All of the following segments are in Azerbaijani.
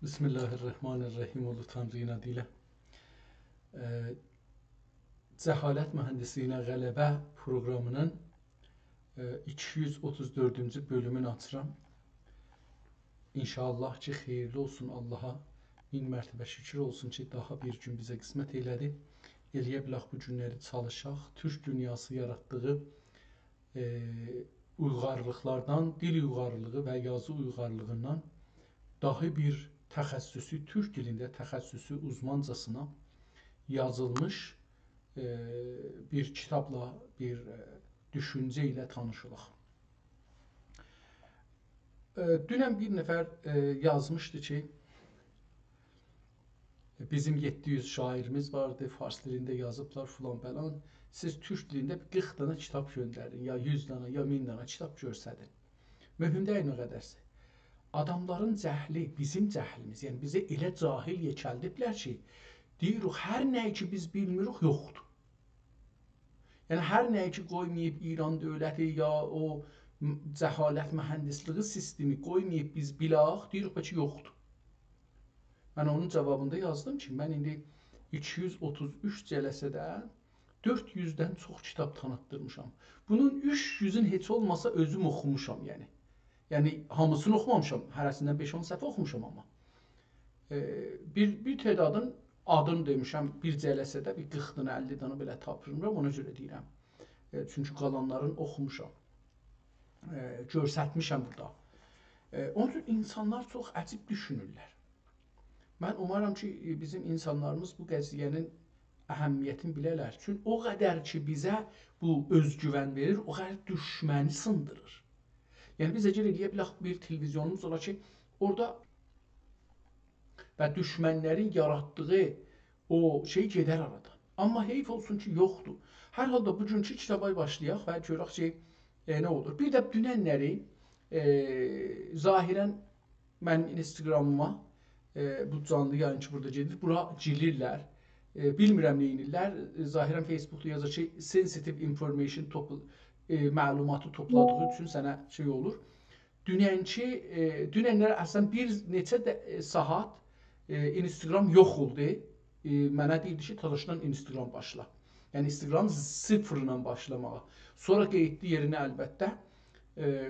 Bismillahirrahmanirrahim olu Tanrı'nın adıyla. Cəhalət mühəndisliğinə qələbə proqramının 234-cü bölümünü açıram. İnşallah ki, xeyirli olsun, Allaha min mərtəbə şükür olsun ki, daha bir gün bizə qismət elədi. Eləyə bilək bu günləri çalışaq. Türk dünyası yaratdığı uyğarlıqlardan, dil uyğarlığı və yazı uyğarlığından daha bir təxəssüsü, türk dilində təxəssüsü uzmancasına yazılmış bir kitabla, bir düşüncə ilə tanışılıq. Dünən bir nəfər yazmışdı ki, bizim 700 şairimiz vardı, fars dilində yazıblar filan falan. Siz türk dilində 40 dana kitab göndərin, ya 100 dana, ya 1000 dana kitab görsədin. Mühüm deyil nə qədərsə. Adamların cəhli, bizim cəhlimiz, yəni bizə elə cahil yekəldiblər ki, deyirik, hər nəyi ki biz bilmirik, yoxdur. Yəni, hər nəyi ki qoymayıb İran dövləti ya o cəhalət mühəndisliği sistemi qoymayıb biz bilaq, deyirik ki, yoxdur. Mən onun cavabında yazdım ki, mən indi 233 cələsədə 400-dən çox kitab tanıtdırmışam. Bunun 300-ün heç olmasa özüm oxumuşam, yəni. Yəni, hamısını oxumamışam, hərəsindən 5-10 səhifə oxumuşam amma. Bir tədadın adını demişəm, bir cələsədə bir 40 dana, 50 dana belə tapırmıram, ona görə deyirəm. Çünki qalanların oxumuşam, görsətmişəm burada. Onun üçün insanlar çox əcib düşünürlər. Mən umaram ki, bizim insanlarımız bu qəziyyənin əhəmiyyətini bilərlər. Çünki o qədər ki, bizə bu özgüvən verir, o qədər düşməni sındırır. Yəni, biz əcəl eləyə bilək bir televizyonumuz ola ki, orada və düşmənlərin yaratdığı o şey gedər aradan. Amma heyf olsun ki, yoxdur. Hər halda bugünkü kitaba başlayaq və görək ki, nə olur. Bir də dünənləri zahirən mənim Instagramıma bu canlı yayın ki, burada gedir, bura cilirlər. Bilmirəm neyinirlər. Zahirən Facebookda yazır ki, sensitive information məlumatı topladığı üçün sənə şey olur. Dünənlər əslən bir neçə saat Instagram yox oldu. Mənə deyildi ki, çalışdan Instagram başla. Yəni, Instagram sıfırla başlamağa. Sonra qeydli yerinə əlbəttə.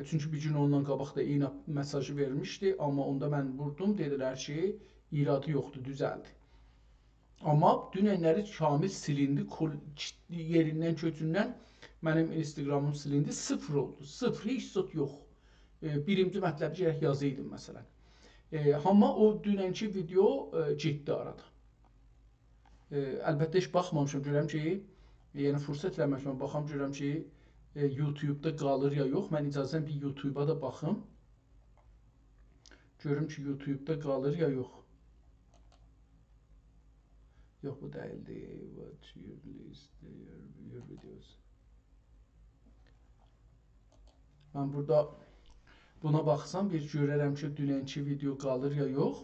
Çünki bir gün ondan qabaq da eyni mesajı vermişdi. Amma onda mən vurdum, dedilər ki, iradı yoxdur, düzəldi. Amma dünənləri kamil silindi, yerindən, köçündən mənim Instagramım silindi, sıfır oldu. Sıfır, heç zat yox. Birinci mətləbi gərək yazıydım, məsələn. Amma o dünənki video getdi arada. Əlbəttə, heç baxmamışam, görəm ki, yəni fürsət eləməmişəm, baxam, görəm ki, YouTube-da qalır ya yox. Mən icazən bir YouTube-a da baxım. Görüm ki, YouTube-da qalır ya yox. Yox, bu deyildi. What your list, your videos. Mən burada buna baxsam, bir görərəm ki, dünənki video qalır ya yox.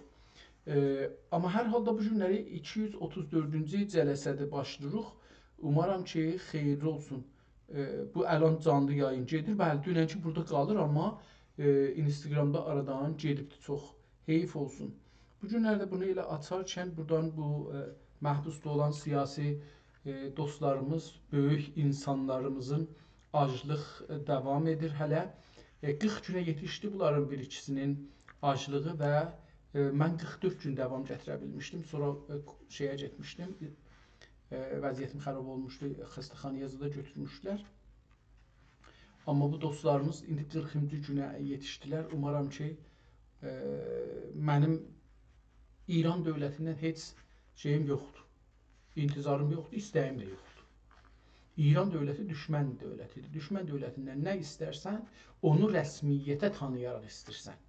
Amma hər halda bu günləri 234-cü cələsədə başlayırıq. Umaram ki, xeyirli olsun. Bu əlan canlı yayın gedir. Bəli, dünənki burada qalır, amma Instagramda aradan gedibdir çox. Heyif olsun. Bu günlərdə bunu elə açarkən buradan bu məhbusda olan siyasi dostlarımız, böyük insanlarımızın aclıq davam edir hələ. 40 günə yetişdi bunların bir ikisinin aclığı və mən 44 gün davam gətirə bilmişdim. Sonra şeyə getmişdim, vəziyyətim xarab olmuşdu, xəstəxanaya da götürmüşdülər. Amma bu dostlarımız indi 40-cı günə yetişdilər. Umaram ki, mənim İran dövlətindən heç şeyim yoxdur, intizarım yoxdur, istəyim də yoxdur. İran dövləti düşmən dövlətidir. Düşmən dövlətindən nə istərsən, onu rəsmiyyətə tanıyaraq istəyirsən.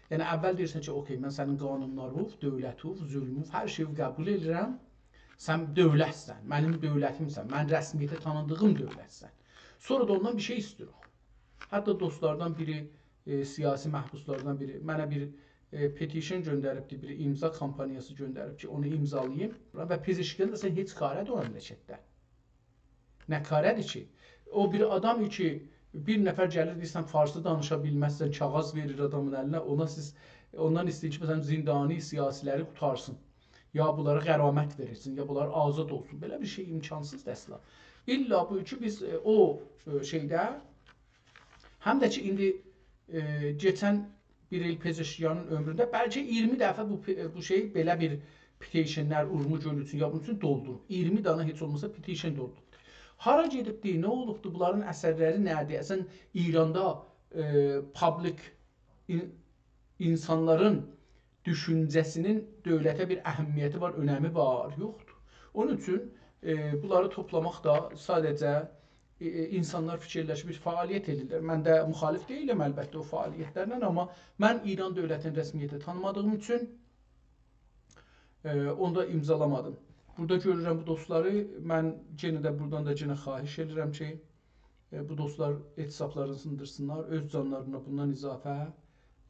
Yəni, əvvəl deyirsən ki, okey, mən sənin qanunlarını, dövləti, zülmü, hər şeyi qəbul edirəm, sən dövlətsən, mənim dövlətimsən, mən rəsmiyyətə tanıdığım dövlətsən. Sonra da ondan bir şey istəyirəm. Hətta dostlardan biri, siyasi məhbuslardan biri, mənə bir petition göndəribdir, bir imza kampaniyası göndərib ki, onu imzalayayım və pezeşkən də sən heç qarədir o məmləkətdə. Nə qarədir ki, o bir adam ki, Bir nəfər gəlir deyirsən farsça danışa bilməzsən, kağız verir adamın əlinə, ondan istəyir ki, məsələn zindani siyasiləri qutarsın. Ya bunlara qəramət verirsin, ya bunlar azad olsun. Belə bir şey imkansız əsla. İlla bu ki biz o şeydə həm də ki indi keçən bir il Pezeşkiyanın ömründə bəlkə 20 dəfə bu şey belə bir petitionlər Urmu gölü üçün, ya bunun üçün doldurub. 20 dana heç olmasa petition doldurub. Hara gedibdi, nə olubdu, bunların əsərləri nədir? Əsən İranda public insanların düşüncəsinin dövlətə bir əhəmiyyəti var, önəmi var, yoxdur. Onun üçün bunları toplamaq da sadəcə insanlar fikirləşib bir fəaliyyət edirlər. Mən də müxalif deyiləm əlbəttə o fəaliyyətlərlə, amma mən İran dövlətini rəsmiyyətə tanımadığım üçün onda imzalamadım. Burada görürəm bu dostları, mən yenə də buradan da yenə xahiş edirəm ki, bu dostlar etisablarını sındırsınlar, öz canlarına bundan izafə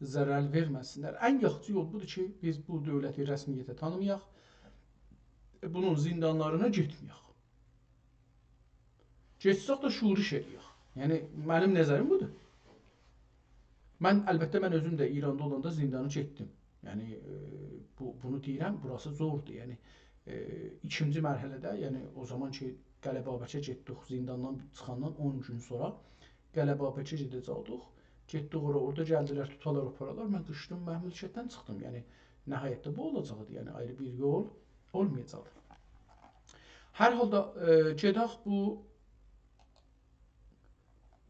zərər verməsinlər. Ən yaxşı yol budur ki, biz bu dövləti rəsmiyyətə tanımayaq, bunun zindanlarına getməyək. Getsək də şuriş eləyək. Yəni, mənim nəzərim budur. Əlbəttə, mən özüm də İranda olanda zindanı getdim. Yəni, bunu deyirəm, burası zordur. Yəni, ikinci mərhələdə, yəni o zaman ki, Qələbabəkə getdik, zindandan çıxandan 10 gün sonra Qələbabəkə gedəcəkdik. Getdik orada gəldilər, tutalar, operalar. Mən qışdım, məmləkətdən çıxdım. Yəni, nəhayətdə bu olacaqdı. Yəni, ayrı bir yol olmayacaqdı. Hər halda gedək bu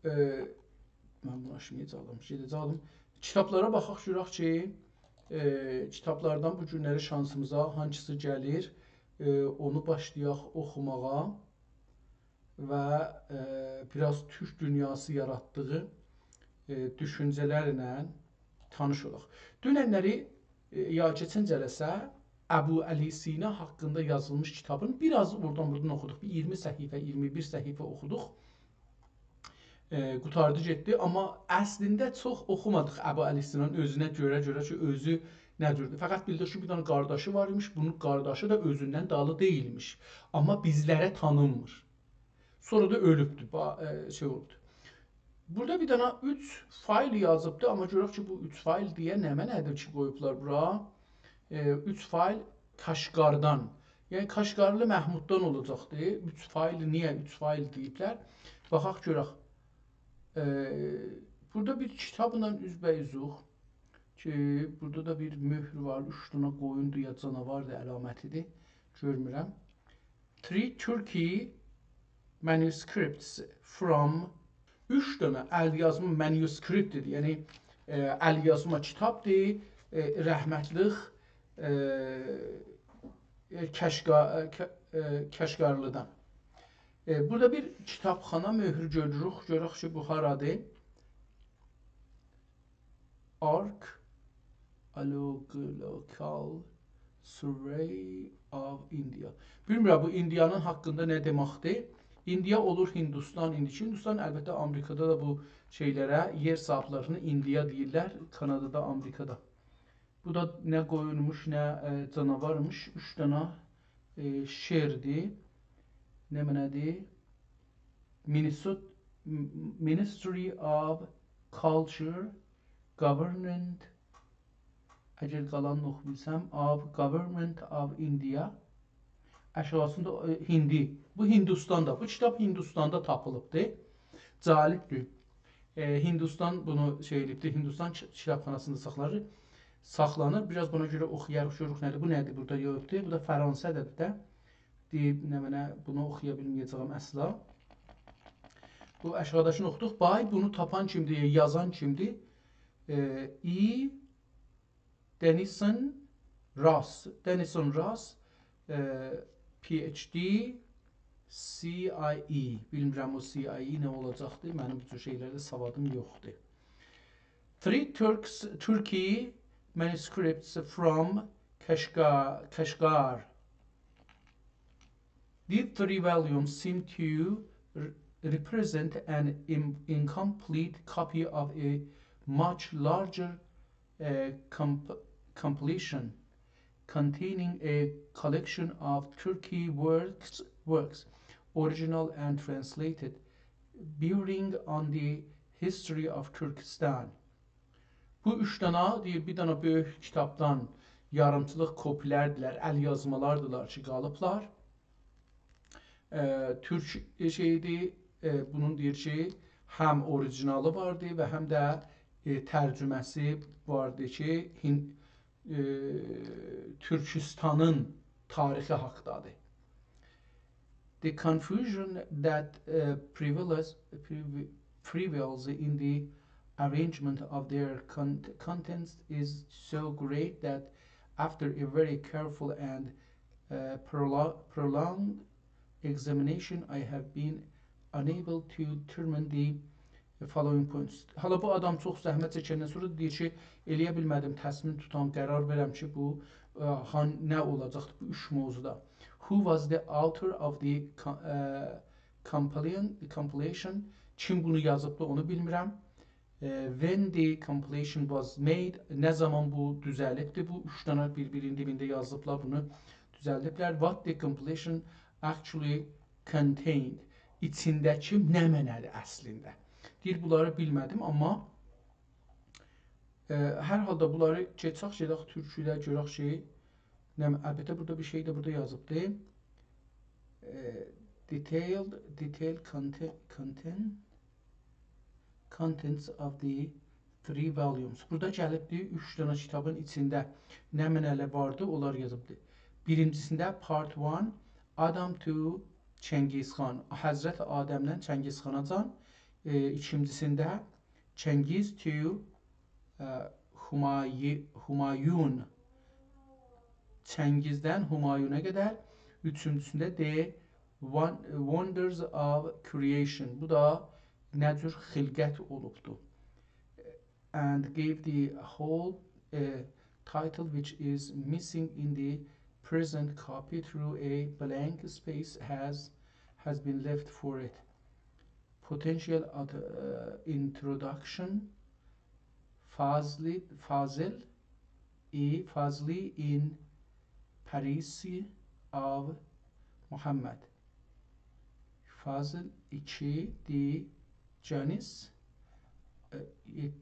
mən buna şimdi gedəcəkdim. Kitablara baxaq, görək ki, kitablardan bu günləri şansımıza hansısı gəlir, onu başlayaq oxumağa və biraz Türk dünyası yaratdığı düşüncələrlə tanış olaq. Dünənləri, ya keçən cələsə Əbu Əli Sina haqqında yazılmış kitabın biraz oradan oxuduq. 20 səhifə, 21 səhifə oxuduq. Qutardı getdi, amma əslində çox oxumadıq Əbu Əli Sinanın özünə görə ki, özü nə cürdür. Fəqət bildik ki, bir dənə qardaşı var imiş, bunun qardaşı da özündən dalı deyilmiş. Amma bizlərə tanınmır. Sonra da ölübdür, şey oldu. Burada bir dənə 3 fayl yazıbdı, amma görək ki, bu 3 fayl deyə nə mənədir ki, qoyublar bura. 3 fayl Kaşqardan, yəni Kaşqarlı Məhmuddan olacaqdır. 3 fayl, niyə 3 fayl deyiblər? Baxaq görək. Burada bir kitabla üzbəüzuq ki, burada da bir möhr var, 3 dənə qoyundur ya canavardır əlamətidir, görmürəm. 3 Turkey manuscripts from 3 dənə əlyazma manuscriptdir, yəni əlyazma kitabdır, rəhmətlik Kəşqarlıdan. Burada bir kitabxana möhrü görürük, görək ki, bu haradır. Archaeological Survey of India. Bilmirəm, bu Indiyanın haqqında nə deməkdir? İndiya olur Hindistan, indiki Hindistan, əlbəttə Amerikada da bu şeylərə, yer sahiblərini Indiya deyirlər, Kanadada, Amerikada. Bu da nə qoyulmuş, nə canavarmış, 3 dənə şerdir. Nə mənədir? Ministry of Culture, Government, əgər qalanını oxubilsəm, of Government of India, əşyasında Hindi. Bu Hindistanda, bu kitab Hindistanda tapılıbdır. Calibdir. Hindistan bunu şey edibdir, Hindistan kitabxanasında saxlanır. Biraz buna görə oxuyarıq, görürük nədir, bu nədir, burada yoxdur. Bu da Fransədir də. Deyib, nə mənə, bunu oxuya bilməyəcəyəm əsla. Bu aşağıdakını oxuduq. Bay, bunu tapan kimdir, yazan kimdir? Denison Ross. Denison Ross, PhD, CIE. Bilmirəm o CIE nə olacaqdır. Mənim bu şeylərdə savadım yoxdur. 3 Turkey manuscripts from Kashgar. These 3 volumes seem to represent an incomplete copy of a much larger compilation containing a collection of Turkey works, original and translated, bearing on the History of Turkestan. Bu üç dana deyir, bir dana böyük kitabdan yarımçılıq kopilərdirlər, əl yazmalardılar ki, qalıblar. Türk şeydi, bunun deyir ki, həm orijinalı vardı və həm də tərcüməsi vardı ki, Türkistanın tarixi haqqdadır. The confusion that prevails in the arrangement of their contents is so great that after a very careful and prolonged examination I have been unable to determine the following points. Hala bu adam çox zəhmət çəkəndən sonra deyir ki, eləyə bilmədim, təsmin tutam, qərar verəm ki, bu nə olacaqdır bu üç mövzuda. Who was the author of the compilation? Kim bunu yazıbdı, onu bilmirəm. When the compilation was made, nə zaman bu düzəlibdi? Bu üç dana bir-birinin dibində yazıblar, bunu düzəldiblər. What the compilation actually contained? İçindəki nə mənədir əslində? Deyir, bunları bilmədim, amma hər halda bunları keçək, gedək türküdə görək ki, əlbəttə burada bir şey də burada yazıbdı. Detailed contents of the 3 volumes. Burada gəlibdi, 3 dana kitabın içində nə mənələr vardı, onlar yazıbdı. Birincisində part 1, Adam to Çengiz Khan, Həzrət Adəmdən Çengiz Xanacan. İkincisində Çengiz to Humayun, Çengizdən Humayuna qədər. Üçüncüsündə The Wonders of Creation, bu da nə cür xilqət olubdu. And gave the whole title which is missing in the present copy through a blank space has been left for it. Potential introduction, Fazli in Parisi of Muhammed. Fazıl 2 the Janis.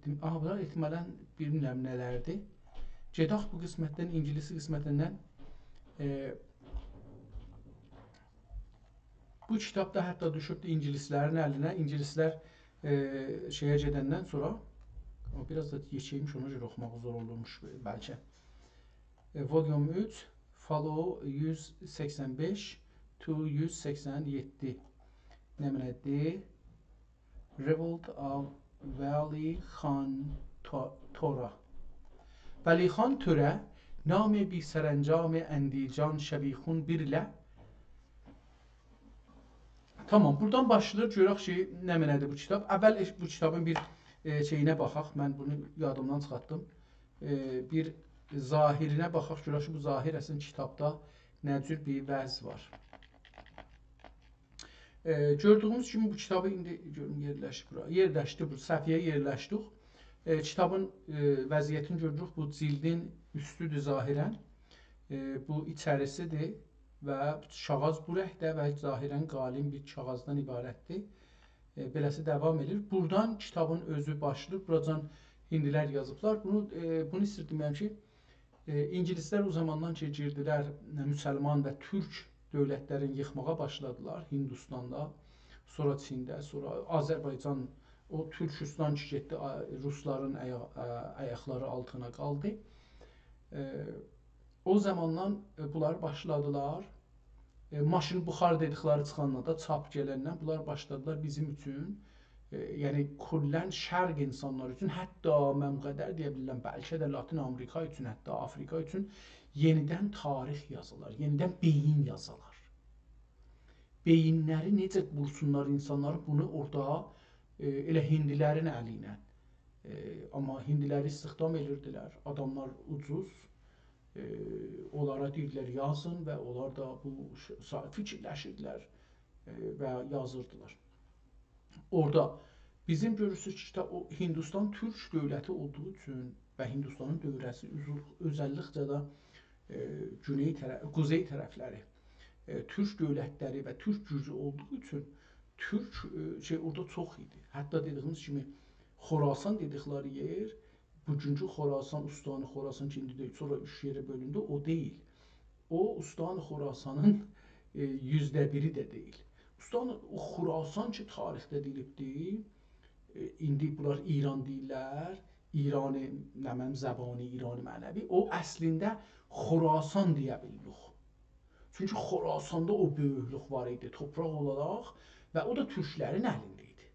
Bunlar ehtimalən bilmirəm nələrdir. Gedək bu qismətdən, İngilisi qismətindən. Bu kitab da hətta düşübdü İngilislərin əlinə. İngilislər şeyə gedəndən sonra, biraz da geçeymiş, ona görə oxumaq zor olurmuş bəlkə. Volume 3, follow 185 to 187. Nə mənədir? Revolt of Vali Khan Tora. Vali Khan Tora, nami bi sərəncam Endican Şəbixun birlə. Tamam, buradan başlayır, görək ki, nə mənədir bu kitab. Əvvəl bu kitabın bir şeyinə baxaq, mən bunu yadımdan çıxartdım. Bir zahirinə baxaq, görək ki, bu zahir əslində kitabda nə cür bir vəz var. Gördüyümüz kimi bu kitabı indi yerləşdik, bu səhifəyə yerləşdik. Kitabın vəziyyətini görürük, bu cildin üstüdür zahirən, bu içərisidir və kağız bu rəngdə və zahirən qalin bir kağızdan ibarətdir. Beləsi davam edir. Buradan kitabın özü başlayır, buradan hindilər yazıblar. Bunu istəyirdim ki, İngilislər o zamandan ki, girdilər müsəlman və türk dövlətlərini yıxmağa başladılar Hindistanda, sonra Çində, sonra Azərbaycan, o Türkistan ki getdi, Rusların ayaqları altına qaldı. O zamandan bunlar başladılar. Maşın buxar dedikləri çıxanla da çap gələndən bunlar başladılar bizim üçün, yəni kullən şərq insanlar üçün, hətta mən qədər deyə bilirəm, bəlkə də Latin Amerika üçün, hətta Afrika üçün yenidən tarix yazılar, yenidən beyin yazılar. Beyinləri necə bulsunlar insanları, bunu orada elə hindilərin əli ilə. Amma hindiləri istihdam edirdilər, adamlar ucuz, onlara deyirlər yazın və onlar da bu fikirləşirdilər və yazırdılar. Orada bizim görürsünüz ki, o Hindistan türk dövləti olduğu üçün və Hindistanın dövrəsi özəllikcə də quzey tərəfləri türk dövlətləri və türk gücü olduğu üçün türk orada çox idi. Hətta dediyimiz kimi Xorasan dedikləri yer, bugünkü Xorasan, Ustani Xorasan ki, indi deyil, sonra 3 yerə bölündü, o deyil. O, Ustani Xorasanın %1-i də deyil. Ustani Xorasan ki, tarixdə deyilibdir, indi bunlar İran deyirlər, İrani, nə mənim zəbani, İrani mənəvi, o əslində Xorasan deyə bilirik. Çünki Xorasanda o böyüklük var idi, torpaq olaraq və o da türklərin əlində idi.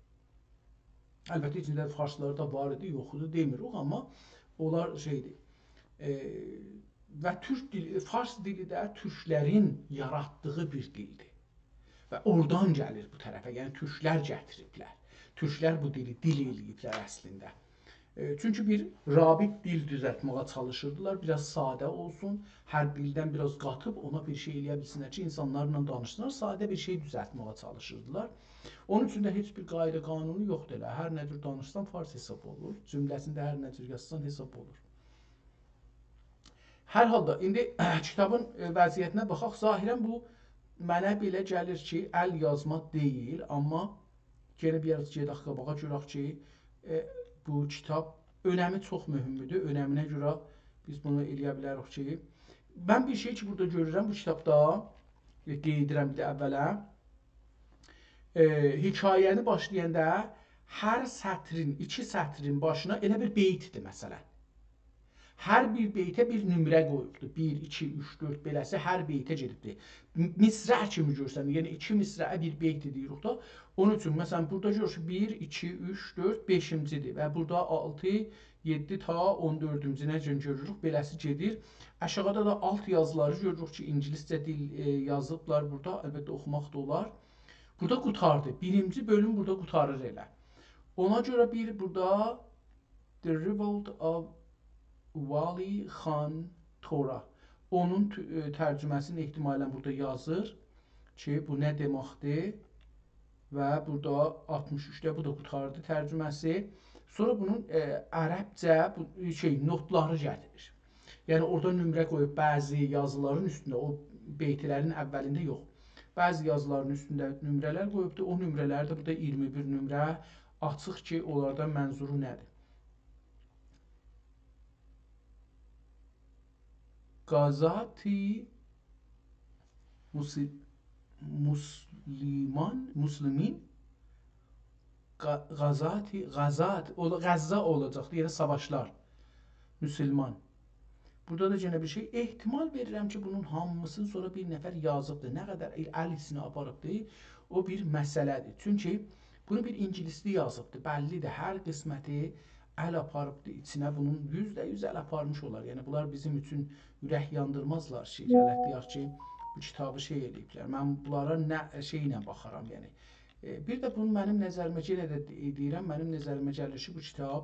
Əlbəttə, içində farsları da var idi, yoxudu demirik, amma onlar şeydir. Və türk dili, fars dili də türklərin yaratdığı bir dildir. Və oradan gəlir bu tərəfə, yəni türklər gətiriblər. Türklər bu dili dil eləyiblər əslində. Çünki bir rabit dil düzəltməyə çalışırdılar, biraz sadə olsun, hər dildən biraz qatıb ona bir şey eləyə bilsinlər ki, insanlarla danışsınlar, sadə bir şey düzəltməyə çalışırdılar. Onun üçün də heç bir qayda qanunu yoxdur elə, hər nə cür danışsan fars hesab olur, cümləsində hər nə cür yazsan hesab olur. Hər halda, indi kitabın vəziyyətinə baxaq, zahirən bu mənə belə gəlir ki, əl yazma deyil, amma yenə bir gedək qabağa görək ki, bu kitab önəmi çox mühümdür. Önəminə görə biz bunu eləyə bilərik ki, mən bir şey ki, burada görürəm bu kitabda, qeyd edirəm bir də əvvələ, hekayəni başlayanda hər sətrin, 2 sətrin başına elə bir beytdir məsələn. Hər bir beytə bir nömrə qoyubdur. 1, 2, 3, 4 beləsi hər beytə gedibdir. Misrə kimi görsən, yəni 2 misrəyə bir beyt deyirik da. Onun üçün, məsələn, burada görürük 1, 2, 3, 4, 5-cidir və burada 6, 7 ta 14-cü necə görürük, beləsi gedir. Aşağıda da alt yazıları görürük ki, ingiliscə dil yazıblar burada, əlbəttə oxumaq da olar. Burada qutardı. Birinci bölüm burada qutarır elə. Ona görə bir burada The Revolt of Vali Khan Tora. Onun tərcüməsini ehtimalən burada yazır ki, bu nə deməkdir? Və burada 63-də bu da qutardı tərcüməsi. Sonra bunun ərəbcə notları gətirir. Yəni orada nömrə qoyub bəzi yazıların üstündə, o beytlərin əvvəlində yox. Bəzi yazıların üstündə nömrələr qoyubdur. O nömrələri də burada 21 nömrə açıq ki, onlardan mənzuru nədir? Gazati Müslümin Gazati Qəzza olacaqdı, yəni savaşlar. Müsəlman. Burada da yenə bir şey ehtimal verirəm ki, bunun hamısını sonra bir nəfər yazıbdır. Nə qədər əl içinə aparıbdır, o bir məsələdir. Çünki bunu bir ingilisli yazıbdır. Bəllidir, hər qisməti əl aparıbdır içinə, bunun %100 əl aparmış olar. Yəni bunlar bizim üçün ürək yandırmazlar ki, gələk deyək ki, bu kitabı şey eləyiblər. Mən bunlara nə şeylə baxaram, yəni. Bir də bunu mənim nəzərimə yenə də deyirəm, mənim nəzərimə gəlir ki, bu kitab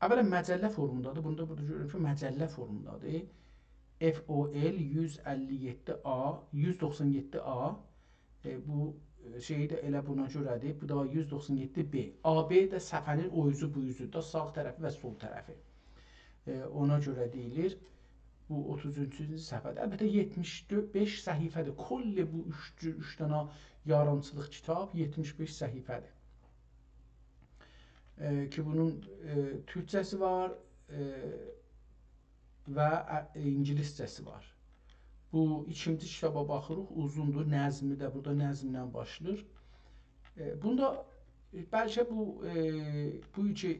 əvvələn məcəllə formundadır. Bunu da burada görürüm ki, məcəllə formundadır. FOL 157A, 197A bu şeyi də elə buna görədir. Bu da 197B. AB də səfənin o üzü bu üzü də sağ tərəfi və sol tərəfi. Ona görə deyilir. Bu 33-cü səhifədə. Əlbəttə 75 səhifədir. Kolli bu 3 dənə yarımçılıq kitab 75 səhifədir. Ki bunun türkçəsi var və ingiliscəsi var. Bu ikinci kitaba baxırıq, uzundur, nəzmi də burada nəzmlə başlayır. Bunda bəlkə bu iki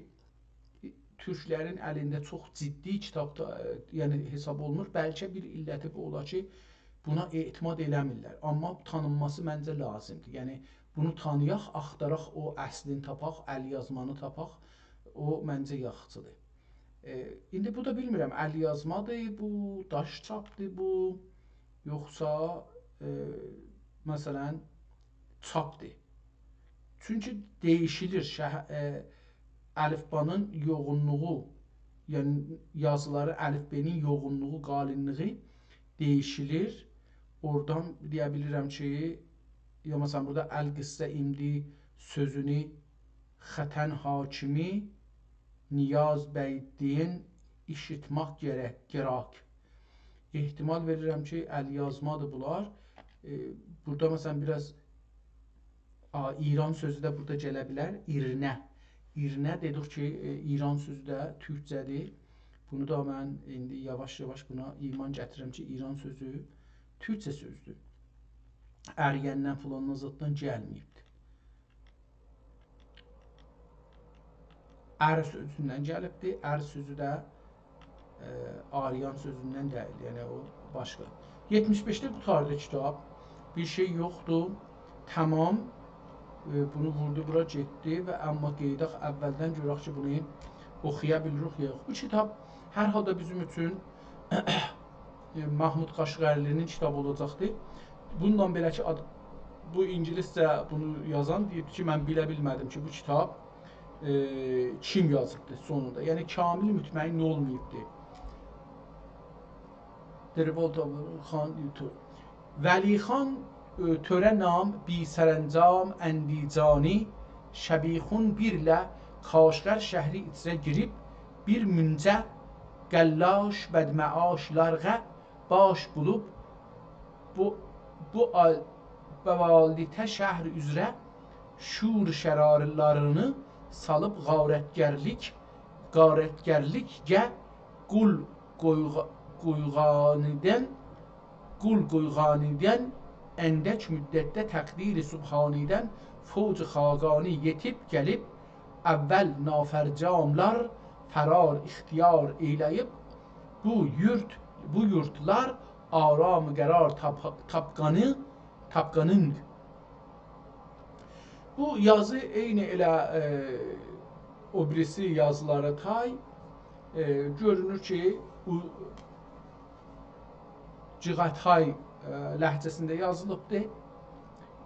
türklərin əlində çox ciddi kitabda, yəni hesab olunur. Bəlkə bir illəti bu ola ki, buna etimad eləmirlər. Amma tanınması məncə lazımdır. Yəni bunu tanıyaq, axtaraq, o əslini tapaq, əl yazmanı tapaq, o məncə yaxşıdır. İndi bu da bilmirəm, əl yazmadır bu, daş çapdır bu, yoxsa məsələn çapdır. Çünki dəyişilir əlifbanın yoğunluğu, yəni yazıları əlifbenin yoğunluğu, qalinliği dəyişilir. Oradan deyə bilirəm ki, ya məsələn burada əl-qissə indi sözünü xətən hakimi Niyaz Bəydin işitmək gərək. ehtimal verirəm ki, əl yazmadır bunlar. Burada məsələn biraz İran sözü də burada gələ bilər. İrnə. İrnə dedik ki, İran sözü də türkcədir. Bunu da mən indi yavaş-yavaş buna iman gətirirəm ki, İran sözü türkcə sözdür. Əryəndən filandan zıtdan gəlməyibdir. Ər sözündən gəlibdir. Ər sözü də Aryan sözündən deyil. Yəni o başqa. 75-də qutardı kitab. Bir şey yoxdur. Tamam. Bunu vurdu, bura getdi və amma qeydaq əvvəldən görək ki, bunu oxuya bilirik ya yox. Bu kitab hər halda bizim üçün Mahmud Qaşqərlinin kitabı olacaqdır. Bundan belə ki, bu ingiliscə bunu yazan deyib ki, mən bilə bilmədim ki, bu kitab kim yazıbdır sonunda. Yəni, kamil mütməyin olmayıbdır. Xan Vəli xan törə nam bi sərəncam əndicani şəbixun birlə Kaşqər şəhri içrə girib bir müncə qəllaş bədməaşlarğa baş bulub bu bəvalitə şəhri üzrə şur şərarlarını salıb qarətgərlikgə qul qoyğanidən əndək müddətdə təqdiri subhanidən fövc xaqani yetib gəlib əvvəl nafərcamlar fərar ixtiyar eyləyib bu yurtlar aram qərar tapqanın. Bu yazı eyni elə o birisi yazılara tay görünür ki, Cığatay ləhcəsində yazılıbdır.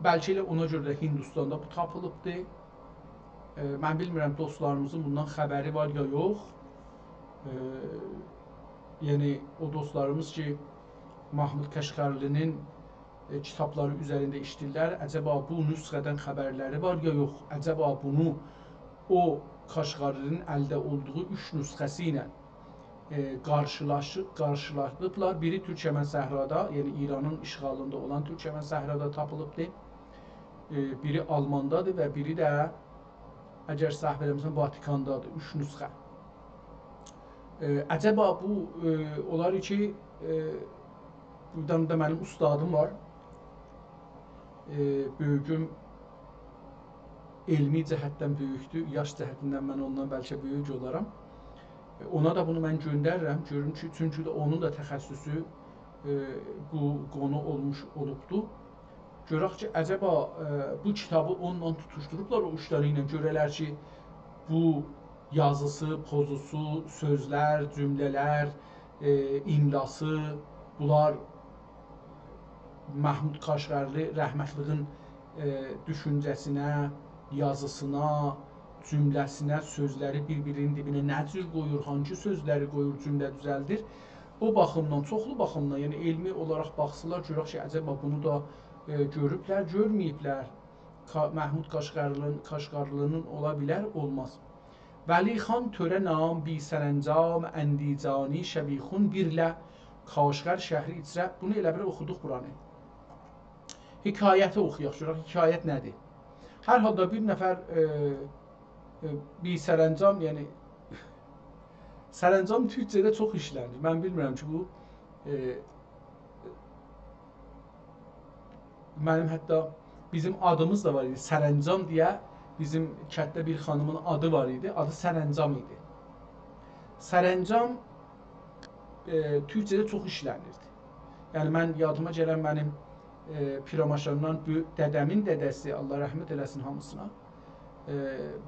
Bəlkə elə ona görə də Hindistanda bu tapılıbdır. Mən bilmirəm dostlarımızın bundan xəbəri var ya yox. Yəni o dostlarımız ki, Mahmud Qaşqərlinin kitabları üzərində işləyirlər. Əcəba bu nüsxədən xəbərləri var ya yox? Əcəba bunu o Qaşqərlinin əldə olduğu 3 nüsxəsi ilə qarşılaşdıblar. Biri Türkmən səhrada, yəni İranın işğalında olan Türkmən səhrada tapılıbdır. Biri Almandadır və biri də, əgər səhv eləmirəmsə, Vatikandadır. 3 nüsxə. Əcəba bu olar ki, buradan da mənim ustadım var. Böyüyüm elmi cəhətdən böyükdür, yaş cəhətindən mən ondan bəlkə böyük olaram. Ona da bunu mən göndərirəm, görürüm ki, çünki də onun da təxəssüsü bu qonu olubdur. Görək ki, əcəba bu kitabı onunla tutuşdurublar o uçları ilə, görələr ki, bu yazısı, pozusu, sözlər, cümlələr, imlası, bunlar Mahmud Qaşqərli rəhmətliğin düşüncəsinə, yazısına, cümləsinə, sözləri bir-birinin dibinə nə cür qoyur, hangi sözləri qoyur, cümlə düzəldir. O baxımdan, çoxlu baxımdan, yəni elmi olaraq baxsınlar, görək ki, əcəba bunu da görüblər, görməyiblər. Mahmud Qaşqərlinin ola bilər, olmaz. Vəli xan törə nam bi sərəncam əndicani şəbixun birlə Kaşqər şəhri içrə. Bunu elə bir oxuduq buranı. Hekayəti oxuyaq, görək hekayət nədir? Hər halda bir nəfər bir sərəncam, yəni sərəncam türkcədə çox işlənir. Mən bilmirəm ki, bu mənim hətta bizim adımız da var idi. Sərəncam deyə bizim kətdə bir xanımın adı var idi. Adı Sərəncam idi. Sərəncam türkcədə çox işlənirdi. Yəni mən yadıma gələn mənim Piramaşandan dədəmin dədəsi, Allah rəhmət eləsin hamısına,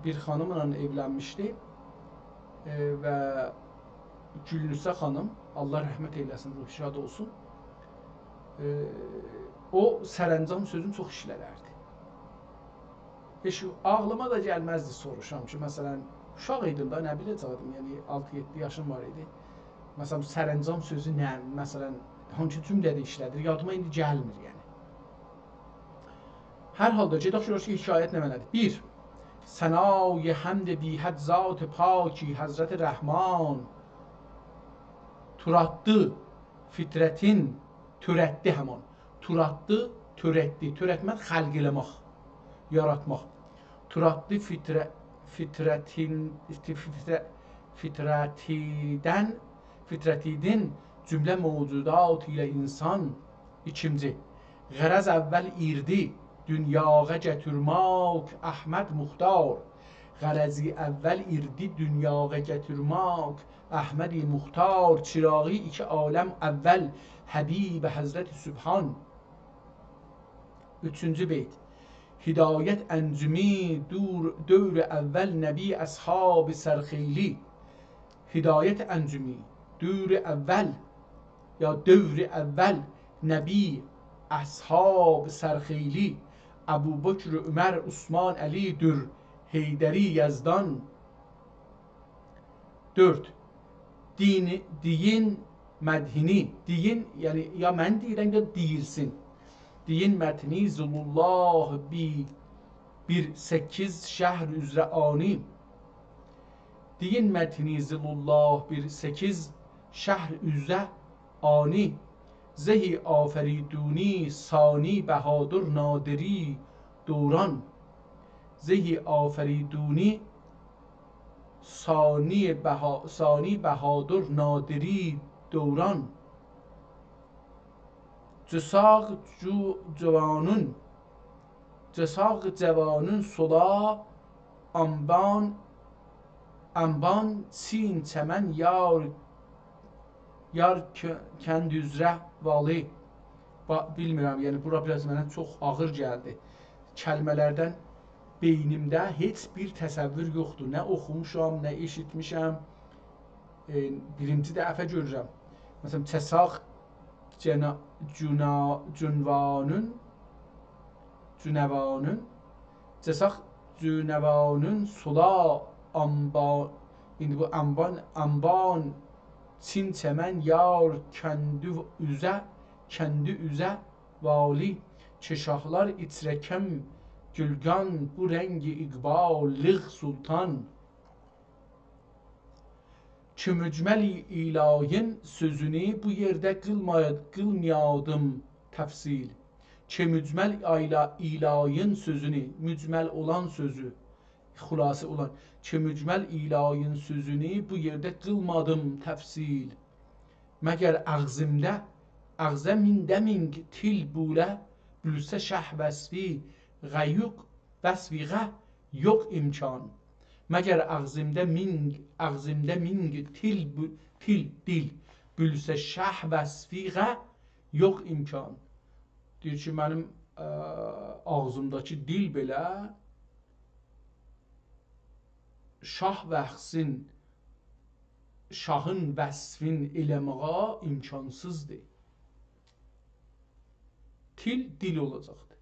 bir xanımla evlənmişdi və Gülnüsə xanım, Allah rəhmət eyləsin, ruhu şad olsun, o sərəncam sözünü çox işlərərdi. Heç ağlıma da gəlməzdi soruşam ki, məsələn, uşaq idim da, nə biləcəkdim, yəni 6-7 yaşım var idi. Məsələn, sərəncam sözü nə, məsələn, hangi cümlədə işlədir, yadıma indi gəlmir, yəni. Hər halda gedək görürük ki, hekayət nə mənədir? 1. Sənay həmd bihəd zat paki Həzrət Rəhman turatdı fitrətin törətdi həman. Turatdı, törətdi. Törətmək xəlq eləmək. yaratmaq. Turaddi fitrətidin cümlə mövcudat ilə insan ikinci. Qərəz əvvəl irdi, dünyağa gətirmək Əhməd Muxtar. Qərəzi əvvəl irdi, dünyağa gətirmək Əhməd Muxtar. Çırağı iki aləm əvvəl Həbib Həzrət Sübhan. Üçüncü beyt. Hidayət əncümi dövr əvvəl Nəbi əshab sərxeyli. Hidayət əncümi dövr əvvəl ya dövr əvvəl Nəbi əshab sərxeyli. Əbu Bəkr, Ömər, Osman, Əlidir, Heydəri, Yazdan. 4. Deyin mədhini. Deyin yəni ya mən deyirəm ya deyilsin. Deyin mətni Zülullah bir 8 şəhr üzrə ani. Deyin mətni Zülullah bir 8 şəhr üzrə ani. Zehi afəriduni sani bəhadur nadiri dövran. Zehi afəriduni sani bəhadur nadiri dövran. Cısaq cavanın sola amban çin çəmən yar kənd üzrə vali. Bilmirəm, yəni bura biraz mənə çox ağır gəldi. Kəlmələrdən beynimdə heç bir təsəvvür yoxdur. Nə oxumuşam, nə eşitmişəm. Birinci dəfə görürəm. Məsələn, cəsaq cünəvanın sola amban. İndi bu amban çin çəmən yar kəndi üzə vali. Çeşahlar içrəkəm gülgan bu rəngi iqbal lığ sultan. Ki mücməl ilahin sözünü bu yerdə qılmayadım təfsil. Ki mücməl ilahin sözünü, mücməl olan sözü, xülasə olan. Ki mücməl ilahin sözünü bu yerdə qılmadım təfsil. Məgər əğzəmində ming til bulə, bülsə şəh vəsfi غە yox imkan. Məgər əğzimdə ming dil bülsə şəh vəsfi غə yox imkan. Deyir ki, mənim ağzımdakı dil belə şahın vəsfin eləməyə imkansızdır. Dil olacaqdır.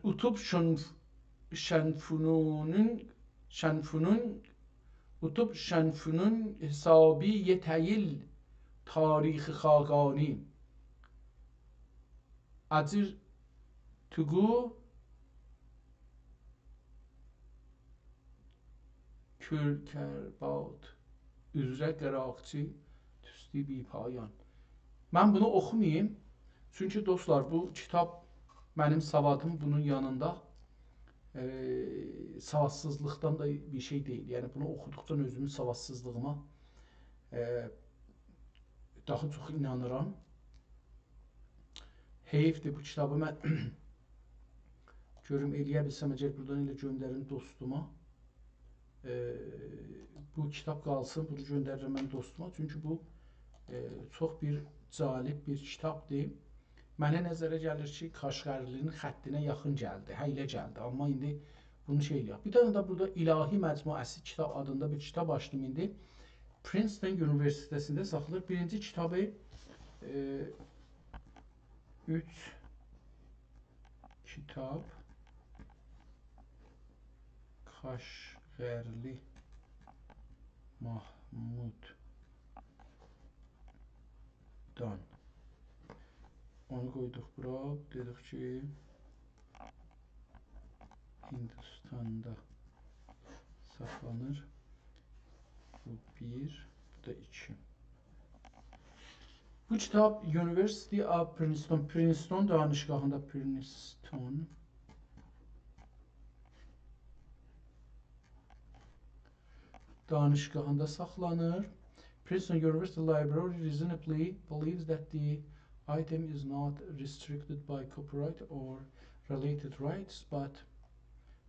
Utub şənfunun hesabı yetəyil tarixi xaqani. Acır tuğu kürkərbat üzrə qəraqçı tüstü bi payan. Mən bunu oxumayayım. Çünki dostlar, bu kitab mənim savadım bunun yanında savadsızlıqdan da bir şey deyil. Yəni bunu oxuduqdan özümün savadsızlığıma daha çox inanıram. Heyfdir bu kitabı mən görüm eləyə bilsəm, əgər buradan elə göndərim dostuma. Bu kitab qalsın, bunu göndərirəm mən dostuma. Çünki bu çox bir calib bir kitabdır. Mənə nəzərə gəlir ki, Kaşqərlinin xəttinə yaxın gəldi, həylə gəldi. Amma indi bunu şey eləyək. Bir dənə də burada İlahi Məcmuəsi kitab adında bir kitab açdım indi. Princeton Universitetəsində saxlanır. Birinci kitabı 3 kitab Kaşqərli Mahmuddan. Onu qoyduq bura, dedik ki Hindistanda saxlanır. Bu 1, bu da 2. Bu kitab University of Princeton danışgahında Princeton danışgahında saxlanır. Princeton University Library reasonably believes that the item is not restricted by copyright or related rights, but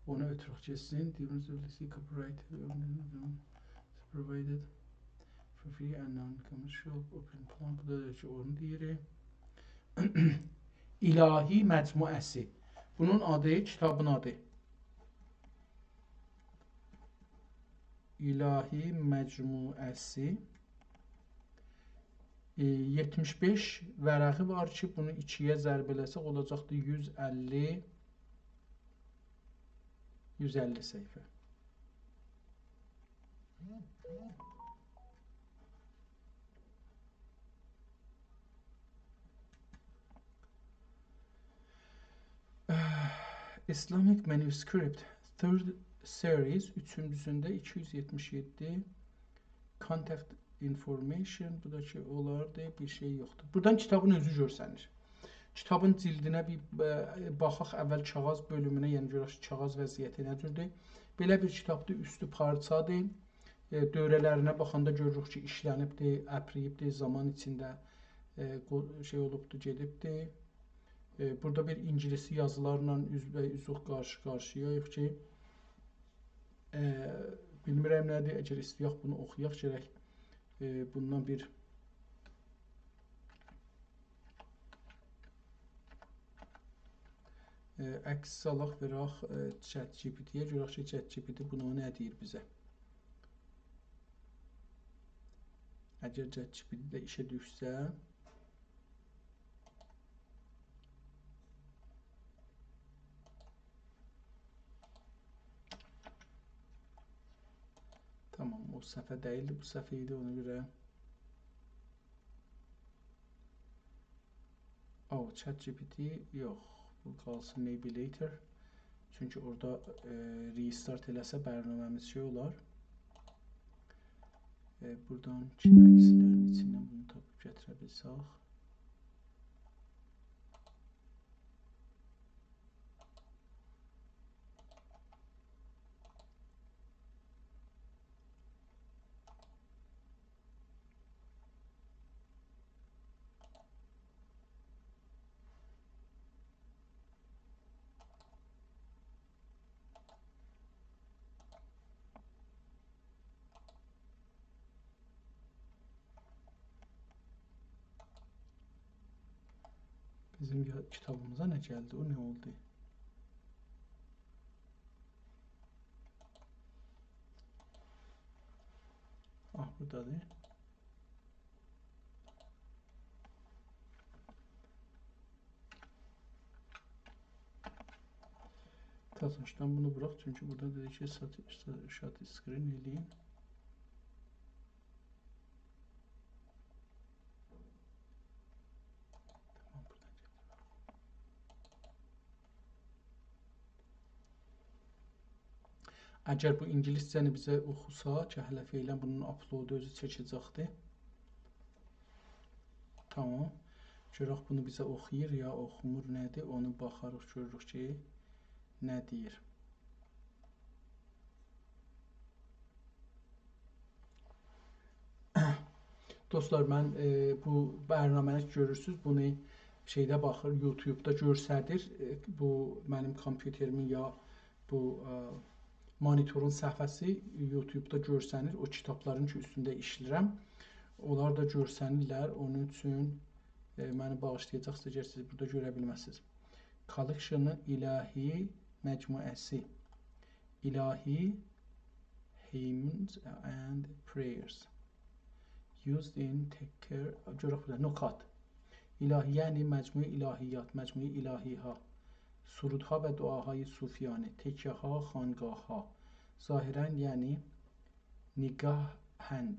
ona ötürü kesin the copyright provided for free and non-commercial open plan. Bu da ki onun deyiri. İlahi Məcmuəsi. Bunun adı, kitabın adı. İlahi Məcmuəsi. 75 vərəqi var ki, bunu 2-yə zərb eləsək olacaqdır 150 səhifə. Islamic Manuscript Third Series 3-cüsündə 277 Contact Information, bu da ki olardı, bir şey yoxdur. Buradan kitabın özü görsənir. Kitabın cildinə bir baxaq əvvəl kağız bölümünə, yəni görək kağız vəziyyəti necədir. Belə bir kitabdır, üstü parçadır. Dövrələrinə baxanda görürük ki, işlənibdir, əpriyibdir, zaman içində şey olubdur, gedibdir. Burada bir ingilis yazılarla üzbəüz qarşı-qarşıyayıq ki, bilmirəm nədir, əgər istəyək bunu oxuyaq gərək bundan bir əks salaq verək ChatGPT-yə, görək ki, ChatGPT bunu nə deyir bizə. Əgər ChatGPT də işə düşsə, tamam, o səhvə deyildi, bu səhvə idi, ona görə ChatGPT yox, bu qalsın maybe later, çünki orada restart eləsə bərnaməmiz şey olar. Buradan ki, əkslərin içindən bunu tapıb gətirə bilsək. Bizim kitabımıza nə gəldi, o nə oldu? Buradadır. Tasaşdan bunu bırak, çünkü burada dedi ki shut screen eləyim. Əgər bu ingiliscəni bizə oxusa, ki, hələ feylən bunun uploadu özü çəkəcəkdir. Tamam. Görək bunu bizə oxuyur ya oxumur nədir, onu baxarıq, görürük ki, nə deyir. Dostlar, mən bu bərnaməni görürsünüz, bunu şeydə baxır, YouTube-da görsədir. Bu mənim kompüterimin ya bu monitorun səhifəsi YouTube-da görsənir. O kitabların ki, üstündə işləyirəm. Onlar da görsənirlər. Onun üçün məni bağışlayacaqsa, əgər siz burada görə bilməsiniz. Collection-ı İlahi Məcmuəsi. İlahi Hymns and Prayers. Used in take care, görək burada, nukat. İlahi, yəni məcmui ilahiyyat, məcmui ilahiha. Surudha və duahay sufiyanə, tekyaha, xanqaha. Zahirən, yəni nigahənd.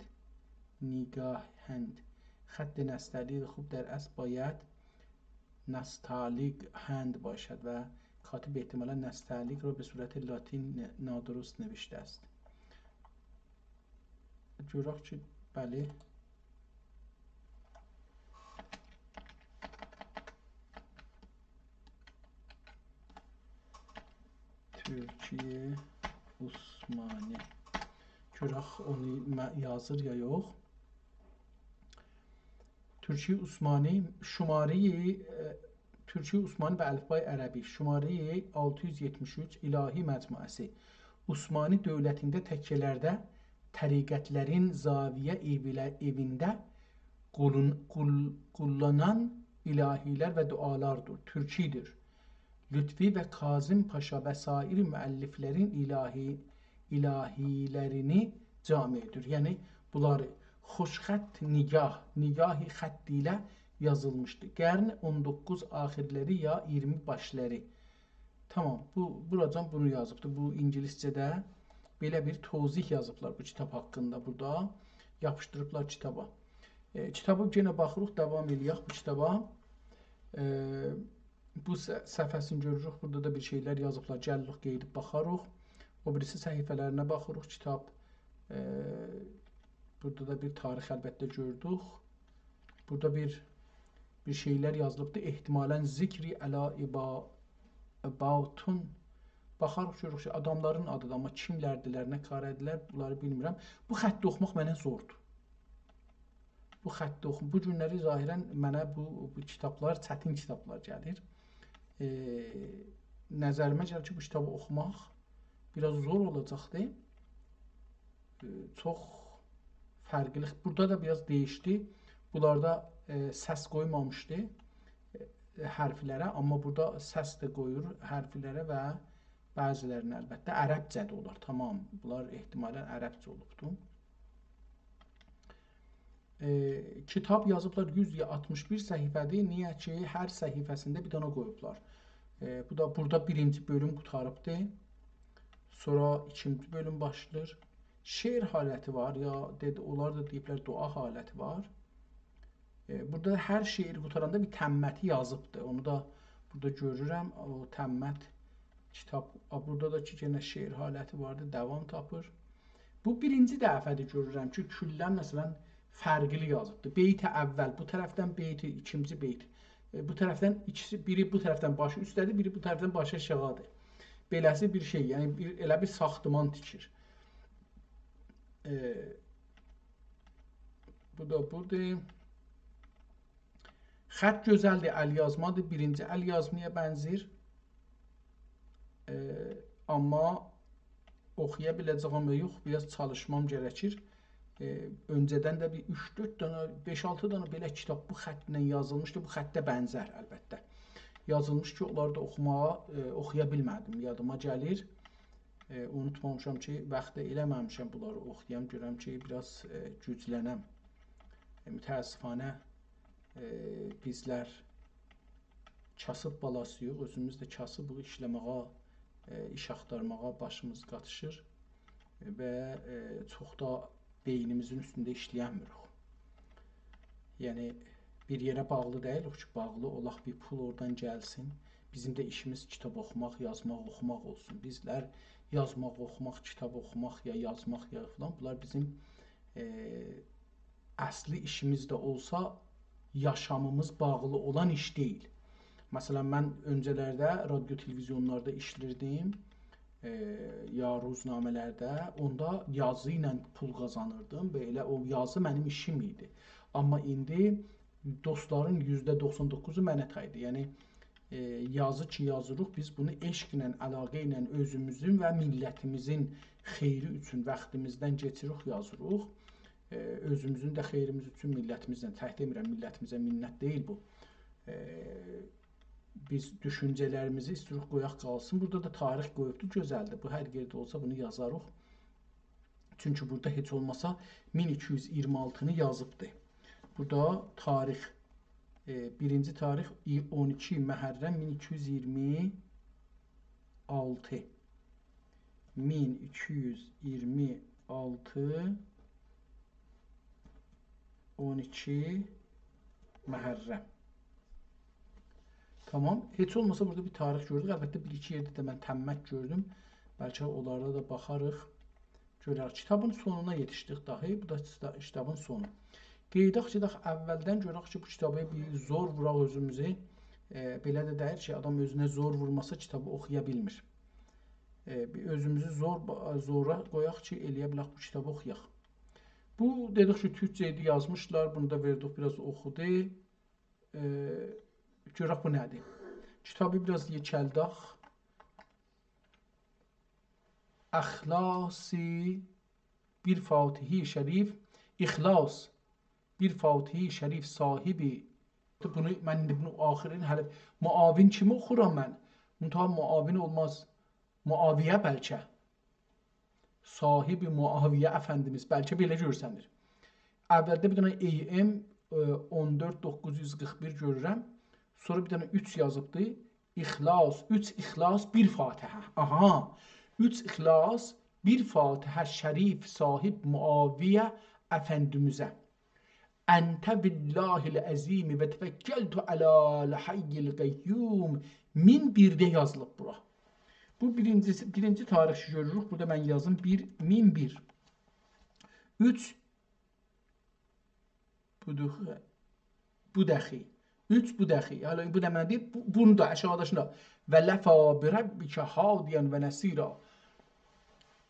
خط نستعلیق خوب در اصل باید نستعلیق هند باشد و کاتب احتمالا نستعلیق رو به صورت لاتین نادرست نوشته است. جوراق چی؟ بله. Türkiye Osmani. Görək onu yazır ya yox. Türkiye Osmani şumari Türkiye Osmani və əlifbay ərəbi şumari 673 İlahi Məcmuəsi. Osmani dövlətində təkkələrdə təriqətlərin zaviyə evində kullanan ilahilər və dualardır. Türkidir. Lütfi və Kazım Paşa və sair müəlliflərin ilahilərini cami edir. Yəni bunları xoşxətt nigahi xətt ilə yazılmışdı. Qarn 19 axirləri ya 20 başları. Tamam, buradan bunu yazıbdı. Bu ingiliscədə belə bir tozih yazıblar bu kitab haqqında. Burada yapışdırıblar kitaba. Kitabı yenə baxırıq, davam eləyək bu kitaba. Bu səhifəsini görürük. Burada da bir şeylər yazıblar. Gəllik qeydib baxarıq. O birisi səhifələrinə baxırıq. Kitab burada da bir tarix əlbəttə gördük. Burada bir şeylər yazılıbdır. Ehtimalən zikri əla ibatun. Baxarıq görürük ki, adamların adıdır, amma kimlərdilər, nə qarədilər, bunları bilmirəm. Bu xətti oxumaq mənə zordur. Bu xətti oxumaq. Bu günləri zahirən mənə bu kitablar, çətin kitablar gəlir. Nəzərimə gəlir ki, bu kitabı oxumaq biraz zor olacaqdır. Çox fərqli. Burada da biraz dəyişdi. Bunlarda səs qoymamışdı hərflərə, amma burada səs də qoyur hərflərə və bəzilərini əlbəttə ərəbcədə olar. Tamam, bunlar ehtimalən ərəbcə olubdur. Kitab yazıblar 161 səhifədir. Niyə ki, hər səhifəsində bir dana qoyublar. Bu da burada birinci bölüm qutarıbdır. Sonra ikinci bölüm başlayır. Şeir haləti var, ya dedi, onlar da deyiblər dua haləti var. Burada hər şeir qutaranda bir təmməti yazıbdır. Onu da burada görürəm. O təmmət kitab. Burada da ki, yenə şeir haləti vardı, davam tapır. Bu birinci dəfədir görürəm ki, küllən məsələn fərqli yazıbdır. Beyt-i əvvəl, bu tərəfdən beyt-i, ikinci beyt. Bu tərəfdən ikisi, biri bu tərəfdən başı üstədir, biri bu tərəfdən başı aşağıdır. Beləsi bir şey, yəni elə bir saxtıman tikir. Bu da budur. Xətt gözəldir, əl yazmadır. Birinci əl yazmaya bənzir. Amma oxuya biləcəyəm və yox, biraz çalışmam gərəkir. Öncədən də bir 3-4 dənə, 5-6 dənə belə kitab bu xəttlə yazılmışdı. Bu xəttə bənzər əlbəttə. Yazılmış ki, onları da oxuya bilmədim. Yadıma gəlir. Unutmamışam ki, vaxtda eləməmişəm bunları oxuyam. Görəm ki, biraz güclənəm. Mütəəssifanə bizlər kasıb balasıyıq. Özümüz də kasıbıq, işləməyə, iş axtarmağa başımız qatışır və çox da beynimizin üstündə işləyənmirik. Yəni, bir yerə bağlı deyilik ki, bağlı olaq, bir pul oradan gəlsin. Bizim də işimiz kitab oxumaq, yazmaq, oxumaq olsun. Bizlər yazmaq, oxumaq, kitab oxumaq, ya yazmaq, ya falan. Bunlar bizim əsli işimiz də olsa, yaşamımız bağlı olan iş deyil. Məsələn, mən öncələrdə radio televizyonlarda işlirdim, ya ruznamələrdə, onda yazı ilə pul qazanırdım və elə o yazı mənim işim idi. Amma indi dostların %99-u mənə taydı. Yəni, yazı ki yazırıq, biz bunu eşqlə, əlaqə ilə özümüzün və millətimizin xeyri üçün vaxtımızdan keçiririk, yazırıq. Özümüzün də xeyrimiz üçün millətimizdən, tək demirəm, millətimizə minnət deyil bu. Biz düşüncələrimizi istirik qoyaq qalsın. Burada da tarix qoyubdur, gözəldir. Bu hər yerdə olsa bunu yazarıq. Çünki burada heç olmasa 1226-nı yazıbdır. Burada tarix, birinci tarix 12 Məhərrəm 1226. 1226 12 Məhərrəm. Tamam. Heç olmasa burada bir tarix gördük. Əlbəttə bir-iki yerdə də mən təmmət gördüm. Bəlkə onlara da baxarıq. Görək. Kitabın sonuna yetişdik dahi. Bu da kitabın sonu. Qeydaq əvvəldən görək ki, bu kitabı bir zor vuraq özümüzü. Belə də deyir ki, adam özünə zor vurmasa kitabı oxuya bilmir. Bir özümüzü zora qoyaq ki, eləyə bilək bu kitabı oxuyaq. Bu dedik ki, türkçə idi yazmışlar. Bunu da verdik, biraz oxudu. Görək bu nədir? Kitabı biraz yekəldək. Əxlasi bir Fatihi şərif, İxlas bir Fatihi şərif sahibi. Mən indi bunu axirin hələ muavin kimi oxuram mən. Müntəhə muavin olmaz. Muaviyə bəlkə. Sahibi Muaviyə Əfəndimiz. Bəlkə belə görsənir. Əvvəldə bir dənə EM 14941 görürəm. Sonra bir dənə 3 yazıbdı. İxlas, 3 İxlas, 1 Fatihə. Aha. 3 İxlas, 1 Fatihə şərif sahib Muaviyə Əfəndimizə. Əntə billahil əzimi və təvəkkəltu aləl hayyil qəyyum. 1001-də yazılıb bura. Bu birinci tarixi görürük. Burada mən yazım 1001. 3 bu dəxi. 3 bu dəxi. Hələ bu demədi. Bunu da aşağıdakında və ləfə bi rabbikə hadiyan və nəsira.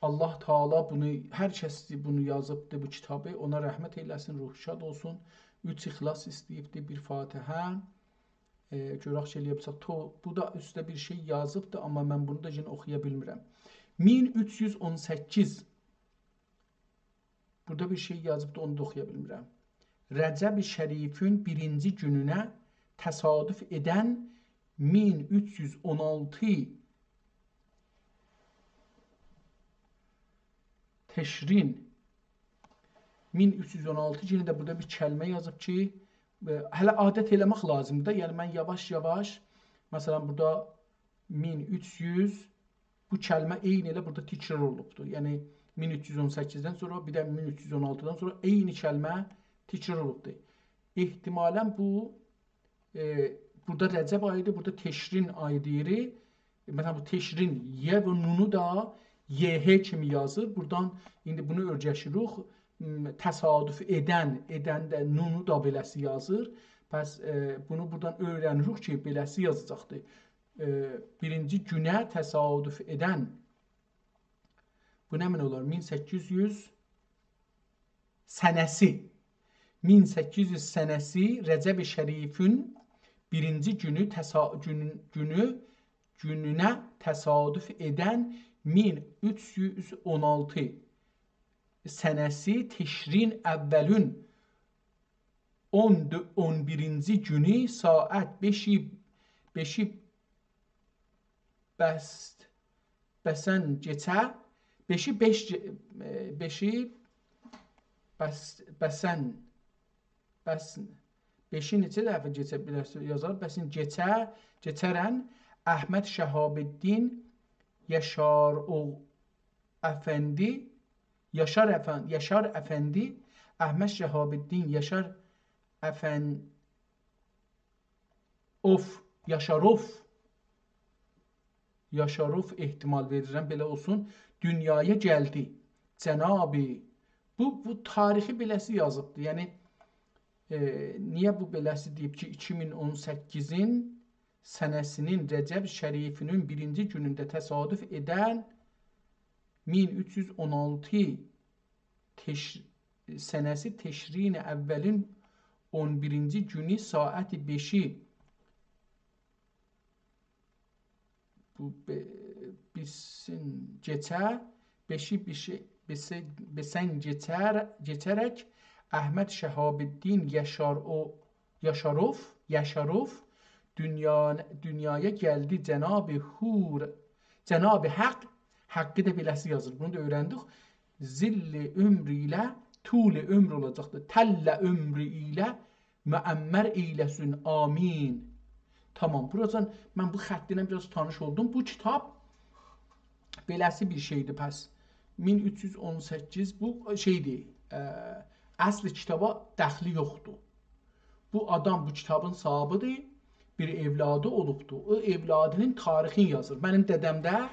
Allah Teala bunu, hər kəs bunu yazıbdı bu kitabı, ona rəhmət eyləsin, ruhu şad olsun. 3 İxlas istəyibdi, 1 Fatihə. Görək ki, eləyəbsək. Bu da üstə bir şey yazıbdı, amma mən bunu da yenə oxuya bilmirəm. 1318. Burada bir şey yazıbdı, onu da oxuya bilmirəm. Rəcəb-i Şərifin birinci gününə təsadüf edən 1316 Teşrin 1316 yenə də burada bir kəlmə yazıb ki, hələ adət eləmək lazımdır. Yəni mən yavaş-yavaş, məsələn burada 1300 bu kəlmə eyni elə burada təkrar olubdur. Yəni 1318-dən sonra, bir də 1316-dan sonra eyni kəlmə təkrar olubdur. Ehtimalən bu burada Rəcəb ayıdır, burada Teşrin ayı deyirik. Məsələn bu Teşrin Y və Nunu da YH kimi yazır. Buradan indi bunu örgəşirik. Təsadüf edən də Nunu da beləsi yazır. Pəs bunu buradan öyrənirik ki, beləsi yazacaqdır. Birinci günə təsadüf edən bu nə min olar? 1800 sənəsi. 1800 sənəsi Rəcəb-i Şərifin birinci gününə təsadüf edən 1316 sənəsi Teşrin əvvəlün 11-ci günü saat 5-i bəsən keçə 5-i bəsən 5-i neçə dəfə keçə bilərsə yazar. Bəsin keçərən Əhməd Şəhabəddin Yaşar Əfəndi Əhməd Şəhabəddin Yaşarov ehtimal verirəm, belə olsun. Dünyaya gəldi. Cənab-ı bu tarixi beləsi yazıbdır. Yəni niyə bu beləsi deyib ki, 2018-in sənəsinin Rəcəb Şərifinin birinci günündə təsadüf edən 1316 sənəsi Teşrin əvvəlin 11-ci günü saati 5-i besən keçərək Əhməd Şəhabəddin Yaşarov dünyaya gəldi. Cənab-ı Haqq, haqqı da beləsi yazır. Bunu da öyrəndik. Zilli ömrü ilə tuli ömr olacaqdır. Təllə ömrü ilə müəmmər eyləsin. Amin. Tamam. Buradan mən bu xəttinə biraz tanış oldum. Bu kitab beləsi bir şeydir. Pəs 1318 bu şeydir. Əsli kitaba dəxli yoxdur. Bu adam bu kitabın sahibidir. Bir evladı olubdur. O evladının tarixini yazır. Mənim dədəmdə,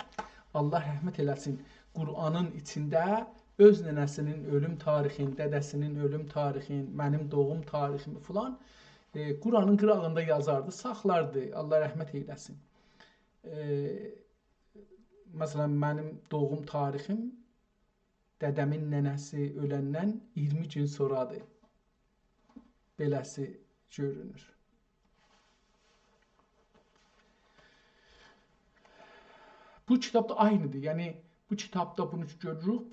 Allah rəhmət eləsin, Qur'anın içində öz nənəsinin ölüm tarixini, dədəsinin ölüm tarixini, mənim doğum tariximi filan Qur'anın qırağında yazardı, saxlardı. Allah rəhmət eyləsin. məsələn mənim doğum tarixim dədəmin nənəsi öləndən 20 gün sonradır. Beləsi görünür. Bu kitab da aynıdır. Yəni bu kitabda bunu görürük.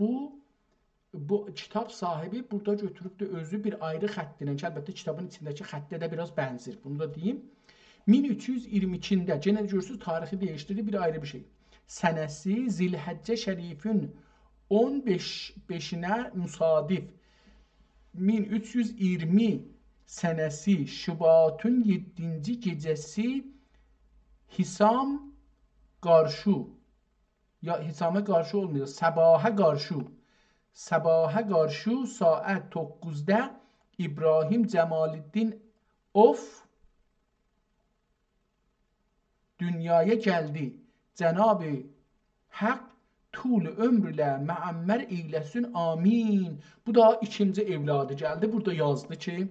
Bu kitab sahibi burada götürüb də özü bir ayrı xəttinə, ki, əlbəttə kitabın içindəki xəttə də biraz bənzir. Bunu da deyim. 1322-də, yenə görürsünüz, tarixi dəyişdirir, bir ayrı bir şey. Sənəsi Zilhəccə Şərifin 15-nə müsadif 1320 sənəsi Şubatın 7-ci gecəsi Hisam qarşı, ya Hisamə qarşı olmuyor, Səbahə qarşı. Səbahə qarşı saat 9-da İbrahim Cəmaləddin Of dünyaya gəldi. Cənab-ı Haqq tul ömrlə məəmmər eyləsin, amin. Bu da ikinci evladı gəldi. Burada yazdı ki,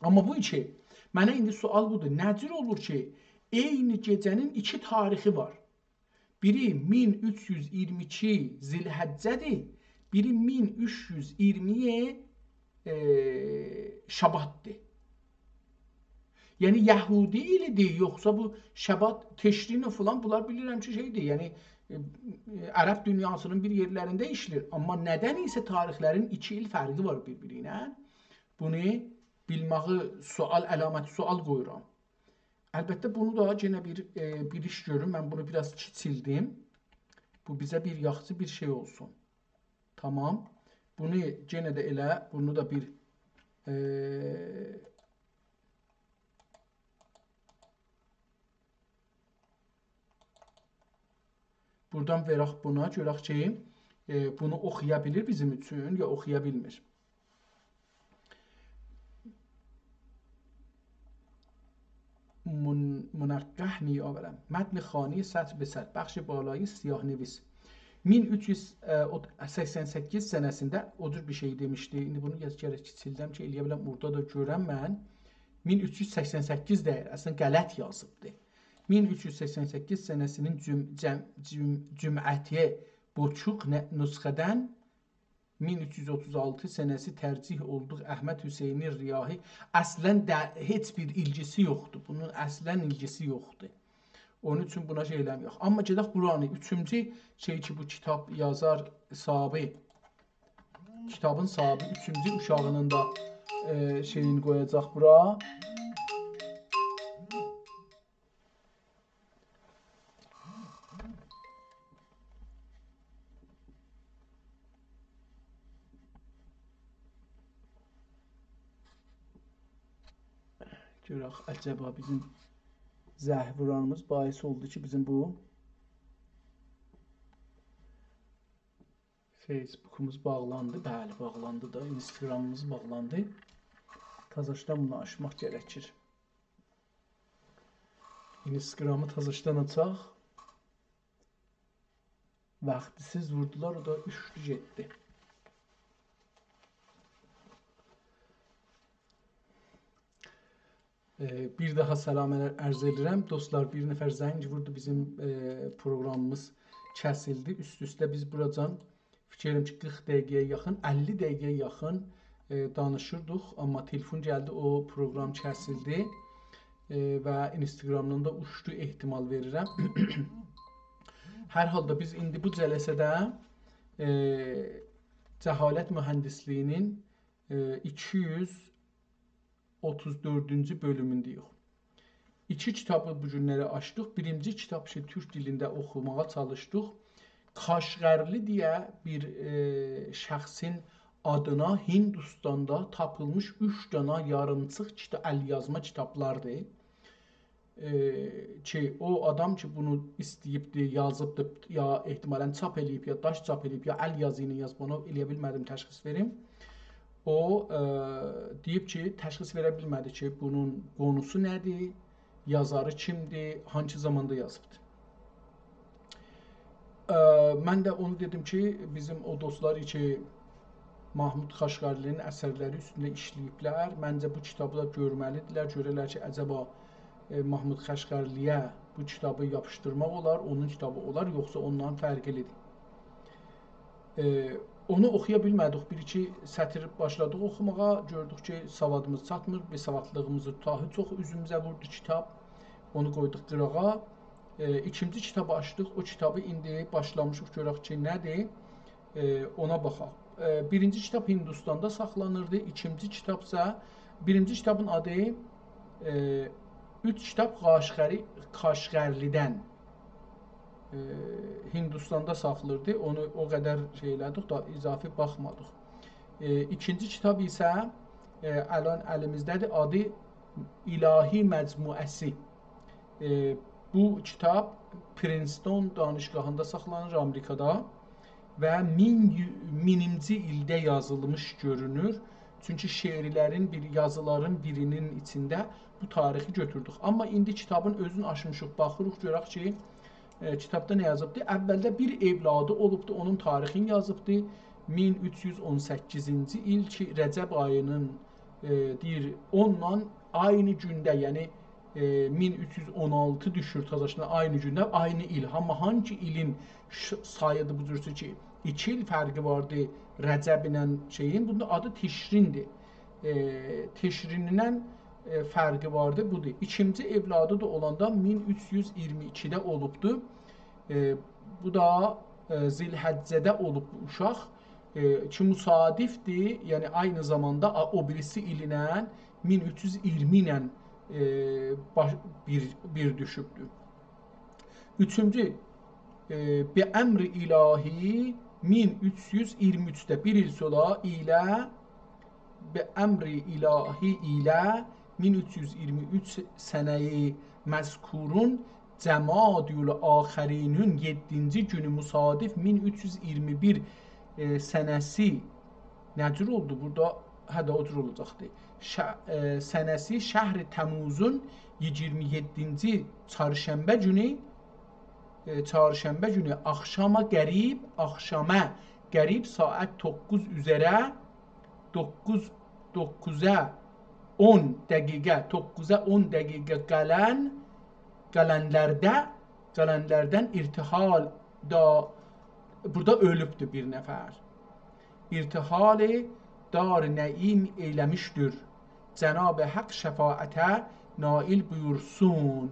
amma bu iki, mənə indi sual budur. Nəcür olur ki, eyni gecənin iki tarixi var. Biri 1322 Zilhəccədir, biri 1320 Şabatdır. Yəni Yəhudi ilidir, yoxsa bu Şəbat teşrini falan, bunlar bilirəm ki şeydir. Yəni Ərəb dünyasının bir yerlərində işlir. Amma nədən isə tarixlərin 2 il fərqi var bir-biri ilə. Bunu bilməyi sual, əlaməti sual qoyuram. Əlbəttə bunu da yenə bir iş görün. Mən bunu biraz kiçildim. Bu bizə bir yaxşı bir şey olsun. Tamam. Bunu yenə də elə, bunu da bir buradan verək buna, görək ki, bunu oxuya bilir bizim üçün, ya oxuya bilmir. منقح میآورم. متن خانی سطر به سطر بخش بالایی siyah نویس 1388 sənəsində o cür bir şey demişdi. İndi bunu yazaraq kiçildim ki, eləyə biləm burada da görəm mən. 1388 deyir. Əslində qələt yazıbdı. 1388 sənəsinin cüm'əti boçuq nüsxədən 1336 sənəsi tərcih olduq Əhməd Hüseyni Riyahi. Əslən heç bir ilgisi yoxdur. Bunun əslən ilgisi yoxdur. Onun üçün buna şey eləməyək. Amma gedək buranı. Üçüncü şey ki, bu kitab yazar sahibi, kitabın sahibi üçüncü uşağının da şeyini qoyacaq bura. Görək, əcəba bizim zəhvuranımız bahis oldu ki, bizim bu Facebookumuz bağlandı. Bəli, bağlandı da. Instagramımız bağlandı. Tazaşdan bunu açmaq gərəkir. Instagramı tazaşdan açaq. Vaxtisiz vurdular, o da üçlü getdi. Bir daha səlamələr ərz edirəm. Dostlar, bir nəfər zəng vurdu, bizim programımız kəsildi. Üst-üstə biz buracan fikirlərim ki, 40 dəqiqəyə yaxın, 50 dəqiqəyə yaxın danışırdıq. Amma telefon gəldi, o proqram kəsildi və Instagramdan da uçdu ehtimal verirəm. Hər halda biz indi bu cələsədə cəhalət mühəndisliyinin 234-cü bölümündəyik. İki kitabı bu günləri açdıq. Birinci kitab türk dilində oxumağa çalışdıq. Kaşqərli deyə bir şəxsin adına Hindistanda tapılmış 3 dənə yarımçıq əlyazma kitablardır. Ki o adam ki bunu istəyibdi, yazıbdı, ya ehtimalən çap eləyib, ya daş çap eləyib, ya əl yazı ilə yazıb, onu eləyə bilmədim, təşxis verim. O deyib ki, təşxis verə bilmədi ki, bunun qonusu nədir, yazarı kimdir, hangi zamanda yazıbdır. Mən də onu dedim ki, bizim o dostlar ki, Mahmud Xaşqarlinin əsərləri üstündə işləyiblər. Məncə bu kitabı da görməlidirlər. Görürlər ki, əcəba Mahmud Xaşqarliyə bu kitabı yapışdırmaq olar, onun kitabı olar, yoxsa ondan fərqlidir. Onu oxuya bilmədik, bir-iki sətir başladıq oxumağa, gördük ki, savadımız çatmır, besavadlığımızı tutahı çox üzümüzə vurdu kitab, onu qoyduq qırağa. İkinci kitabı açdıq, o kitabı indi başlamışıq, görək ki, nədir, ona baxaq. Birinci kitab Hindistanda saxlanırdı, ikinci kitabsa, birinci kitabın adı üç kitab Qaşqərlidən Hindistanda saxlanırdı, onu o qədər şey elədik da izafi baxmadıq. İkinci kitab isə əlan əlimizdədir, adı İlahi Məcmuəsi. Bu kitab Princeton danışgahında saxlanır Amerikada və 1000-ci ildə yazılmış görünür. Çünki şeirlərin, yazıların birinin içində bu tarixi götürdük. Amma indi kitabın özünü açmışıq, baxırıq, görək ki, kitabda nə yazıbdır? Əvvəldə bir evladı olubdur, onun tarixini yazıbdır. 1318-ci il ki, Rəcəb ayının deyir, onunla aynı gündə, yəni 1316 düşür tazaşına aynı gündə, aynı il. Amma hangi ilin sayıdır bu cürsü ki, 2 il fərqi vardı Rəcəb ilə şeyin, bunda adı Teşrindir. Teşrinindən fərqi vardı, budur. İkinci evladı da olanda 1322-də olubdur. Bu da Zilhəccədə olub bu uşaq ki, müsadifdir, yəni aynı zamanda o birisi ilinə 1320 ilə bir düşübdür. Üçüncü, bi əmri ilahi 1323-də bir il sonra ilə bi əmri ilahi ilə 1323 sənəyi məzkurun Cəmadül Axirinin 7-ci günü müsadif 1321 sənəsi nəcür oldu? Burada hədə o cür olacaqdır. Sənəsi Şəhri Təmuzun 27-ci çarşənbə günü axşama qərib saat 9 üzərə 9-a 10 dəqiqə gələnlərdən irtihal da burada ölübdür bir nəfər. İrtihali dar nəim eyləmişdir. Cənab-ı Haqq şəfaətə nail buyursun.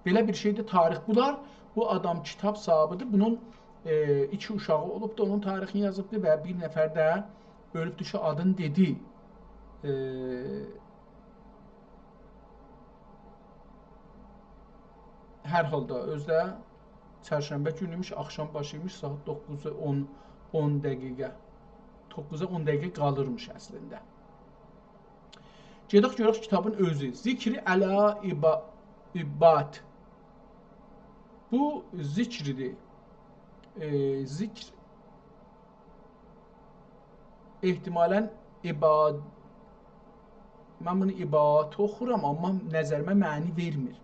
Belə bir şeydir, tarix bular. Bu adam kitab sahibidir. Bunun 2 uşağı olubdur, onun tarixini yazıbdır və bir nəfər də ölübdür ki, adını dedi. Hər halda özdə çərşənbə günüymüş, axşam başıymış, saat 9-a 10 dəqiqə. 9-a 10 dəqiqə qalırmış əslində. Gedək görək kitabın özü. Zikri əla ibad. Bu zikridir. Zikr ehtimalən ibad. Mən bunu ibad oxuram, amma nəzərimə məni vermir.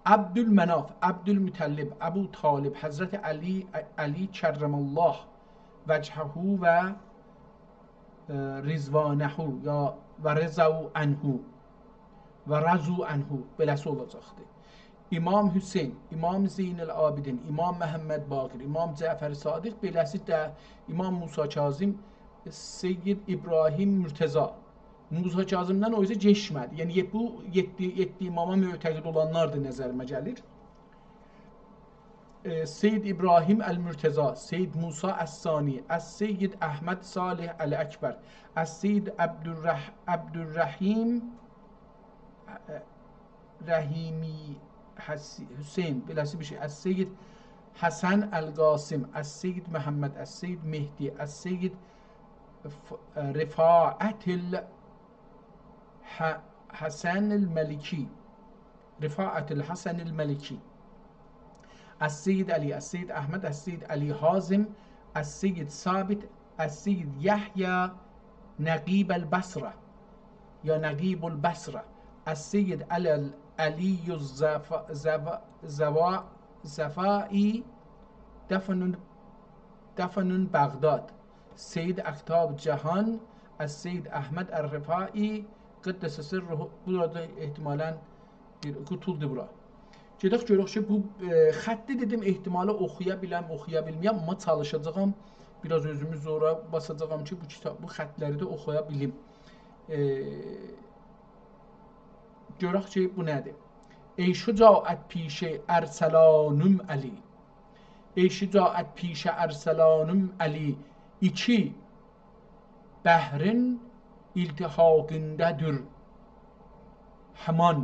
Abdülmənaf, Abdülmütəllib, Əbu Talib, Həzrəti Ali kərrəməllah vəchəhu və rizvanəhu ya və rəzəu ənhu və rəzu ənhu beləsi olacaqdır. İmam Hüseyin, İmam Zeynəl Abidin, İmam Məhəmməd Baqir, İmam Cəfər Sadiq, beləsi də İmam Musa Kazım, Seyyid İbrahim Mürtəza. Musa Kazımdan o yüzden geçmədi. Yəni bu 7 imama mütəqid olanlardır nəzərimə gəlir. Seyyid İbrahim Əl-Mürtəza, Seyyid Musa Əs-Sani, Əs-Seyyid Əhməd Salih Əl-Əkbər, Əs-Seyyid Əbdürrəhim Rəhimi Hüseyin, beləsi bir şey. Əs-Seyyid Həsən Əl-Qasim, Əs-Seyyid Məhəmməd, Əs-Seyyid Mehdi, Əs-Seyyid Rifa'ətil Həsən el-Məliki, Rifa'ət el-Həsən el-Məliki, Əs-Seyyid Əli, Əs-Seyyid Əhməd, Əs-Seyyid Əli Hazim, Əs-Seyyid Sabit, Əs-Seyyid Yəhya Nəqib el-Bəsrə, ya Nəqib el-Bəsrə, Əs-Seyyid Əliyyü Zəfai, Dəfnün Bəğdad, Seyyid Əqtab Cəhan, Əs-Seyyid Əhməd Ər-Rifai, Qıddəsə sirruhu, burada ehtimalən bir qutuldur bura. Gedək görək ki, bu xətti dedim ehtimalı oxuya biləm, oxuya bilməyəm, amma çalışacağam. Biraz özümü zora basacağam ki, bu xəttləri də oxuya bilim. Görək ki, bu nədir? Ey şücaət pişə Ərsalanım Əli. Ey şücaət pişə Ərsalanım Əli. İki bəhrin iltihaqındədir həman.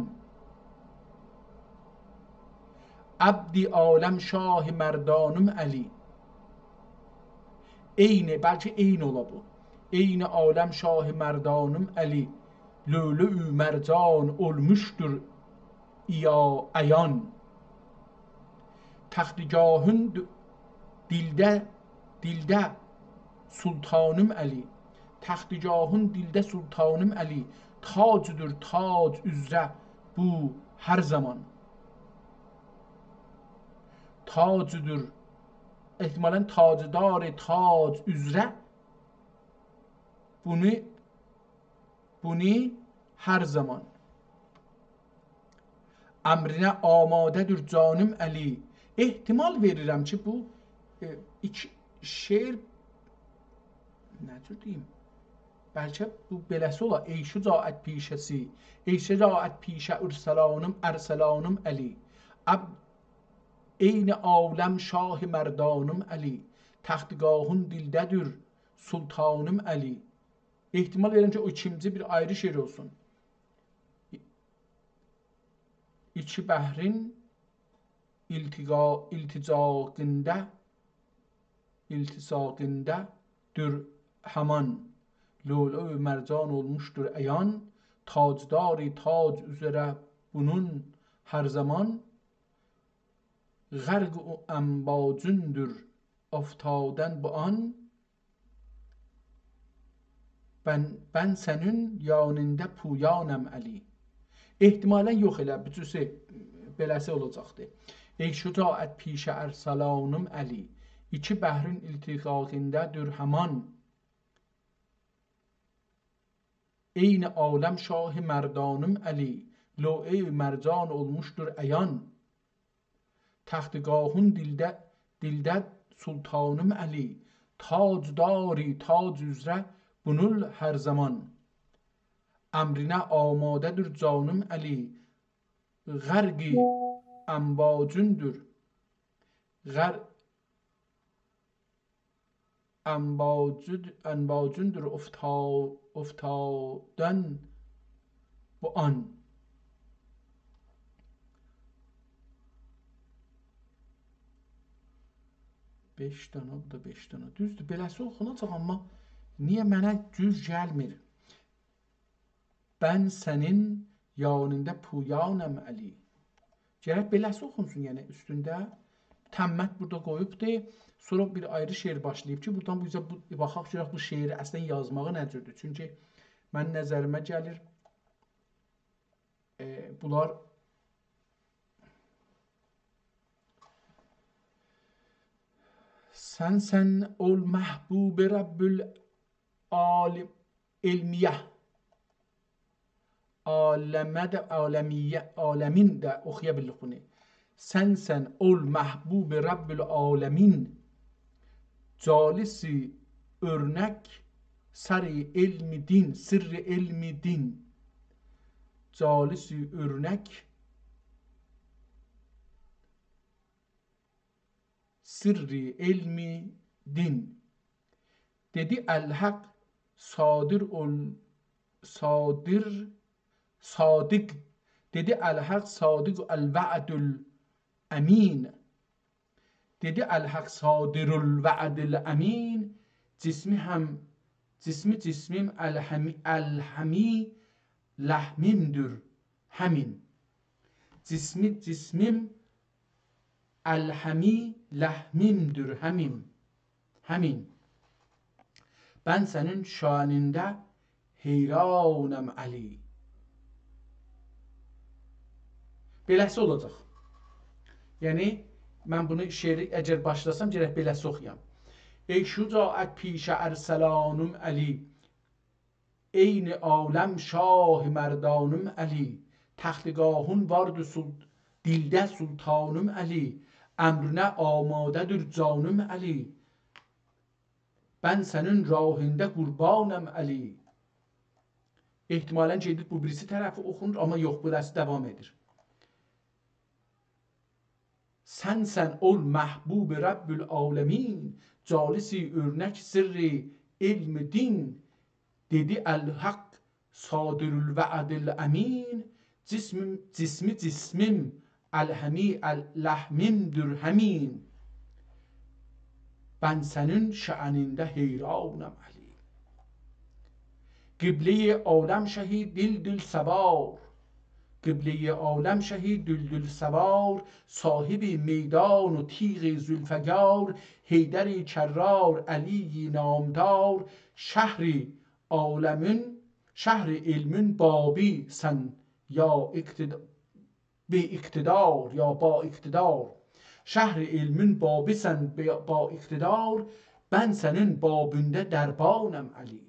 Abdi aləm şah mərdanım Əli. Eyni, bəlkə eyni ola bu. Eyni aləm şah mərdanım Əli. Lölü mərcan olmuşdur iya əyan. Təxtigahın dildə sultanım Əli. Təxtigahın dildə sultanım Əli. Tacdır tac üzrə bu hər zaman. Tacdır, ehtimalən tacdar tac üzrə bunu hər zaman. Əmrinə amadədir canım Əli. Ehtimal verirəm ki, bu iki şeir necür deyim? Bəlkə bu beləsi ola. Ey şücaət pişəsi, ey şücaət pişə Ərsalanım Əli. Eyni aləm şah mərdanım Əli. Təxtigahın dildədir sultanım Əli. Ehtimal verirəm ki, o ikinci bir ayrı şeir olsun. İki bəhrin iltisaqındədir həman. Lölü mərcan olmuşdur əyan. Tacdari tac üzərə bunun hər zaman. Qərq o əmbacündür aftadən bu an. Ben sənin yanında puyanəm Əli. Ehtimalən yox elə, bütüsü beləsi olacaqdır. Ey şücaət pişə Ərsalanım Əli. İki bəhrin iltiqaqındədir həman. Eyni aləm şah mərdanım Əli. Lö'e mərcan olmuşdur əyan. Təxtigahın dildə sultanım Əli. Tacdari tac üzrə bunul hər zaman. Əmrinə amadədir canım Əli. Qərqi əmbacündür. Əmbacündür uftadan bu an. Beş dənə, bu da 5 dənə. Düzdür, beləsi oxunacaq, amma niyə mənə düz gəlmir? Ben sənin yanında puyanəm Əli. Gərək beləsi oxunsun, yəni üstündə təmmət burada qoyubdur. Sonra bir ayrı şeir başlayıb ki, buradan bu baxaq görək bu şeiri əslən yazmağı necədir? Çünki mənim nəzərimə gəlir bunlar Sən ol məhbub Rəbbül ilmiyə. Aləmin də oxuya bilirik bunu. Sən ol məhbub Rəbbül aləmin. Calisi örnək sirri elmi din. Calisi örnək sirri elmi din. Dedi el-haq sadık. Dedi el-haq sadık el-va'dül əmin. Dedi el-haq sadirul va'dül əmin. Cismim el-hami lahmimdir həmin. Cismim el-hami lahmimdir həmin. Ben sənin şanində heyranəm Əli. Beləsi olacaq. Yəni, mən bunu şeiri əgər başlasam, gərək beləsi oxuyam. Ey şücaət pişə Ərsalanım Əli. Eyni aləm şah mərdanım Əli. Təxtigahın vardı dildə sultanım Əli, əmrinə amadedir canım Əli. Ben senin rahinde qurbanım Əli. Ehtimalen gedib bu birisi tərəfi oxunur, amma yox, bu dərs devam edir. Sən ol məhbub Rəbbül aləmin, calisi örnek sirri ilm din, dedi el-haq sadirül va'dil əmin, cismim el-həmi el-ləhmimdir həmin. Ben senin şə'ənində heyranım Əli. Qiblə-i aləm şəhid dil səvar, Qiblə-i aləm şəhid dil səvar, sahibi meydan و تیغ ذوالفقار، حیدر کرار علی نامدار، شهر علم بابی سن یا با iktidar. Şəhri ilmin babisən ba iqtidar, ben sənin babündə dərbanəm Əli.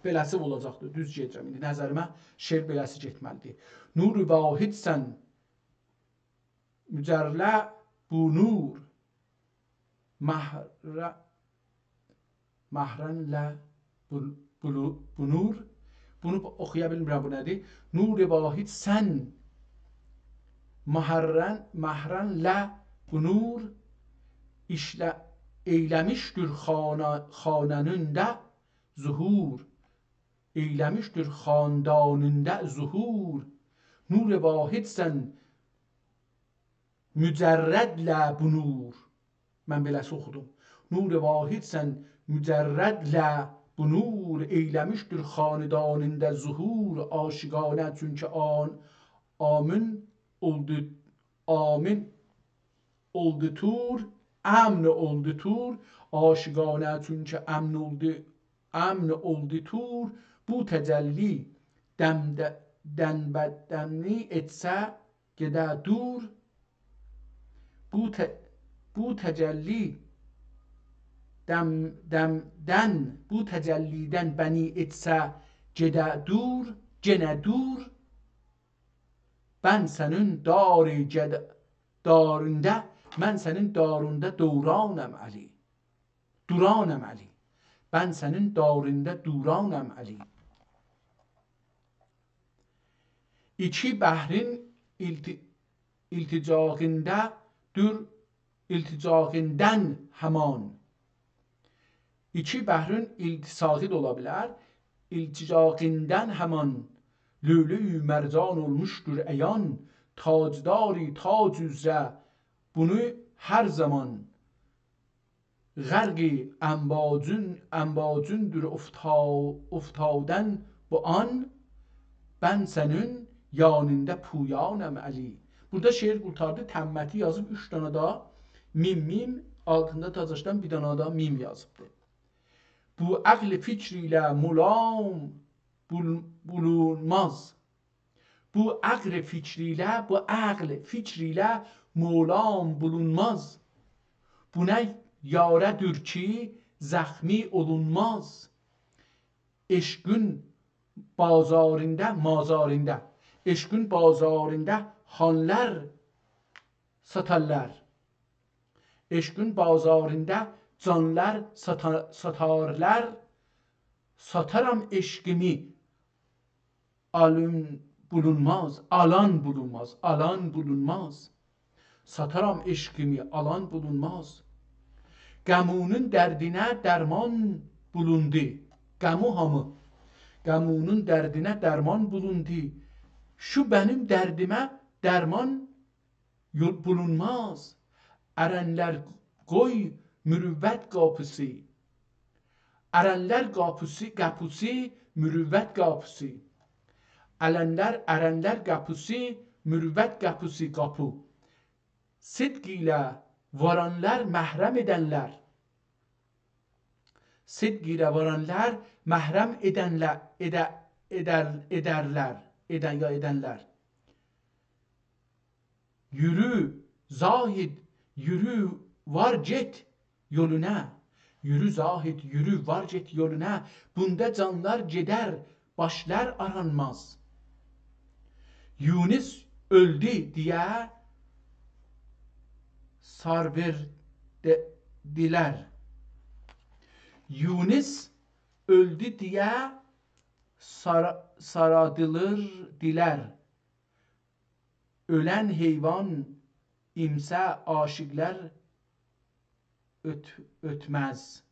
Beləsi olacaqdır, düz gedirəm. İndi nəzərimə şeir beləsi getməlidir. Nur-u vahidsən, mücərlə bu nur, məhrənlə bu nur. Bunu oxuya bilmirəm, bu nədir? Nur-u vahidsən, məhrənlə bu nur, eyləmişdir xananında zuhur, eyləmişdir xandanında zuhur. Nur-i vahidsən, mücərrədlə bu nur. Mən beləsi oxudum. Nur-i vahidsən, mücərrədlə bu nur, eyləmişdir xandanında zuhur. Aşiqanə çünki amin oldu tur, امن oldu tur, aşıqanə çünki əmn oldu tur, bu təcəlli dənbədənni etsə gedə dur, bu təcəllidən bəni etsə gedə dur, genə dur, ben senin darında, mən sənin darında duranəm Əli. Duranəm Əli. Ben sənin darında duranəm Əli. İki bəhrin ilticağından həman. İki bəhrin iltisaqı da ola bilər. İlticağından həman. Lülü mərcan olmuşdur əyan, tacdari tac üzrə bunu hər zaman. Qərqi əmbacündür uftadən bu an, ben senin yanında puyanəm Əli. Burada şeir qurtardı, təmməti yazıb 3 dana da mim, altında tazaşdan bir dana da mim yazıbdır. Bu əql fikri ilə mulam bulunmaz. Bu əql fikri ilə mulam bulunmaz. Bu nə yarədir ki zəxmi olunmaz. Eşqün mazarında, eşqün bazarında xanlar satarlar. Eşqün bazarında canlar satarlar. Sataram eşqimi alan bulunmaz. Sataram eşqimi alan bulunmaz. Qəmunun dərdinə dərman bulundu. Qəmu hamı. Qəmunun dərdinə dərman bulundu. Şu benim dərdimə dərman bulunmaz. Ərənlər qoy mürüvvət qapısı. Ərənlər qapısı mürüvvət qapısı. Ərənlər qapısı mürüvvət qapısı qapı. Sidq ilə varanlar məhrəm edənlər. Sidq ilə varanlar məhrəm edərlər. Yürü zahid, yürü var get yoluna. Yürü zahid, yürü var get yoluna. Bunda canlar gedər, başlar aranmaz. öldü deyə sarverdilər. Yunus öldü deyə saradılır dilər. Ölən heyvan imsə aşiqlər ötməz.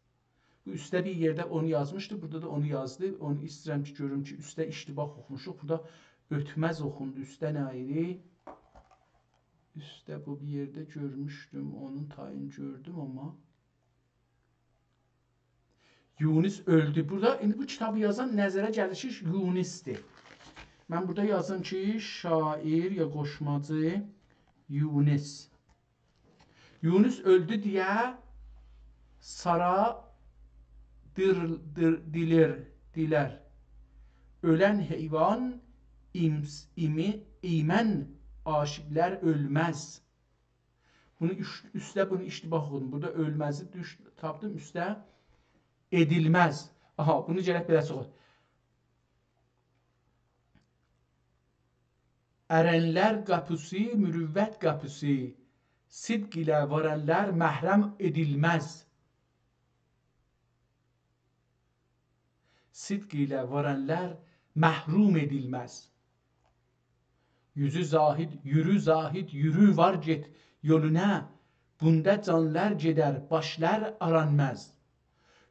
Bu üstə bir yerdə onu yazmışdı, burada da onu yazdı. Onu istəyirəm ki, görüm ki, üstə iştibah oxumuşuq. Burada ötməz oxundu. Üstə nə idi? Üstə bu bir yerdə görmüşdüm. Onun tayını gördüm amma. Yunus öldü. Burada indi bu kitabı yazan nəzərə gəlir ki, Yunusdir. Mən burada yazım ki, şair ya qoşmacı Yunus. Yunus öldü deyə dilər. Ölən heyvan imən aşiqlər ölməz. Bunu üstə bunu iştibah oxudum. Burada ölməzi tapdım, üstə edilməz. Aha, bunu gərək belə oxuyaq. Ərənlər qapısı, mürüvvət qapısı, sidq ilə varənlər məhrəm edilməz. Sidq ilə varənlər məhrum edilməz. Yüzü zahid, yürü var get yoluna, bunda canlar gedər, başlar aranməz.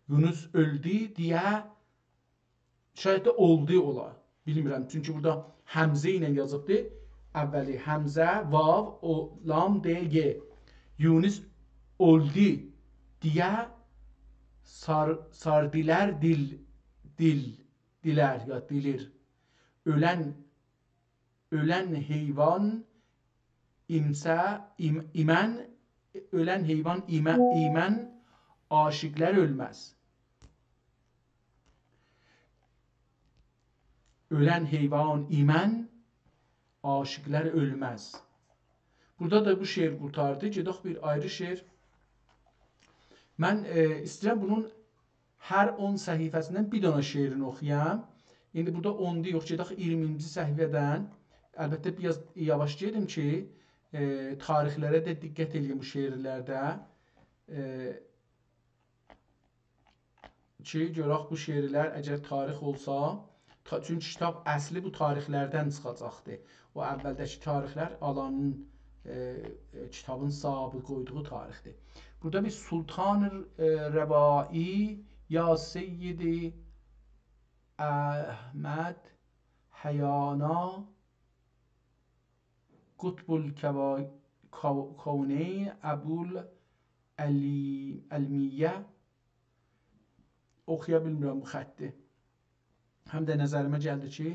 Yunus öldü deyə, şayət də oldu ola, bilmirəm. Çünki burada həmzə ilə yazıbdır. Əvvəli həmzə, vav, o, lam, d, g. Yunus öldü deyə sardilər dilər ya dilir. Ölən heyvan imən aşiqlər ölməz. Ölən heyvan imən aşiqlər ölməz. Burada da bu şeir qurtardı. Gedək bir ayrı şeir. Mən istəyirəm bunun hər 10 səhifəsindən bir dənə şeirini oxuyam. İndi burada 10'da yox, gedək 20-ci səhifədən. Əlbəttə biraz yavaş gedim ki, tarixlərə də diqqət edeyim bu şeirlərdə. Ki, görək bu şeirlər əgər tarix olsa, çünki kitab əsli bu tarixlərdən çıxacaqdır. O əvvəldəki tarixlər alanın, kitabın sahibi qoyduğu tarixdir. Burada bir Sultan-ı Rəvai ya Seyyidi Əhməd Həyana Qutbul Kavneyn Əbul Əlmiyyə oxuya bilmirəm bu xətti. Həm də nəzərimə gəldi ki,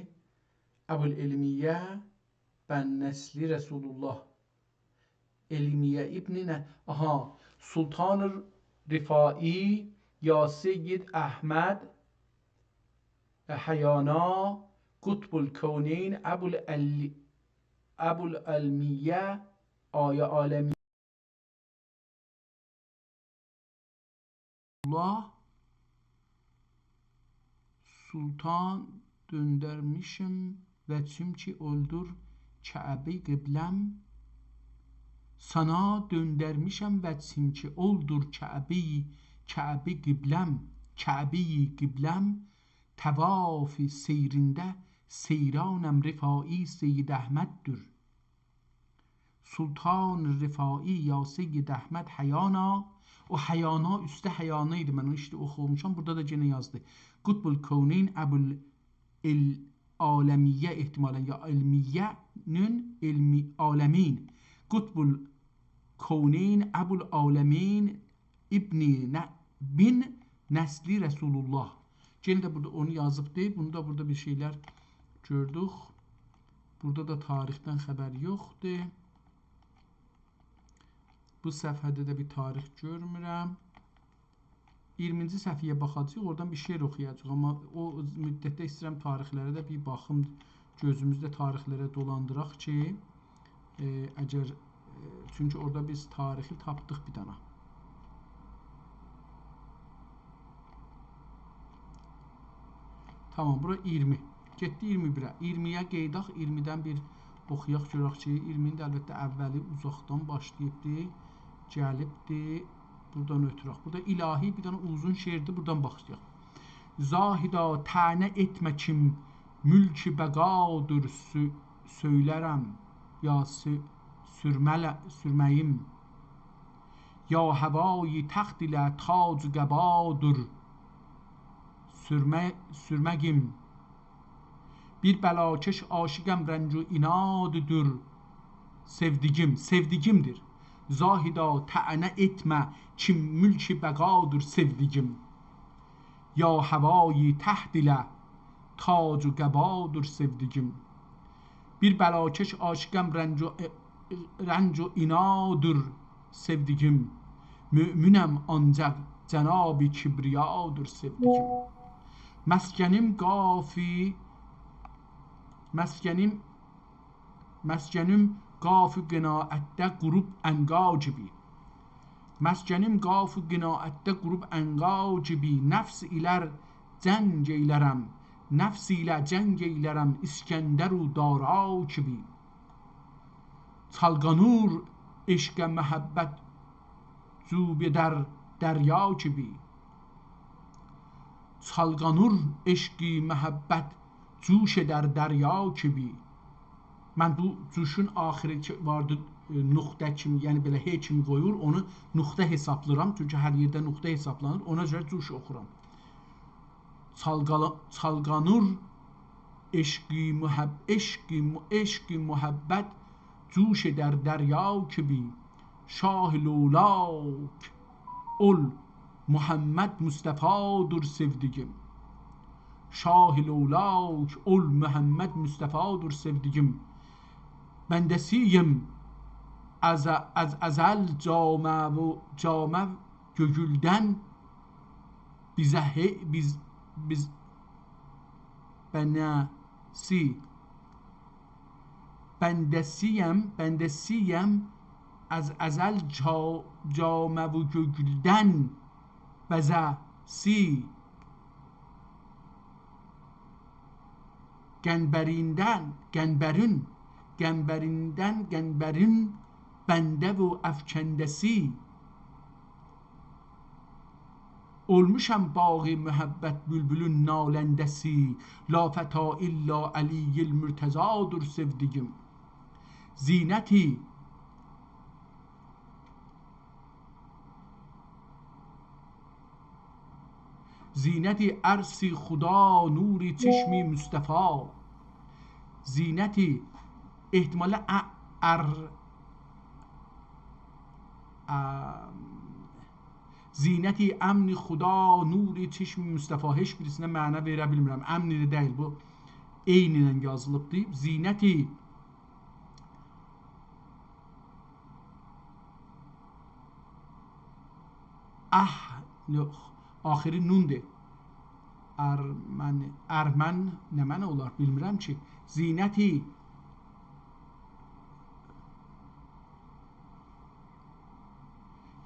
Əbul Elmiyyə bən nəsli Rəsulullah. Elmiyyə ibninə, aha, Sultan-ı Rifai ya Seyyid Əhməd Həyana Qutbul Kavneyn Əbul Əlmiyyə Aya Aləmiyyə Allah Sultan döndərmişim və çünki öldür Kəəbə qibləm. Sana döndərmişəm və çünki öldür Kəəbə qibləm. Təvafi seyrində seyranəm Rifai Seyyid Əhməddür. Sultan Rifai ya Seyyid Əhməd Həyana. O Həyana üstə Həyana idi. Mən o işte oxumuşam. Burada da gene yazdı. Qutbul Kavneyn Əbul Aləmiyyə ehtimalən ya Elmiyyənin Aləmin. Qutbul Kavneyn Əbul Aləmin bin nəsli Rəsulullah. Gene de burada onu yazıbdır. Bunu da burada bir şeyler gördük. Burada da tarixdən xəbər yoxdur. Bu səfhədə də bir tarix görmürəm. 20-ci səhifəyə baxacağıq. Oradan bir şeir oxuyacağıq. Amma o müddətdə istəyirəm tarixlərə də bir baxım. Gözümüzdə tarixlərə dolandıraq ki, çünki orada biz tarixi tapdıq bir dana. Tamam, bura 20. Getdi 21'ə. 20'yə qeydaq, 20'dən bir Oxuyaq görək ki, 20-də əlbəttə əvvəli uzaqdan başlayıbdır, gəlibdir, buradan ötürək. Burada ilahi bir dənə uzun şeirdir, buradan baxacaq. Zahida tənə etmə kim mülk-i bəqadır söylərəm, ya sürməyim. Ya havayı təxt ilə tac qəbadır sürməyim. Bir bəlakeş aşiqəm rənc و inadıdır sevdigimdir. Zahida tənə etmə kim mülk-i bəqadır sevdigim. Ya havayı təxt ilə tac qəbadır sevdigim. Bir bəlakeş aşiqəm rənc و inadır sevdigim. Müminəm ancaq cənab-ı kibriyadır sevdigim. Məskənim qaf-ı qinaətdə qurub ənqacibi. Məskənim qaf-ı qinaətdə qurub ənqacibi. Nəfs ilə cəng eylərəm, nəfs ilə cəng eylərəm İskəndər u dara kibi. Çalqanur eşqə məhəbbət cüb در دریا kibi. Çalqanur eşqi məhəbbət cüş در دریا kibi. Mən bu cüşün axiri vardı nöqtə kimi, yəni belə he kimi qoyur, onu nöqtə hesablıram, çünki hər yerdə nöqtə hesablanır, ona görə cüş oxuram. Çalqanur eşqi məhəbbət cüş در دریا kibi. Şah lolak ol Muhammed Mustafa'dır sevdigim. Şah lolak ol Muhammed Mustafa'dır sevdigim. Bəndəsiyim az azəl camə gögüldən biz bəndəsiyəm از ازل جامه و گلدن بزسی. گنبریندن بنده و افکندسی. olmuşam bağı mühabbət bülbülün naləndəsi. La fəta illa Aliyyil mürtəzadır sevdigim. زینتی عرصی خدا نوری چشمی مصطفی. زینتی احتمال زینتی امن خدا nuri çeşmi Mustafa. Heç birisinə məna verə bilmirəm. Əmni də deyil, bu eyni ilə yazılıbdır. Zinəti yox, axiri nundur. Ərmən nə mənə olar bilmirəm ki. Zinəti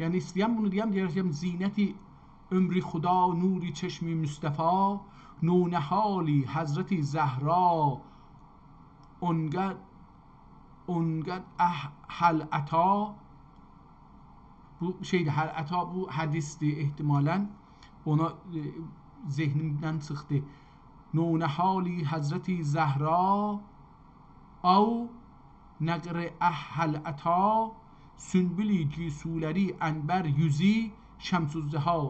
yəni istəyəm bunu deyəm زینتی ömrü xuda nuri çeşmi Mustafa. نونهالی حضرت زهرا اونقدر هل عطا. Bu şeydir, hal ata bu hədisdir ehtimalən. Ona zehnimdən çıxdı. نونهالی حضرت زهرا او نقر hal ata. Sünbülü cüsuləri ənbər yüzü şəmsüzziha.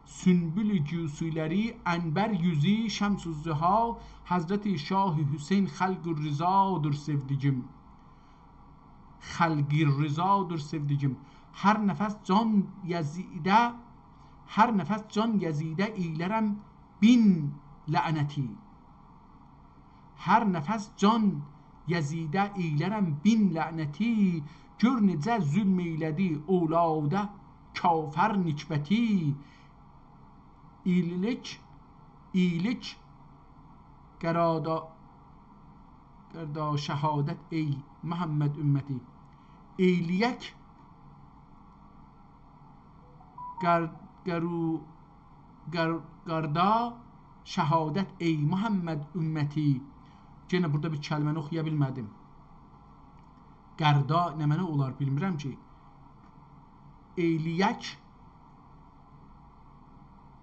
Sünbülü cüsuləri ənbər yüzü şəmsüzziha. Hazreti Şah Hüseyin xalq-ı rızadır sevdigim. Xalq-ı rızadır sevdigim. Hər nəfəs can Yezidə eylərəm bin lənəti. Hər nəfəs can Yezidə eylərəm bin lənəti. Gör necə zülm eylədi ovladə kafər nikbəti. İyilik qərada şəhadət ey Muhammed ümməti. Eyliyək qarda şəhadət ey Muhammed ümməti. Gene burada bir kəlməni oxuya bilmədim. Qərda nə mənə olar bilmirəm ki. Eyliyək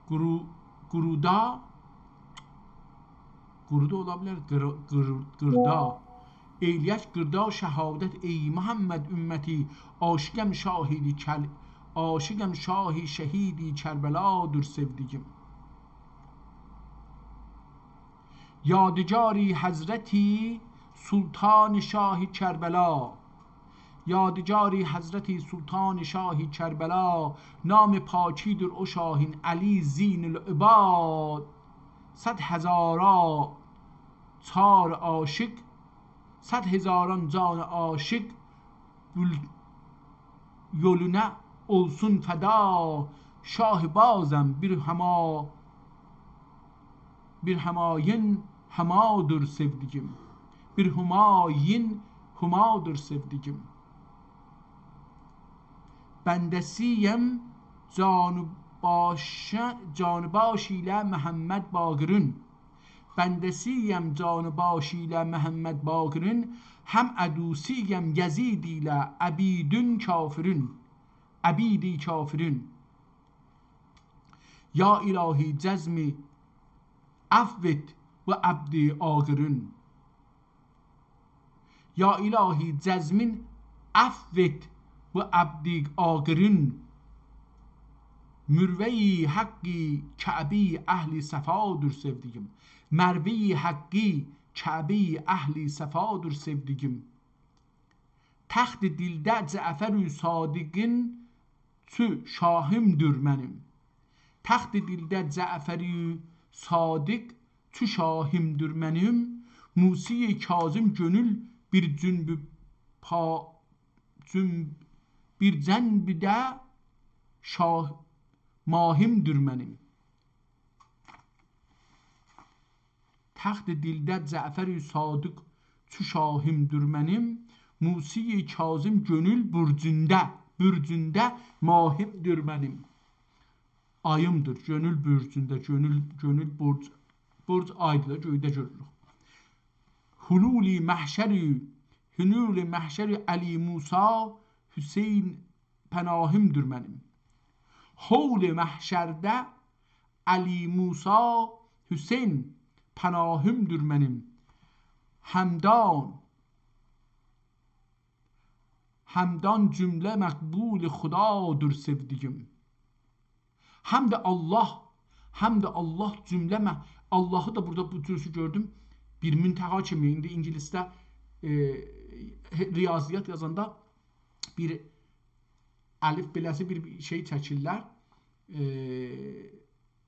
quruda ola bilər, qırda. Eyliyək qırda şəhadət ey Muhammed ümməti, aşıqəm şahi şehidi Kerbeladır sevdiğim. Yadigarı Hazreti Sultan Şahi Kerbela, Yadigarı Hazreti Sultan Şahi Kerbela, نام پاکیدر او شاهین علی زین العباد. 100,000 çar aşık, 100,000 can aşık yoluna olsun feda. Şah bazem bir hemayin hemadır sevdiğim. Bir humayin humadır sevdiğim. Bendesiyem canı baş ile Muhammed Bagır'ın. Bendesiyem canı baş ile Muhammed Bagır'ın. Hem adusiyem Yazid ile abidün kafirin. Abidi kafirin. Ya ilahi cezmi affet ve abdi ağırın. Ya ilahi cezmin affet ve abdi ağırın. Mürve-i hakkı Kabe-i ehli sefadır sevdiğim. Merve-i hakkı Kabe-i ehli sefadır sevdiğim. Taxt dildə Cəfər-ü Sadiqin tü şahimdir benim. Taxt dildə Cəfər-ü Sadiq tü şahimdir benim. Musi Kazım gönül bir cənbdə şah mahimdir benim. Taxt dildə Cəfər-ü Sadiq tü şahimdir benim. Musi Kazım gönül bürcündə mahimdir benim. Ayımdır, gönül bürcündə, gönül burc aydır, göydə görürük. Hululi məhşəri Ali Musa Hüseyin pənahimdir benim. Havl-i məhşərdə Ali Musa Hüseyin pənahimdir benim. Hamdan cümle makbul Xudadır sevdiğim. Hamd Allah cümle Allah'ı da burada bu türsü gördüm. Bir münteha kimi indi İngilis'te riyaziyat yazanda bir elif beləsi bir şey çəkirlər.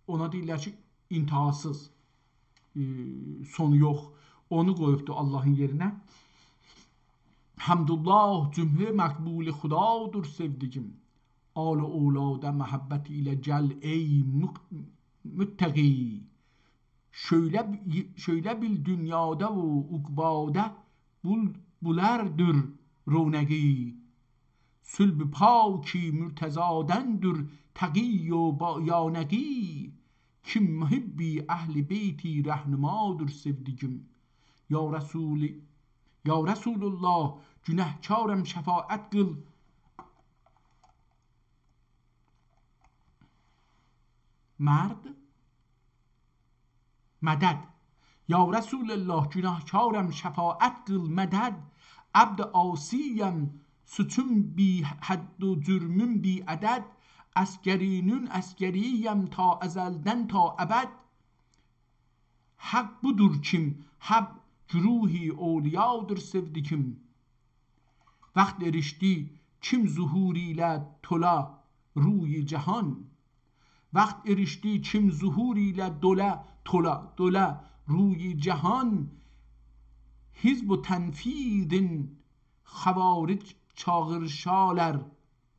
Ona deyirlər ki intihasız, sonu yox. Onu qoyubdu Allah'ın yerinə. Hamdullah cümle makbul Xudadır sevdiğim. Al oğlada mehabbet ile gel ey müttegi. Şöyle bil dünyada ve ukbada bulardır ronegi. Sülb-i paki mürtezadendir taqi و yanegi. Kim muhibbi ehli beyti rahnumadır sevdiğim. Ya Resulullah günahkarım şefaat kıl. Mərd mədəd. Ya Resulullah günahkarım şəfaət qıl mədəd. Abd asiyəm suçum bi hədd و cürmüm bi ədəd. Əskəriyəm ta əzəldən ta əbəd. Hak budur kim hab güruhi awliyadır sevdikim. Vaxt erişdi kim zuhur ilə tola ruyi cahan. Vaxt erişdi kim zuhur ilə tola ruyi cahan. Hizb و tənfidin xavaric çağırışalar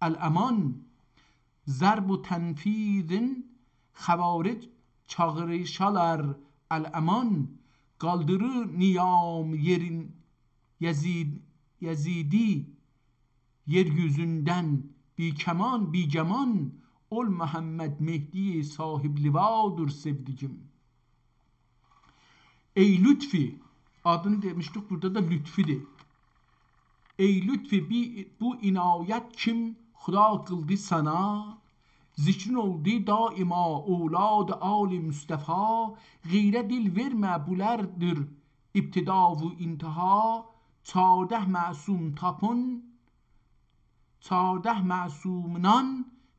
el-aman. Zərb و tənfidin xavaric çağırışalar el-aman. Qaldırı niyam yerin Yazidi yeryüzünden bi keman bi geman. Ol Muhammed Mehdi sahib livadır sevdiğim. Ey lütfi, adını demiştik burada da lütfidir. ey lütfi bu inayet kim Xuda qıldı sana, zikrin oldu daima اولاد آل Mustafa, غیره dil vermə bulərdir ibtida və intiha, 14 məsum tapın, 14 məsumdan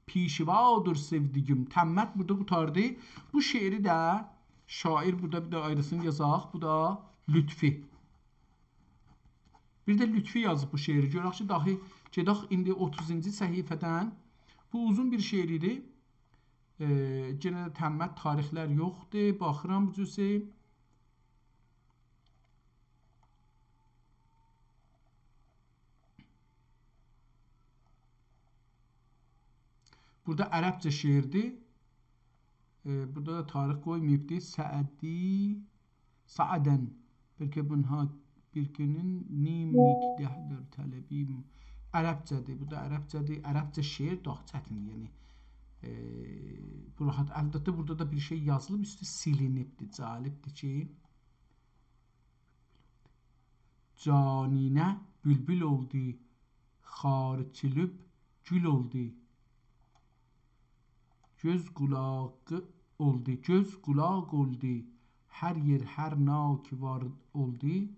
pişivadır sevdigim. Təmmət burada qutardı. Bu şeiri də şair burada bir də ayrısını yazaq. Bu da Lütfi. Bir də Lütfi yazıb bu şeiri. Görək ki, dahi gedək indi 30-cu səhifədən. Bu uzun bir şeir idi. Yenə də təmmət tarixlər yoxdur. Baxıram bu cüzə. Burada ərəbcə şeirdir. Burada da tarix qoymayıbdır. Sa'adən. Bəlkə bunha birinin nimlikdədir tələbim. Ərəbcədir. Bu da ərəbcədir. Ərəbcə şeir daha çətin. Yəni bu rahat. Əlbəttə burada da bir şey yazılıb, üstü silinibdir. Cəlibdir ki, caninə bülbül oldu, xarçılıb gül oldu. Göz qulağı oldu, göz qulaq oldu. Hər yer, hər nak var oldu.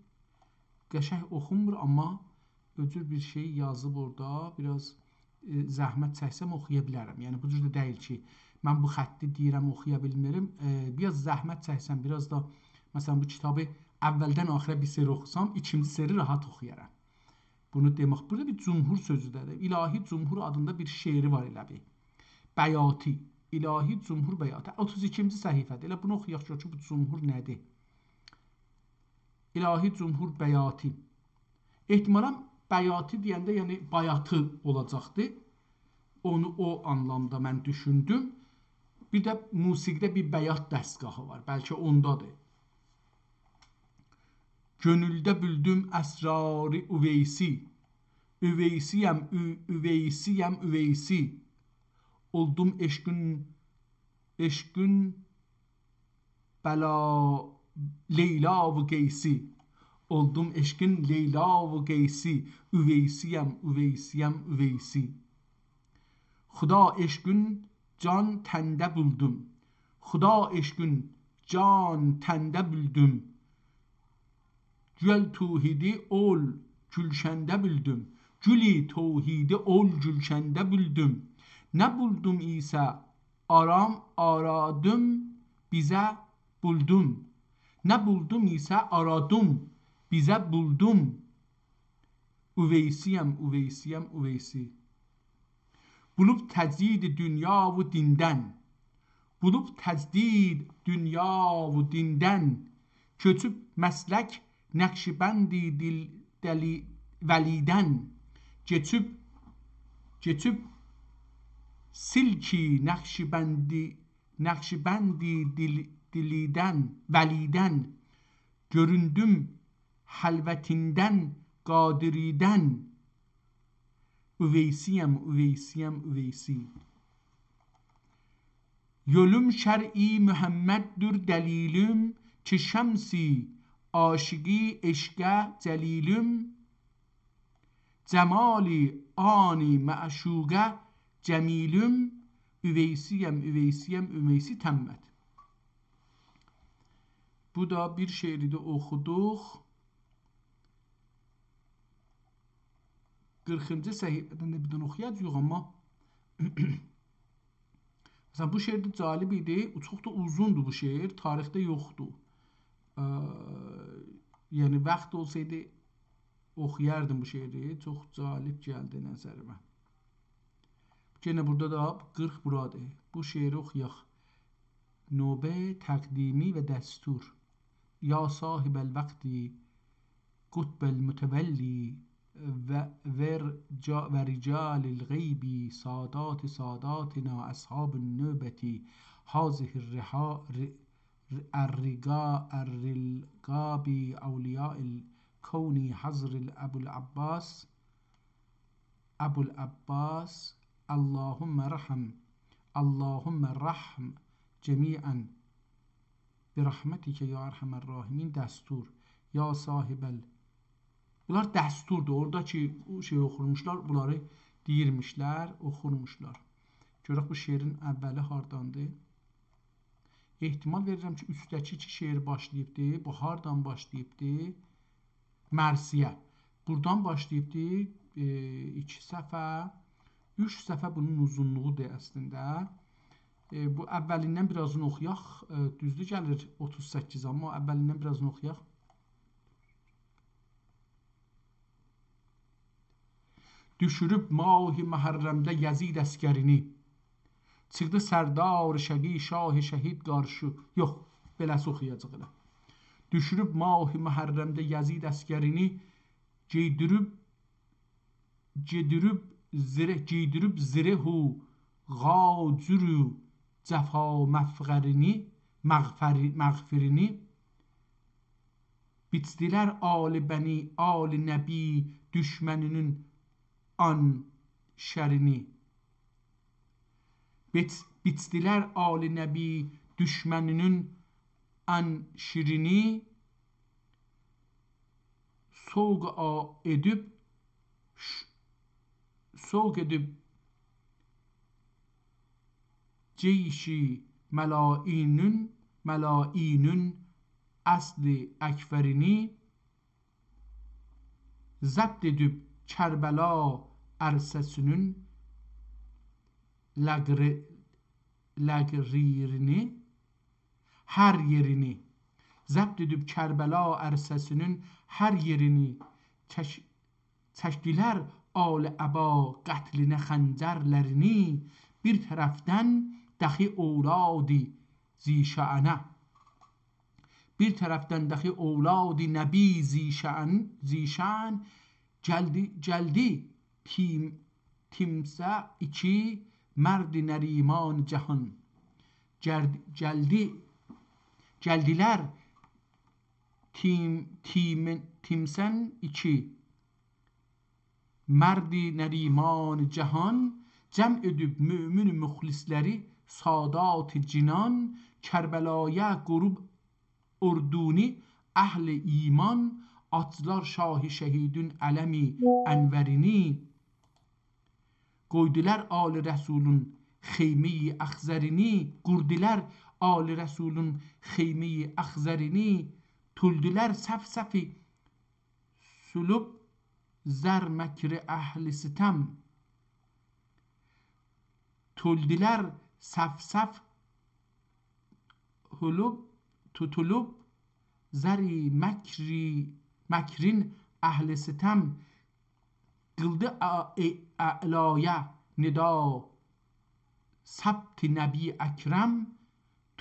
Qəşəng oxunmur, amma öcür bir şey yazıb orada. Biraz zəhmət çəksəm oxuya bilərəm. Yəni bu cür də deyil ki, mən bu xətti deyirəm, oxuya bilmirəm. Biraz zəhmət çəksəm, biraz da məsələn bu kitabı əvvəldən axıra bir seri oxusam, ikinci seri rahat oxuyaram. Bunu demək. Burada bir cumhur sözüdədir. İlahi Cumhur adında bir şeiri var elə bir. Bəyati. İlahi Cumhur Bəyati. 32-ci səhifədir. Elə bunu oxuyaq ki, bu cumhur nədir? İlahi Cumhur Bəyati. Ehtimalən Bəyati deyəndə, yəni bayatı olacaqdı. Onu o anlamda mən düşündüm. Bir də musiqidə bir bəyat dəstgahı var. Bəlkə ondadır. Gönüldə büldüm əsrarı üveysi. Üveysiyəm, üveysiyəm, üveysi. Oldum eşkün bela Leyla və Qeysi. Oldum eşkün Leyla və Qeysi. Üveysiyəm, üveysiyəm, üveysi. Xuda eşkün can təndə buldum. Xuda eşkün can təndə buldum. Gül tevhidi ol gülşəndə buldum. Güli tevhidi ol gülşəndə buldum. Ne buldum ise aram aradım bize buldum. Ne buldum ise aradım bize buldum. Üveysiyem, üveysiyem, üveysi. Bulup tecdid dünya ve dinden. Bulup tecdid dünya ve dinden. Kötüp meslek Nakşibendi deli veliden. Geçüp silki Nakşibendi diliden, veliden, göründüm halvetinden, kadiriden, üveysiyem, üveysiyem, üveysi. Yolum şer'i Muhammed'dür delilim, ki şemsi aşıgı eşke celilüm, cemali ani me'şuge cemilüm, üveysiyem, üveysiyem, ümeysi təmmət. Bu da bir şeiri də oxuduq. 40-cı səhifədən də birdən oxuyacaq, amma məsələn, bu şeir də cəlib idi. Çox da uzundur bu şeir. Tarixdə yoxdur. Yəni, vaxt olsaydı oxuyardım bu şeiri. Çox cəlib gəldi nəzərimə. Gene burada da 40 buradır. Bu şeiri oxuyaq. Növbə, təqdimi və dəstur. Ya sahibəl vaxti, qutbəl mütəvəlli və ricalil qeybi, sadat sadatina, əshabın növbəti, hazihir الرقاب أولياء الكون حضر أبو العباس اللهم رحم جميعا برحمتك يا أرحم الراحمين. دستور یا صاحب Bunlar dəsturdur. Oradakı şey oxurmuşlar, bunları deyirmişlər, oxurmuşlar. Görək bu şeirin əvvəli hardandır? Ehtimal verirəm ki, üstdəki iki şeir başlayıbdır. Bu hardan başlayıbdır? Mərsiyə. Buradan başlayıbdır. 2 səhifə, 3 səhifə bunun uzunluğudur əslində. Bu əvvəlindən birazını oxuyaq. Düzdür gəlir 38, amma əvvəlindən birazını oxuyaq. Düşürüb mahi məhərrəmdə Yezid əskərini, çıxdı sərdar şəqi şah şəhid qarşı. Yox, beləsi oxuyacaq elə. Düşürüb mahi məhərrəmdə Yezid əskərini, giydirüb zirəhu qacürü cəfa məğfirini, bitsdilər ali bəni, ali nəbi düşməninin an şərini. Bitsdilər ali nəbi düşməninin an şirini, soğq edib ceyşi məlainün əsli əkbərini, zəbt edib Kərbəla ərsəsinin ləqririni, hər yerini, zəbt edib Kərbəla ərsəsinin hər yerini, çəkdilər ali əba qətlinə xəncərlərini, bir tərəfdən dəxi ovladi zişənə, bir tərəfdən dəxi ovladi nəbi zişən, gəldi timsə iki mərdi nəriman cəhan. Gəldilər timsən iki mərdi nəriman cəhan, cəm edib mümin müxlisləri sadat cinan, Kərbəlaya qurub orduni əhl-i iman, atdılar şah-ı şəhidin ələmi ənvərini, qoydular ali rəsulun xeymi-i əxzərini, qurdular ali rəsulun xeymi-i əxzərini, tüldülər səf-səfi sülub zər məkri əhl-i sitəm, tüldülər səf-səf tutulub zəri məkrin əhl-i sitəm, qıldı əlaya nida səbt nəbi əkrəm,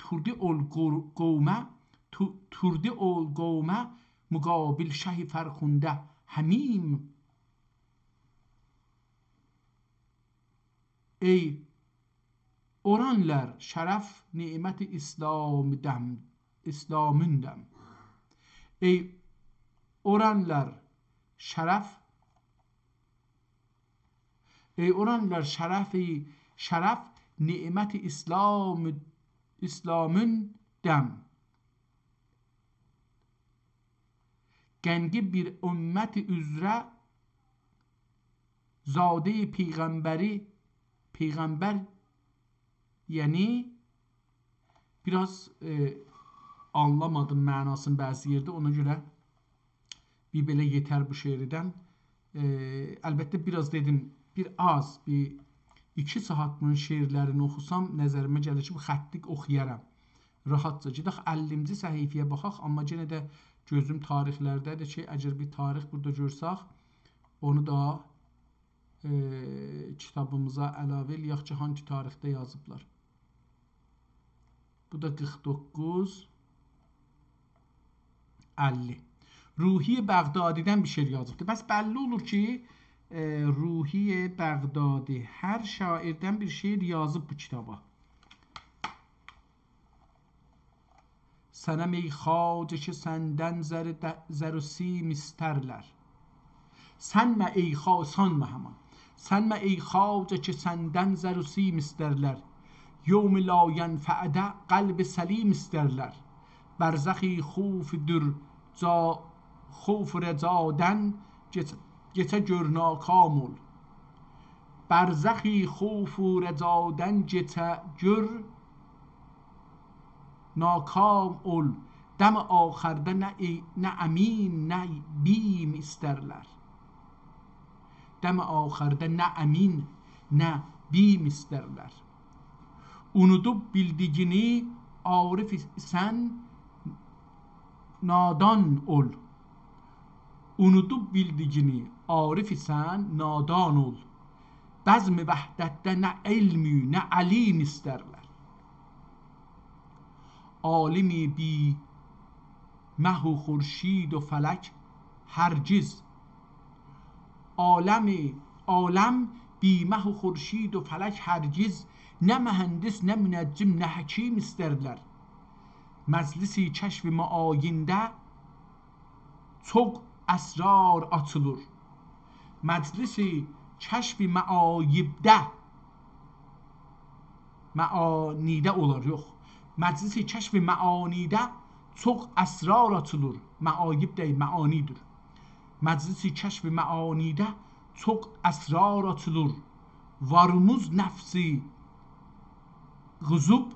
turdi ol qovmə müqabil şəhi fərxundə həmim. Ey oranlar şərəf niməti İslamündəm. Ey oranlar şərəf niməti İslamündəm. Gəngi bir ümməti üzrə zade-i peyğəmbər, yəni biraz anlamadım mənasını bəzi yerdə, ona görə bir belə yetər bu şeirdən. Əlbəttə biraz dedim, bir 2 saat bunun şeirlərini oxusam nəzərimə gəlir ki, bu xətlik oxuyaram rahatca. Gedək 50-ci səhifəyə baxaq, amma yenə də gözüm tarixlərdədir ki, əgər bir tarix burada görsək, onu da kitabımıza əlavə eləyək ki, hangi tarixdə yazıblar. Bu da 49-50. Ruhi Bəğdadidən bir şeir yazıbdır. Bəs bəlli olur ki, Ruhi Bəğdadi hər şairdən bir şeir yazıb bu kitaba. Sənəm ey xacə ki, səndən zər و سیم istərlər. Sənmə ey xacə ki, səndən zər و سیم istərlər. Yevm la ینفعdə qəlb səlim istərlər. Bərzəxi خوف رجادن Geçə gör nakam ol. Bərzəxi خوف و rəcadən geçə gör nakam ol. Dəm axərdə nə əmin, nə bim istərlər. Dəm axərdə nə əmin, nə bim istərlər. Unudub bildigini arif sən nadan ol. Unudub bildigini arif sən nadan ol. Bəzm-i vəhdətdə nə ilmi, nə əlim istərlər. Alimi bی mه و خورشید و فلک هرگز. عالم بی mه و خورشید و فلک هرگز. نه mühendis, ne müneccim, ne hakim isterler. Meclisi keşf-i muayinde çok esrar açılır. Meclisi keşf-i meayibde meanide olar, yox. Meclisi keşf-i meanide çok esrar açılır. Meayib değil, meanidir. Meclisi keşf-i meanide çok esrar açılır. Varımız nefsi gızub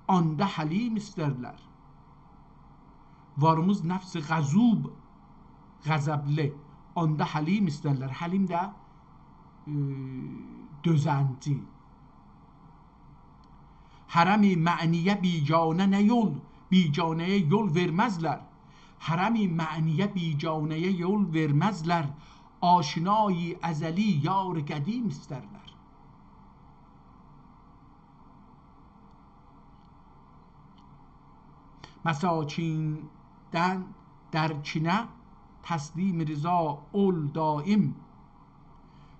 anda halim isterler. Varımız nefsi gazub, gazabli, anda halim isterler. Halim de dözənci. Harem-i ma'niye bicane ne yol, bicaneye yol vermezler. Harem-i ma'niye bicaneye yol vermezler. Aşinayı ezeli yar qədim isterler. Mesakinden در çine teslim rıza ol daim.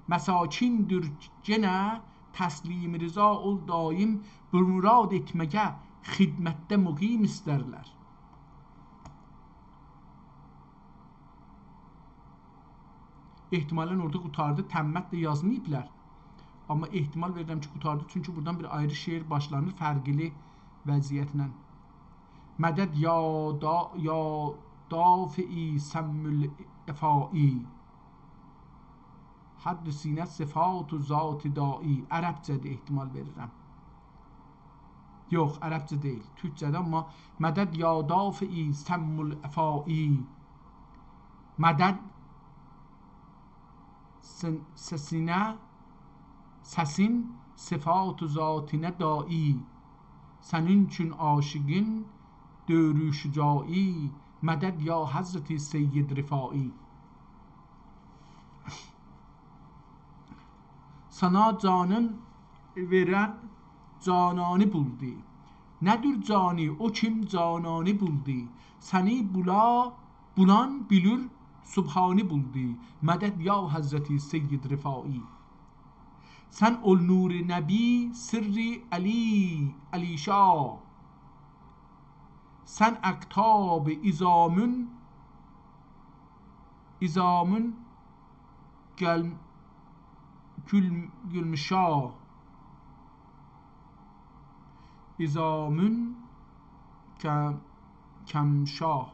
Mesakin dür gene teslim rıza ol daim. Bir murad etmege xidmette muqim isterler. Ehtimalen orada qutardı, təmmətlə yazmayıblar. Amma ehtimal verirəm ki, qutardı. Çünki buradan bir ayrı şeir başlanır fərqli vəziyyətlə. Mədəd ya dafi səmmül ifai. Hadd sinət sifat-u zat-ı dai. Ərəbcədə ehtimal verirəm. Yox, ərəbcə deyil, türkcədə, amma mədəd ya dafi səmmül ifai. Mədəd səsin sifat-u zatine dai. Sənin üçün aşıqın dörü şücai. Mədəd ya Həzrəti Seyyid Rifai. Sana canın verən cananı buldu. Nədir cani, o kim cananı buldu. Səni bulan bilir subhanı buldu. Mədəd ya Həzrəti Seyyid Rifai. Sən ol nur-i nəbi sirri Ali Şah. Sən əqtab izamın gülmüşah. İzamın kəmşah.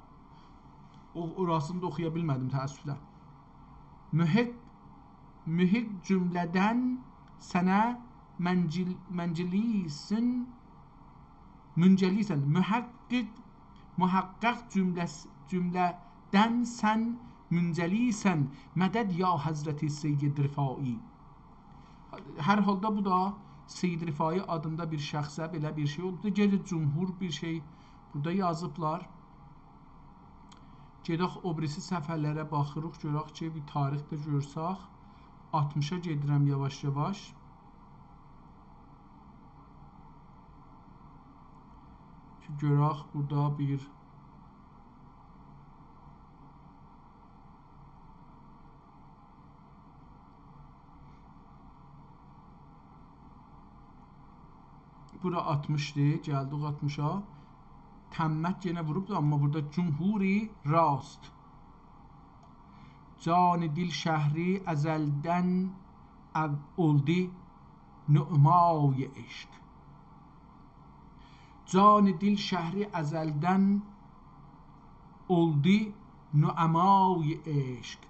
Orasını da oxuya bilmədim təəssüflə. Mühiq cümlədən sənə müncəlisən. Muhaqqaq cümlədən sən müncəlisən. Mədəd ya Həzrəti Seyyid Rifai. Hər halda bu da Seyyid Rifai adında bir şəxsə belə bir şey oldu. Gecə cümhur bir şey burada yazıblar. Gedək o birisi səfərlərə baxırıq, görək ki, bir tarixdə görsək. 60-a gedirəm yavaş-yavaş. Ki, görək burada bir bura 60'dir, gəldik 60'a. Təmmət yenə vurubdur, amma burada cümhuri rast. Can dil şəhri əzəldən oldu nü'may eşq. Can dil şəhri əzəldən oldu nü'may eşq.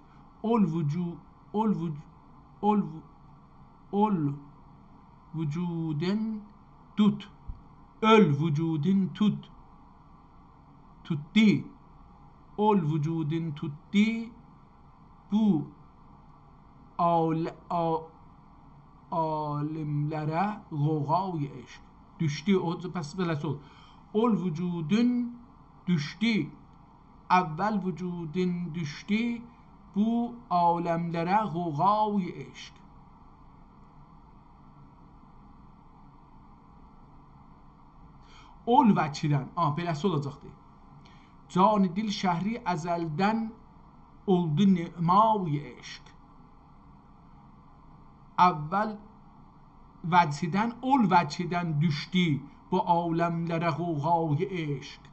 ol vücu ol vüc- ol ol vücudin tut öl vücudin tutti ol vücudin tutti bu alimlere gogay eşk düştü o pes böyle sol ol vücudun düştü evvel vücudun düştü bu alemlere gogay eşk ol vəçidən beləsi olacaqdı. Can dil şəhri əzəldən oldu nemay eşq. Əvvəl vəcidən ol vəcidən düşdü bu aləmlərə qoğay eşq.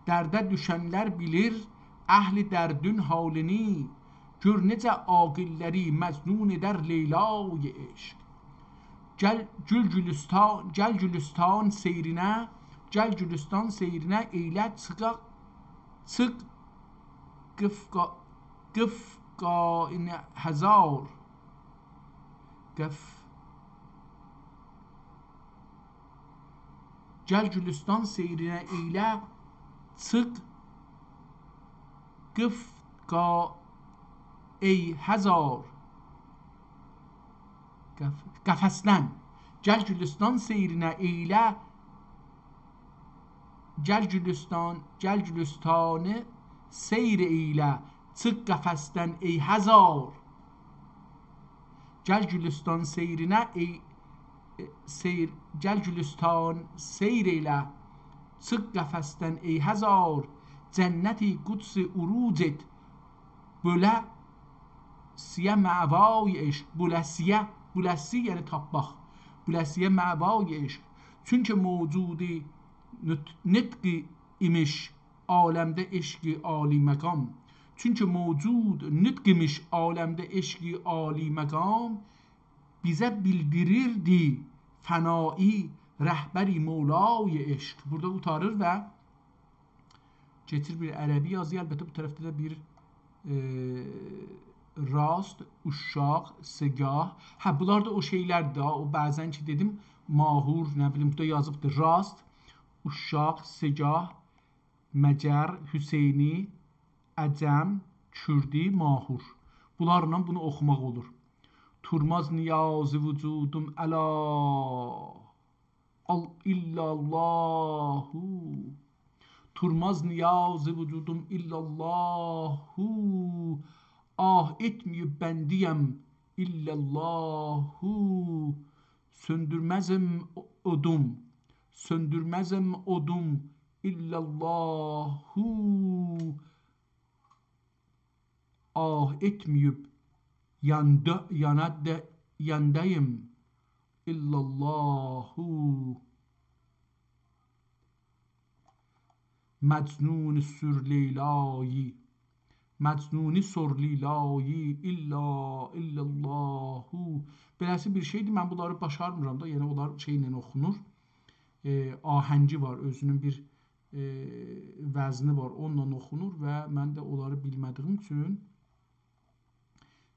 Dərdə düşənlər bilir əhli dərdün halini, gör necə aqilləri məcnun edər leylay eşq. Gel Gülistan seyrine, gel Gülistan seyrine eyle çık gıfka in hazar gel Gülistan seyrine eyle çık gıfka ey hazar qəfəsdən gəl Gülistan seyrinə eylə gəl Gülistanı seyr eylə çıx qəfəsdən ey həzar gəl Gülistan seyrinə gəl Gülistan seyr eylə çıx qəfəsdən ey həzar cənnəti qudsi uruc et bölə siyə məvay eşq büləsiyə yəni tapmaq büləsiyə məvay eşq çünki mevcudi nitqi imiş aləmdə eşqi ali məqam çünki mevcud nitq imiş aləmdə eşqi ali məqam bizə bildirirdi fənai rəhbəri Mevlay eşq burada utarır və getir bir ərəbi yazı əlbəttə bu tərəfdə də bir rast, uşaq, segah. Bunlar da o şeylerdir. O bazen ki dedim mahur, ne bileyim burada yazıbdır. Rast, uşaq, segah, məcər, Hüseyni, əcəm, kürdi, mahur. Bunlarla bunu oxumaq olur. Turmaz niyazı vücudum əla illallahu Turmaz niyazı vücudum illallahu Ah etmeyip bendiyem illallahu söndürmezem odum illallahu Ah etmeyip yandayım illallahu mecnun sür leylâyi mecnuni sor lilayi illallahu beləsi bir şeydir. Mən bunları başarmıram da. Yəni onlar şeylə oxunur. Ahəngi var, özünün bir vəzni var, onunla oxunur və mən də onları bilmədiyim üçün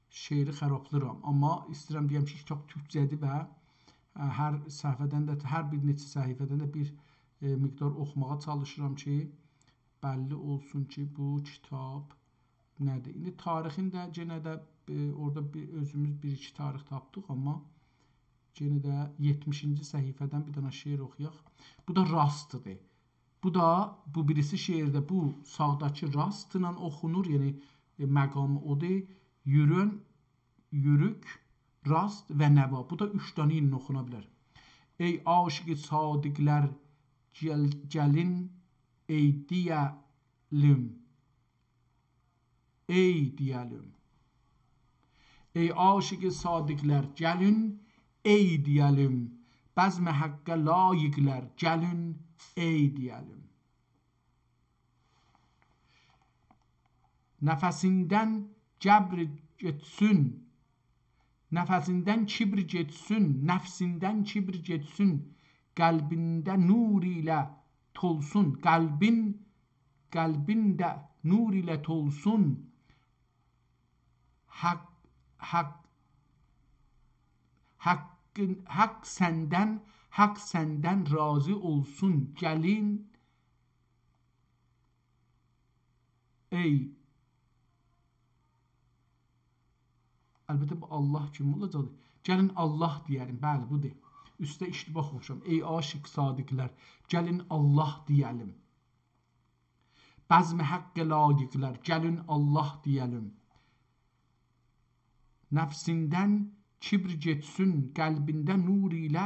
şeiri xərablıram. Amma istəyirəm deyəm ki, kitab türkcədir və hər səhifədən də, hər bir neçə səhifədən də bir miqdar oxumağa çalışıram ki, bəlli olsun ki, bu kitab nədir? İndi tarixində yenə də orada özümüz bir-iki tarix tapdıq, amma yenə də 70-ci səhifədən bir dənə şeir oxuyaq. Bu da rastıdır. Bu birisi şeirdə bu sağdakı rastla oxunur, yəni məqamı odur. Yürük, rast və nəva. Bu da 3 dənə ilə oxuna bilər. Ey aşıqı sadiqlər gəlin ey deyəlim. Ey aşıqı sadiqlər gəlin ey deyəlim. Bəzmə həqqə layiqlər gəlin ey deyəlim. Nəfəsindən cəbr getsin, nəfəsindən kibr getsin, nəfsindən kibr getsin, qəlbində nur ilə tolsun, qəlbində nur ilə tolsun, Hak hak hak senden razı olsun. Gelin ey, əlbəttə bu Allah kimi olacaq. Gəlin Allah deyəlim. Bəli, budur. Üstə iştibah oxuşam. Ey aşiq sadiqlər, gəlin Allah deyəlim. Bəzm-i haqq layiqlər, gəlin Allah deyəlim. Nəfsindən kibr getsin, qəlbində nur ilə,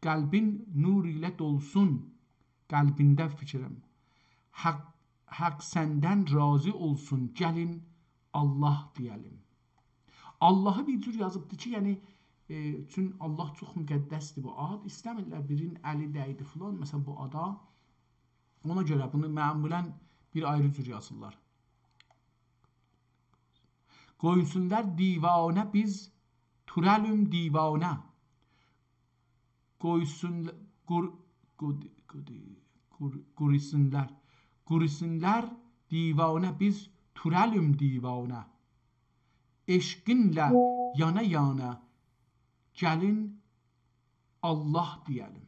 qəlbin nur ilə dolsun. Qəlbində fikrim. Haqq səndən razı olsun, gəlin Allah deyəlim. Allahı bir cür yazıbdır ki, yəni çünki Allah çox müqəddəsdir bu ad. İstəmirlər birin əli dəydi filan, məsələn bu ada. Ona görə bunu məmulən bir ayrı cür yazırlar. Qoysunlar divanə biz türəlüm divanə. Qurisinlər divanə biz türəlüm divanə. Eşqinlə yana yana gəlin Allah deyəlim.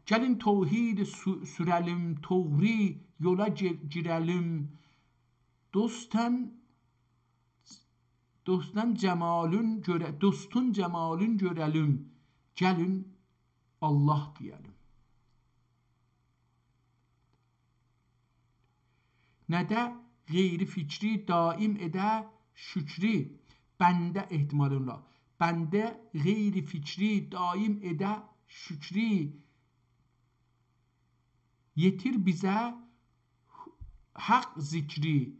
Gəlin tevhid sürəlim, doğru yola girəlim. Dostun cəmalın görəlim. Gəlin Allah deyəlim. Nədə qeyri fikri daim edə şükri. Bəndə ehtimalınla. Bəndə qeyri fikri daim edə şükri. Yetir bizə haqq zikri.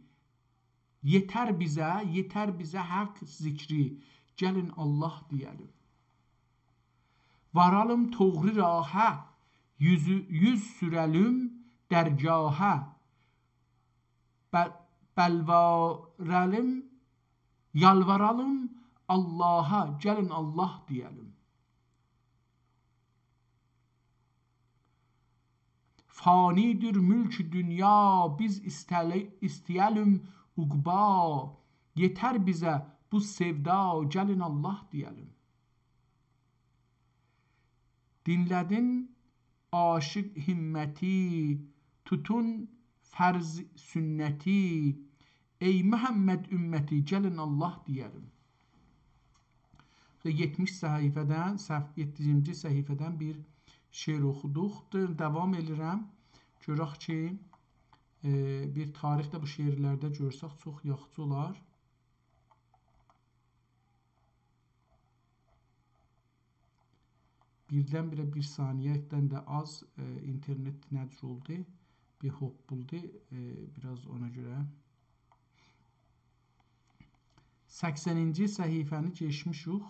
Yetər bizə haqq zikri. Gəlin Allah deyəlim. Varalım doğru raha. Yüz sürəlim dərgaha. Yalvaralım Allah'a, gəlin Allah deyəlim. Fanidir mülk dünya, biz istəyəlim uqba. Yetər bizə bu sevda, gəlin Allah deyəlim. Dinlədin aşıq himməti, tutun fərz sünnəti. Ey Muhammed ümməti, gəlin Allah deyəlim. 70 səhifədən, 7-ci səhifədən bir şeir oxuduq. Davam edirəm. Görək ki, bir tarixdə bu şeirlərdə görsək çox yaxşı olar. Birdən-birə bir saniyədən də az internet necə oldu? Bir hop buldu. Biraz ona görə. 80-ci səhifəni keçmişik.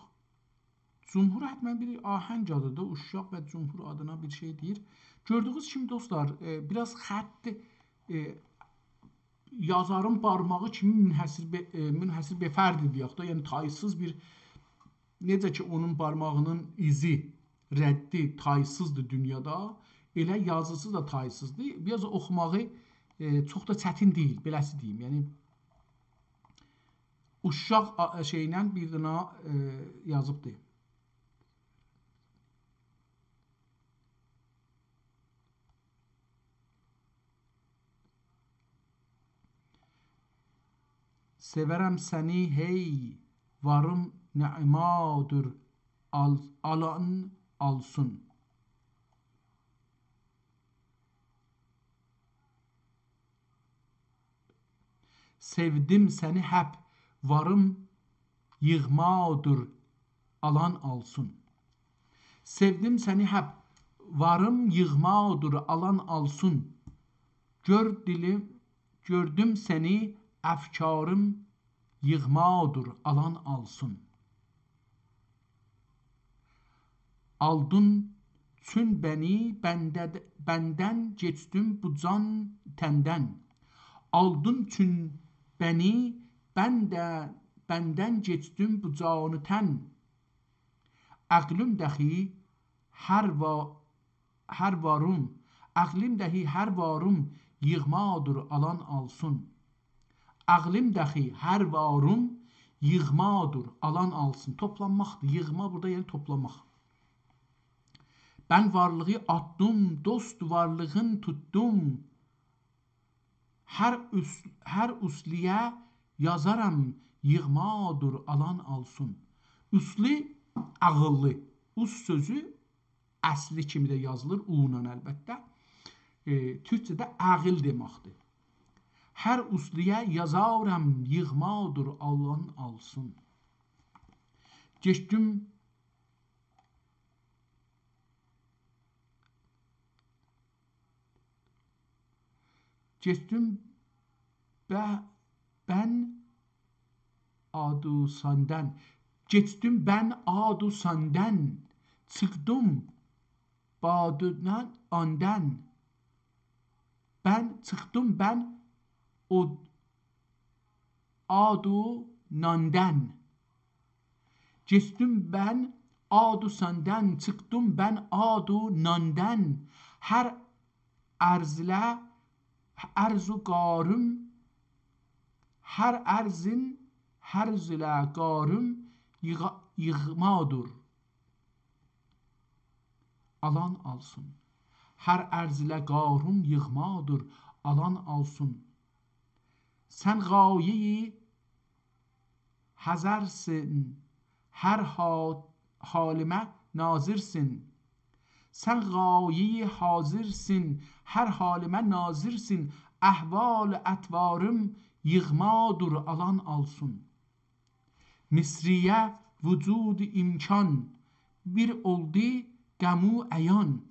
Cumhur həttəmən bir ahəng adıdır. Uşaq və Cumhur adına bir şey deyir. Gördüğünüz kimi dostlar, biraz xətt yazarın barmağı kimi münhəsir bir fərd deyək də. Yəni taysız bir, necə ki onun barmağının izi, rəddi taysızdır dünyada, elə yazısı da taysızdır. Biraz oxumağı çox da çətin deyil, beləsi deyim. Yəni uşaq şeylə bir dənə yazıbdır. Severəm səni hey, varım nə'imadır, alan alsın. Sevdim səni həp, varım yığmadır, alan alsın. Sevdim səni həp, varım yığmadır, alan alsın. Gördüm səni, əfkarım yığmadır, alan alsın. Aldın çün bəni, bəndən keçdim bu can təndən. Aldın çün bəni, bəndən keçdim bu canı tən. Əqlim dəhi hər varım yığmadır, alan alsın. Ağlim dəxi hər varım yığmadır, alan alsın. Toplanmaqdır. Yığma burada yəni toplamaq. Ben varlığı attım, dost varlığın tuttum. Her usliye yazaram, yığmadır, alan alsın. Usli, ağıllı. Us sözü əsli kimi də yazılır, u-la əlbəttə. Türkçədə ağıl deməkdir. Hər usliyə yazaram, yığmadır, alan alsın. Geçdim ben adu senden. Geçtim ben adu senden. Çıktım badından ondan. Ben çıktım ben o adu nandan. Geçtim ben adu senden. Çıktım ben adu nandan. Her erzle erzu qarım, hər ərzin hərz ilə qarım yığmadır, alan alsın. Hər ərz ilə qarım yığmadır, alan alsın. Sən qayeyi həzərsin, hər halimə nazirsin. Sen gayi hazirsin, her halime nazirsin. Ehval etvarım yığmadır, alan alsın. Misriye vücud imkan, bir oldu gemu ayan.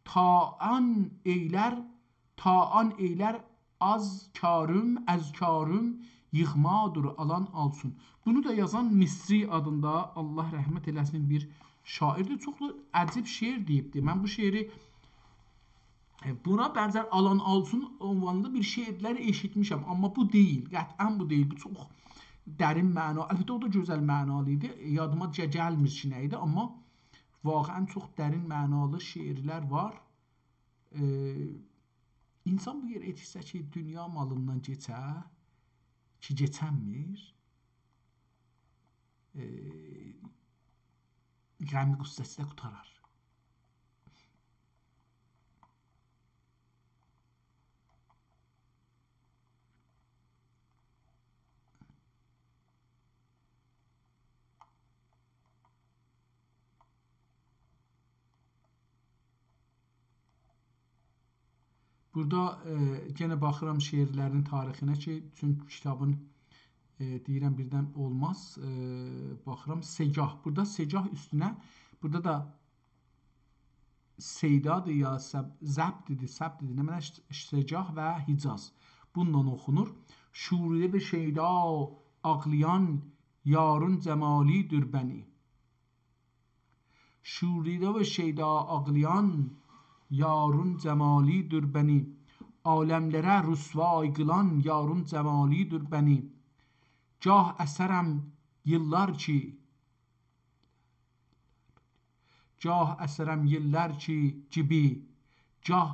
Taan eyler az karım yığmadır, alan alsın. Bunu da yazan Misri adında, Allah rahmet eləsin, bir şairdir. Çox da əcib şeir deyibdir. Mən bu şeiri buna bənzər alan alsın ünvanında bir şeirləri eşitmişəm. Amma bu deyil. Qətlən bu deyil. Bu çox dərin məna. Əlbəttə o da gözəl mənalı idi. Yadıma gəlmir ki, nə idi. Amma vaqəən çox dərin mənalı şeirlər var. İnsan bu yer etsə ki, dünya malından keçə ki, keçənmir. Qəmi qüssəsi də qutarar. Burada yenə baxıram şeirlərin tarixinə ki, çünki kitabın deyirəm birdən olmaz. Baxıram Segah. Burada Segah üstünə, burada da Seydadır ya Zəbdidir, Səbdidir. Nə mənə Segah və Hicaz. Bununla oxunur. Şuridə və şeyda ağlayan yarın cəmalidir bəni. Şuridə və şeyda ağlayan yarın cəmalidir bəni. Aləmlərə rüsvay qılan yarın cəmalidir bəni. Gah əsərəm yıllar ki, gah əsərəm yıllar ki gibi, gah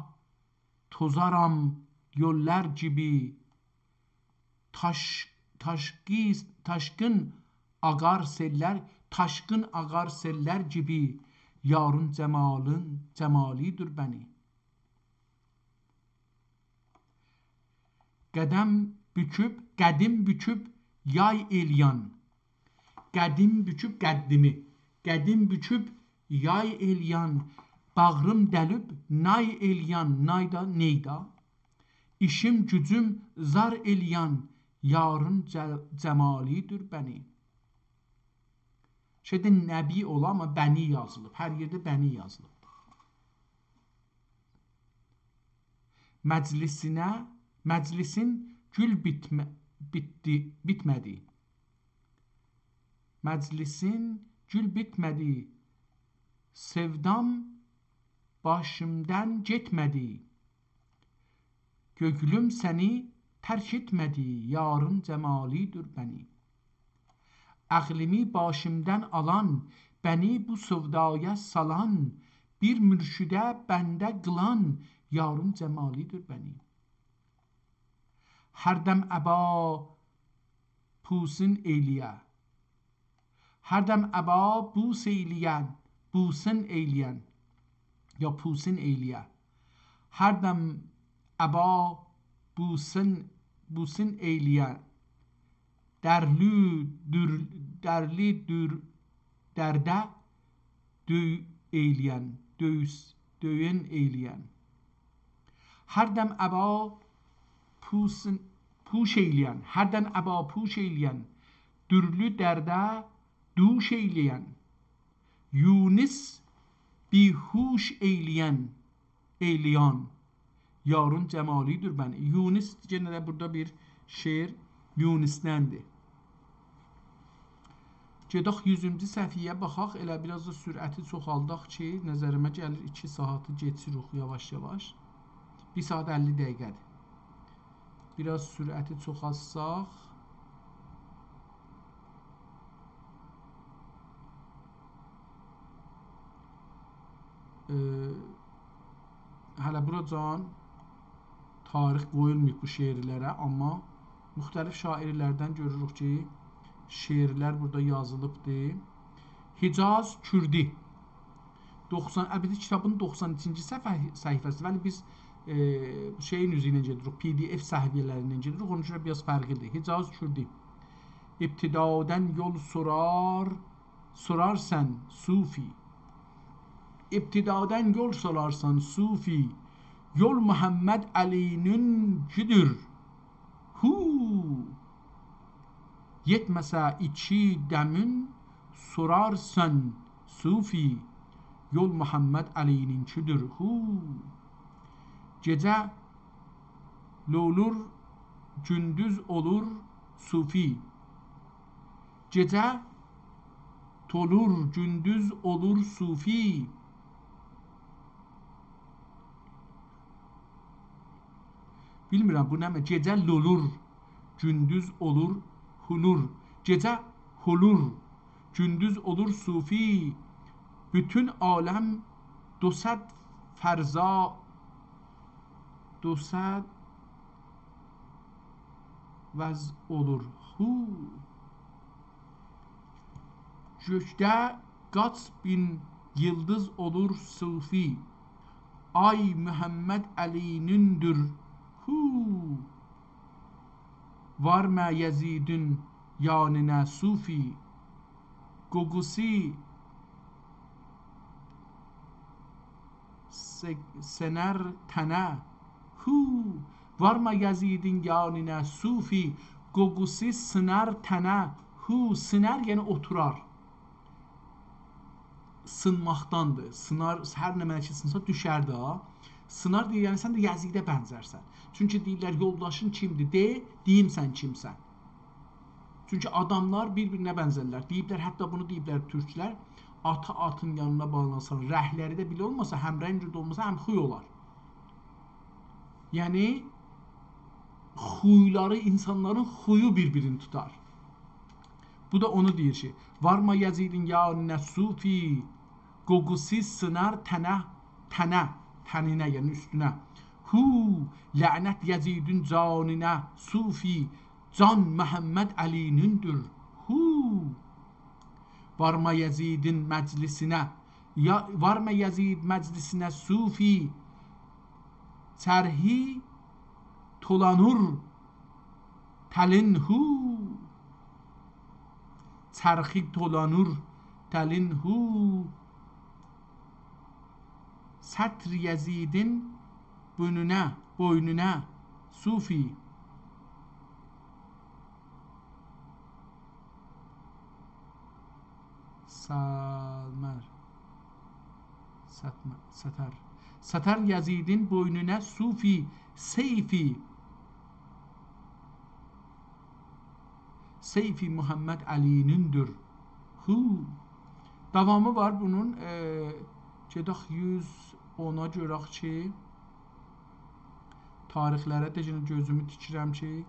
tozaram yollar gibi, taşkın agar seller gibi, yarın cemalidir beni. Qədim büküb yay elyan. Qədim büküb qəddimi. Qədim büküb yay elyan. Bağrım dəlüb nay elyan. Nayda neyda. İşim gücüm zar elyan. Yarın cəmalidir bəni. Şeydə nəbi ola, amma bəni yazılıb. Hər yerdə bəni yazılıb. Məclisin gül bitmədi. Məclisin gül bitmədi. Sevdam başımdan getmədi. Gögülüm səni tərk etmədi. Yarın cəmalidir bəni. Əqlimi başımdan alan, bəni bu sevdaya salan, bir mürşidə bəndə qılan, yarın cəmalidir bəni. hər dəm əba pusin eyliyə. Hər dəm əba bus eyləyən, busin eyləyən ya pusin eyliyə. Hər dəm əba busin eyləyən. Dərli dərdə döy eyləyən, döyün eyləyən. Hər dəm əba puş eyləyən, hər dəm əba puş eyləyən, dürlü dərdə duş eyləyən. Yunus bihuş eyləyən, yarın cəmalidir ben. Yunus gene de burada bir şeir Yunus'dendir. Gedək 100-cü səhifəyə baxaq, elə biraz da sürəti çoxaldaq ki, nəzərimə gəlir 2 saatı geçirik yavaş-yavaş. 1 saat 50 dəqiqədir. Biraz sürəti çoxalsaq. Hələ buracan tarix qoyulmayıb bu şeirlərə, amma müxtəlif şairlərdən görürük ki, şeirlər burada yazılıbdır. Hicaz Kürdi 90 əlbəttə kitabın 92-ci səhifəsi, vəli biz şeyin üzü ilə gedirik, PDF səhifələrindən gedirik, onun üçün biraz fərqlidir. Hicaz Kürdi İbtidadən yol sorarsan sufi. İbtidadən yol sorarsan sufi. Yol Muhammed Ali'ninkidir. Hu. Yetməsə 2 dəmin sorarsan sufi. Yol Muhammed Ali'ninkidir. Hu. Gecə lolur, gündüz olur sufi. Gecə tolur, gündüz olur sufi. Bilmirəm bu nə? Gecə lolur, gündüz olur hulur. Gecə hulur, gündüz olur sufi. Bütün aləm 200 fərza 200 vəz olur. Hu. Gökdə qaç bin yıldız olur sufi. Ay Muhammed Ali'nindir. Hu. Varmə Yezidin yanına sufi. Qoqusi sener tənə. Hu. Varmə Yezidin yanına sufi. Qoqusi sınar tənə. Hu. Sınar yəni oturar. Sınmaqdandır. Sınar, hər nə mənə ki sınsa düşər də. Sınar deyir, yəni sən də Yəzidə bənzərsən. Çünki deyirlər, yoldaşın kimdir? Deyim sən kimsən. Çünki adamlar bir-birinə bənzərlər. Deyiblər, hətta bunu deyiblər türklər. Ata atın yanına bağlansan, rəhləri də belə olmasa, həm rəng olmasa, həm xuy olar. Yəni, xuyları, insanların xuyu bir-birini tutar. Bu da onu deyir ki, varma Yezidin yanına sufi, qoqusi sınar tənə, təninə, yəni üstünə. Hu, lənət Yezidin canına sufi, can Muhammed Ali'nindir. Hu. Varma Yezidin məclisinə, varma Yezid məclisinə sufi, çərhi tolanur təlin hu. Çərxi tolanur təlin hu. Sətr Yezidin boynuna sufi. Satər Yezidin boynuna sufi. Seyfi Muhammed Ali'nindir. Hu. Davamı var bunun. Gedək 110'a görək ki, tarixlərə də gözümü tikirəm ki,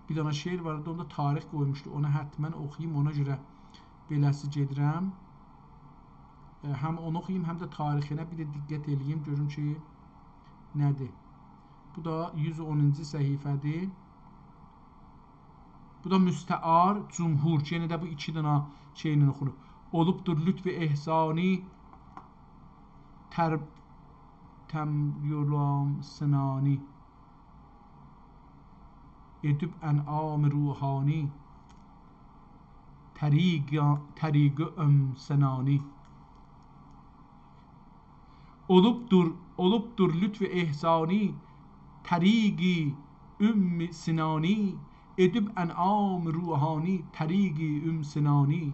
bir dana şeir var, onda tarix qoymuşdu. Onu həttəmən oxuyayım, ona görə beləsi gedirəm. Həm onu oxuyayım, həm də tarixinə bir də diqqət eləyim, görüm ki, nədir. Bu da 110-cu səhifədir. Bu da müstəar cumhur. Yenə də bu iki dənə şeylə oxunur. Olubdur lütf-i ehsani təmyulam sınani edib en'am ruhani təriq sınani. Olubdur lütf-i ehsani təriq sinani edib en'am ruhani təriq sinani.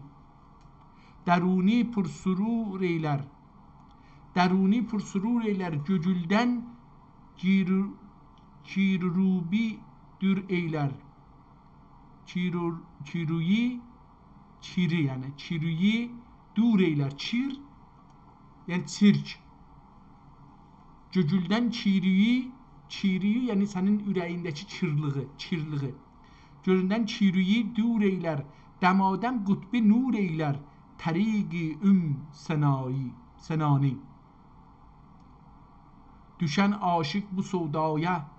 Deruni pürsürur eyler göcülden çirubi dür eyler. Çiruyi dur eyler. Çir yani çirk. Göcülden çiriyi yani senin ürəyindəki çirliği. Gözündən çiriyi dur eyler. Demaden kutbi nur eyler. Təriq senani. Düşen aşık bu sevdaya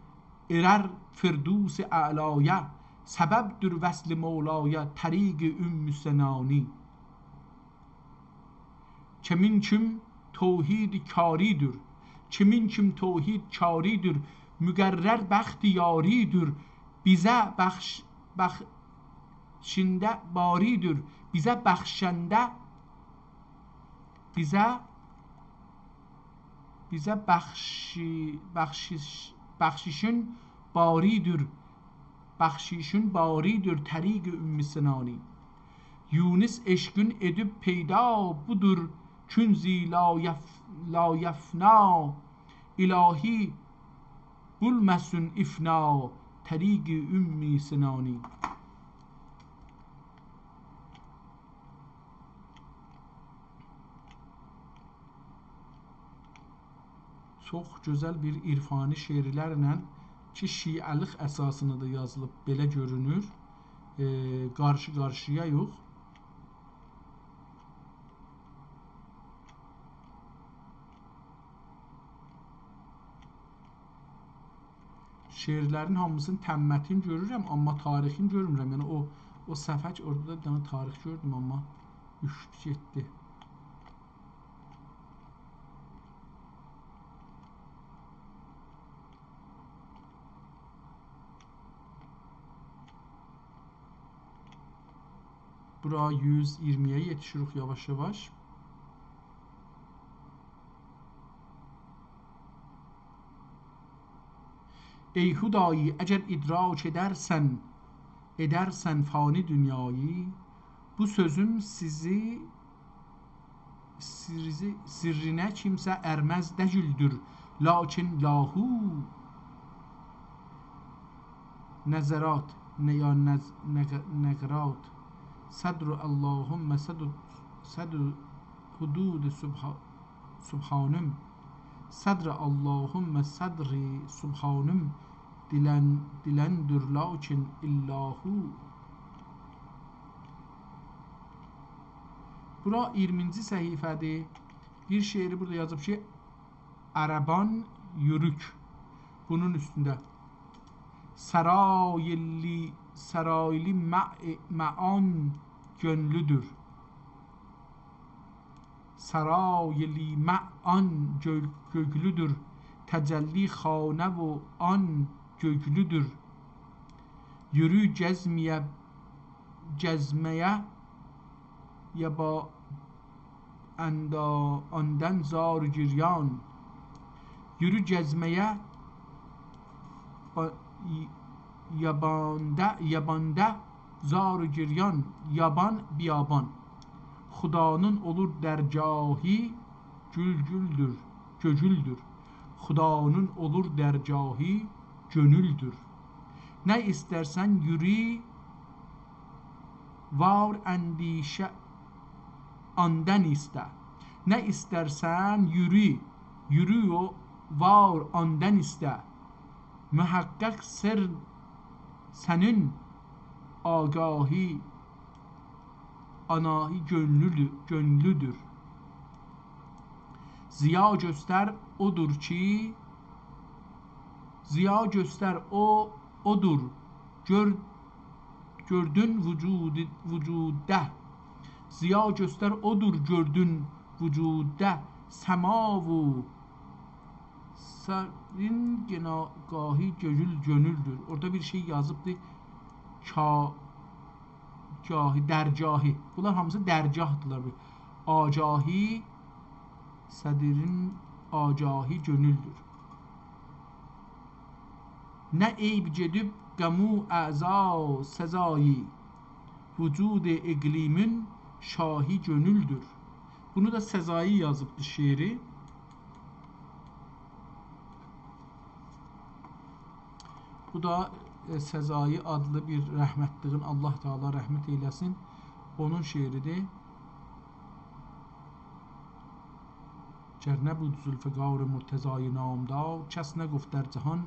erer firdus a'laya sebebdür vesl Mevlaya təriq senani. Kimin kim tevhid karidir. Kimin kim tevhid karidir. Müqerrer bəxtiyaridir. Bize bخشنده baridir. Bize بخششün baridir təriq sinani. Yunus eşkün edip peyda budur künzi la yefna ilahi bulmesun ifna təriq sinani. Çox gözəl bir irfani şeirlərlə ki, şiəlik əsasını da yazılıb belə görünür. Qarşı-qarşıya yox. Şeirlərin hamısını təmmətin görürəm, amma tarixin görmürəm. Yəni o səhvə ki, orada da bir dənə tarix gördüm, amma düşdü, getdi. Bura 120'ye yetişirik yavaş yavaş. Ey Hudayi eğer idrak edersen fani dünyayı, bu sözüm sirrine kimse ermez decüldür. Lakin yahu nezarat ya negrat sadru Allahümme sadru hudud subhanım sadra Allahümme sadri subhanım dilendir lakin illahu. Bura 20. səhifədir. Bir şeiri burada yazıb ki, Araban yürük. Bunun üstünde sarayli ma'an gönlüdür. Sarayli ma'an göklüdür. Tecelli xane ve an göklüdür. Yürü cezmeye yaba andan zar giryan. Yürü cezmeye yabanda zar giryan. Yaban biyaban. Xudanın olur dercahi gölgüldür. Xudanın olur dercahi gönüldür. Ne istersen yürü var endişe andan iste. Ne istersen yürü o var andan iste. Muhakkak sır senin agahi anahi gönlüdür. Ziya göster odur ki odur. gördün vücudde. Ziya göster odur gördün vücudde. Semavu serin gahi gönüldür. Orada bir şey yazıbdı. Cahi, dercahi. Bunlar hamısı dercahdılar. Acahi sedirin acahi gönüldür. Ne eyb gedib gamu a'za sezai vücud iklimin şahi gönüldür. Bunu da Sezai yazıbdı şiiri. Bu da Sezai adlı bir rəhmətliğin, Allah Teala rəhmət eyləsin, onun şiiridir. Ger nebud Zülfiqar Murtezai namdar, kəs nəgufت در cihan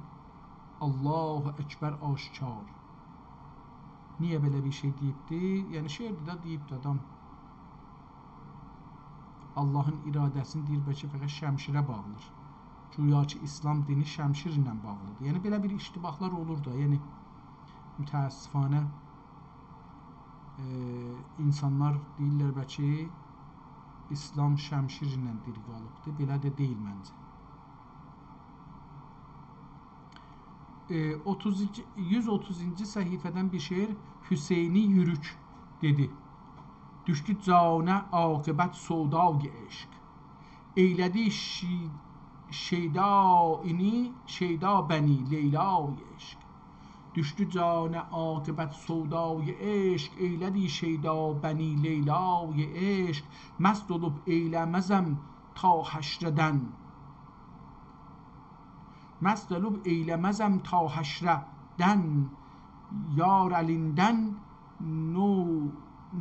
Allahu Ekber aşikar. Niye böyle bir şey deyibdi? Yani şiirdə də deyibdi adam. Allahın iradəsini deyir, bəlkə fəqət şəmşirə bağlıdır. Güya ki, İslam dini şəmşir ilə bağlıdır. Yəni, belə bir iştibahlar olur da. Yəni, mütəəssifanə insanlar deyirlər bəlkə İslam şəmşir ilə diri qalıbdır. Belə də deyil məncə. 130-cu səhifədən bir şeir Hüseyni Yürük dedi. Düşdü canə aqibət sodای eşq. Eylədi şeyda bəni leylای eşq. Düşdü canə aqibət sodای eşq. Eylədi şeyda bəni leylای eşq. Məst olub eyləməzəm ta həşrədən. Məst olub eyləməzəm ta həşrədən. Yar əlindən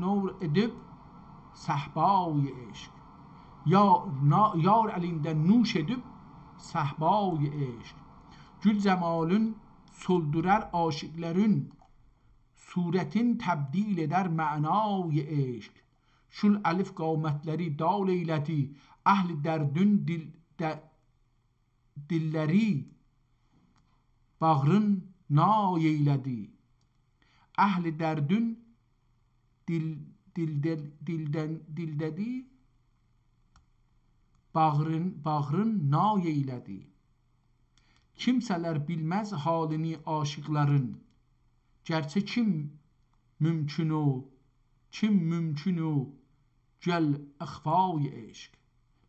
nور edib səhbای eşq. Yar əlindən nuş edib səhbay eşq. Gül cəmalın soldurər aşiqlərin, surətin təbdil edər mənay eşq. Şul əlif qamətləri dal eylədi, əhl-i dərdün dilləri bağrın nay eylədi. Əhl-i dərdün dildədi, bağrın nay eylədi. Kimsələr bilməz halini aşıqların, gərçə kim mümkünü gəl əxfay eşq.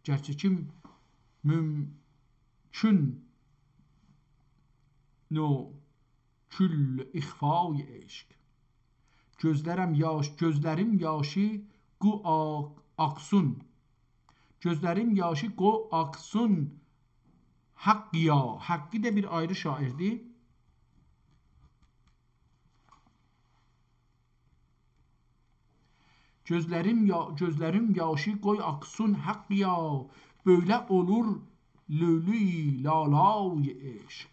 Gərçə kim mümkün kül ixfay eşq. Gözlərim yaşı qu aqsun. Gözlərim yaşı qu aqsun Haqqıya. Haqqı da bir ayrı şairdir. Gözlərim yaşı qoy aqsun Haqqıya. Böyle olur lülü lalay eşq.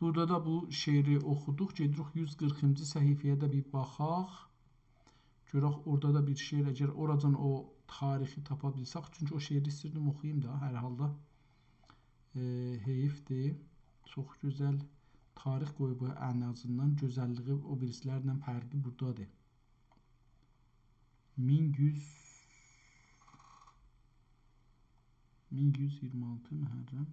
Burada da bu şeiri oxuduq. Gedirik 140-cı səhifəyə də bir baxaq. Görək orada da bir şeir, əgər oradan o tarixi tapa bilsək. Çünki o şeiri istirdim oxuyayım da, hər halda heyifdir. Çox gözəl tarix qoyub ən azından. Gözəlliyi o birislərlə fərqi buradadır. 1126 Məhərrəm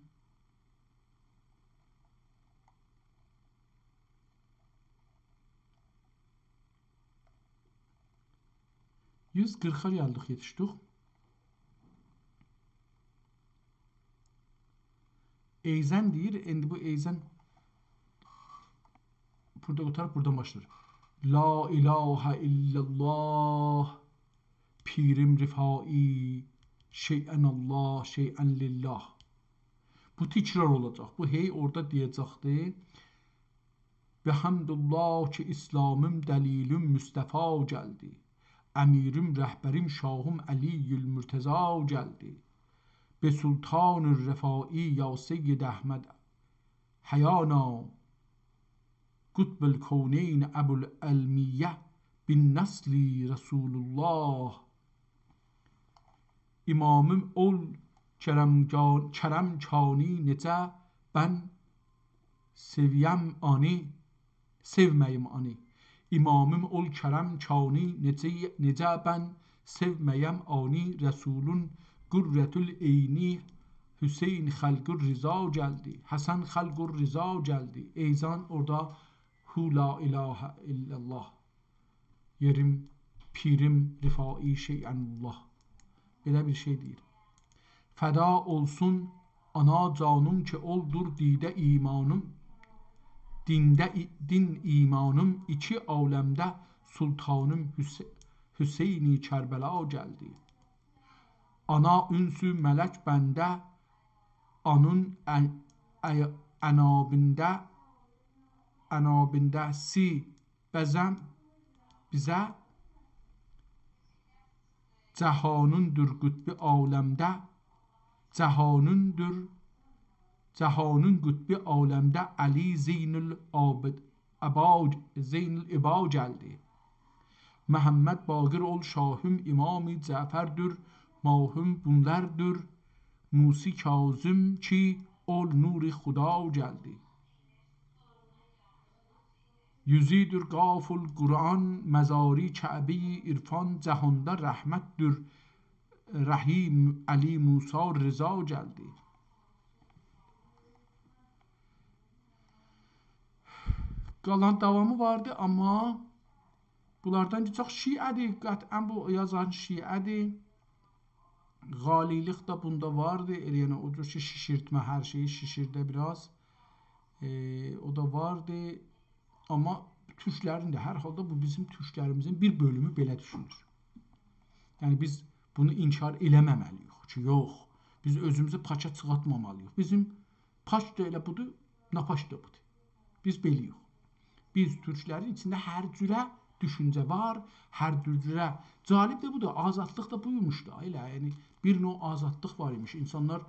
140'a geldik, yetiştik. Eyzen deyir. Şimdi bu eyzen burada otarıp buradan başlar. La ilahe illallah pirim rifai şeyen Allah şeyen lillah. Bu tekrar olacak. Bu hey orada diyecekti. Bihamdullah ki İslamım delilüm Mustafa geldi. Emirim rehberim Şahım Ali'ül Mürteza geldi. Be Sultanül Refai ya Seyyid Ahmed Hayana Kutbül Kavneyn Ebul Elmiye bin Nesli Resulullah. İmamım ol kerem kani nece ben seviyem ani sevməyim ani. İmamım ol kərəm kani, necə bən sevməyəm ani. Rəsulun qürrətül eyni, Hüseyin xəlqur rıza gəldi, Həsən xəlqur rıza gəldi. Eyzan orada hu la ilahə illallah. Yerim, pirim, rifai şeyənullah. Belə bir şey deyir. Fəda olsun ana canım ki oldur didə imanım. Din imanım iki aləmdə sultanım Hüseyni Kərbəla gəldi. Ana ünsü mələk bəndə, anın ənabində si bəzəm bizə, cəhanındır qütbü aləmdə, cəhanın qütbü aləmdə Əli Zeynül İba gəldi. Məhəmməd Baqir ol şahım, İmam-ı Cəfərdir, mahum bunlardır. Musi Kazım ki ol nur-i Xuda gəldi. Yüzüdür qaful Qur'an, məzari Kəbə-i İrfan, cəhanda rəhmətdir. Rəhim Əli Musa Rıza gəldi. Qalan davamı vardı, amma bunlardan çox şiədir. Qətən bu yazan şiədir. Qalilik da bunda vardı. Yəni o cür ki, şişirtmə, hər şeyi şişirdə biraz. O da vardı. Amma türklərin də hər halda bu bizim türklərimizin bir bölümü belə düşünür. Yəni biz bunu inkar eləməməliyik ki, yox, biz özümüzü paça çıxartmamalıyıq. Bizim paç da elə budur, napaç da budur. Biz beliyik. Biz türklərin içində hər cürə düşüncə var, hər cürə. Calib də budur, azadlıq da buymuş da. Elə, yəni bir növ azadlıq var imiş. İnsanlar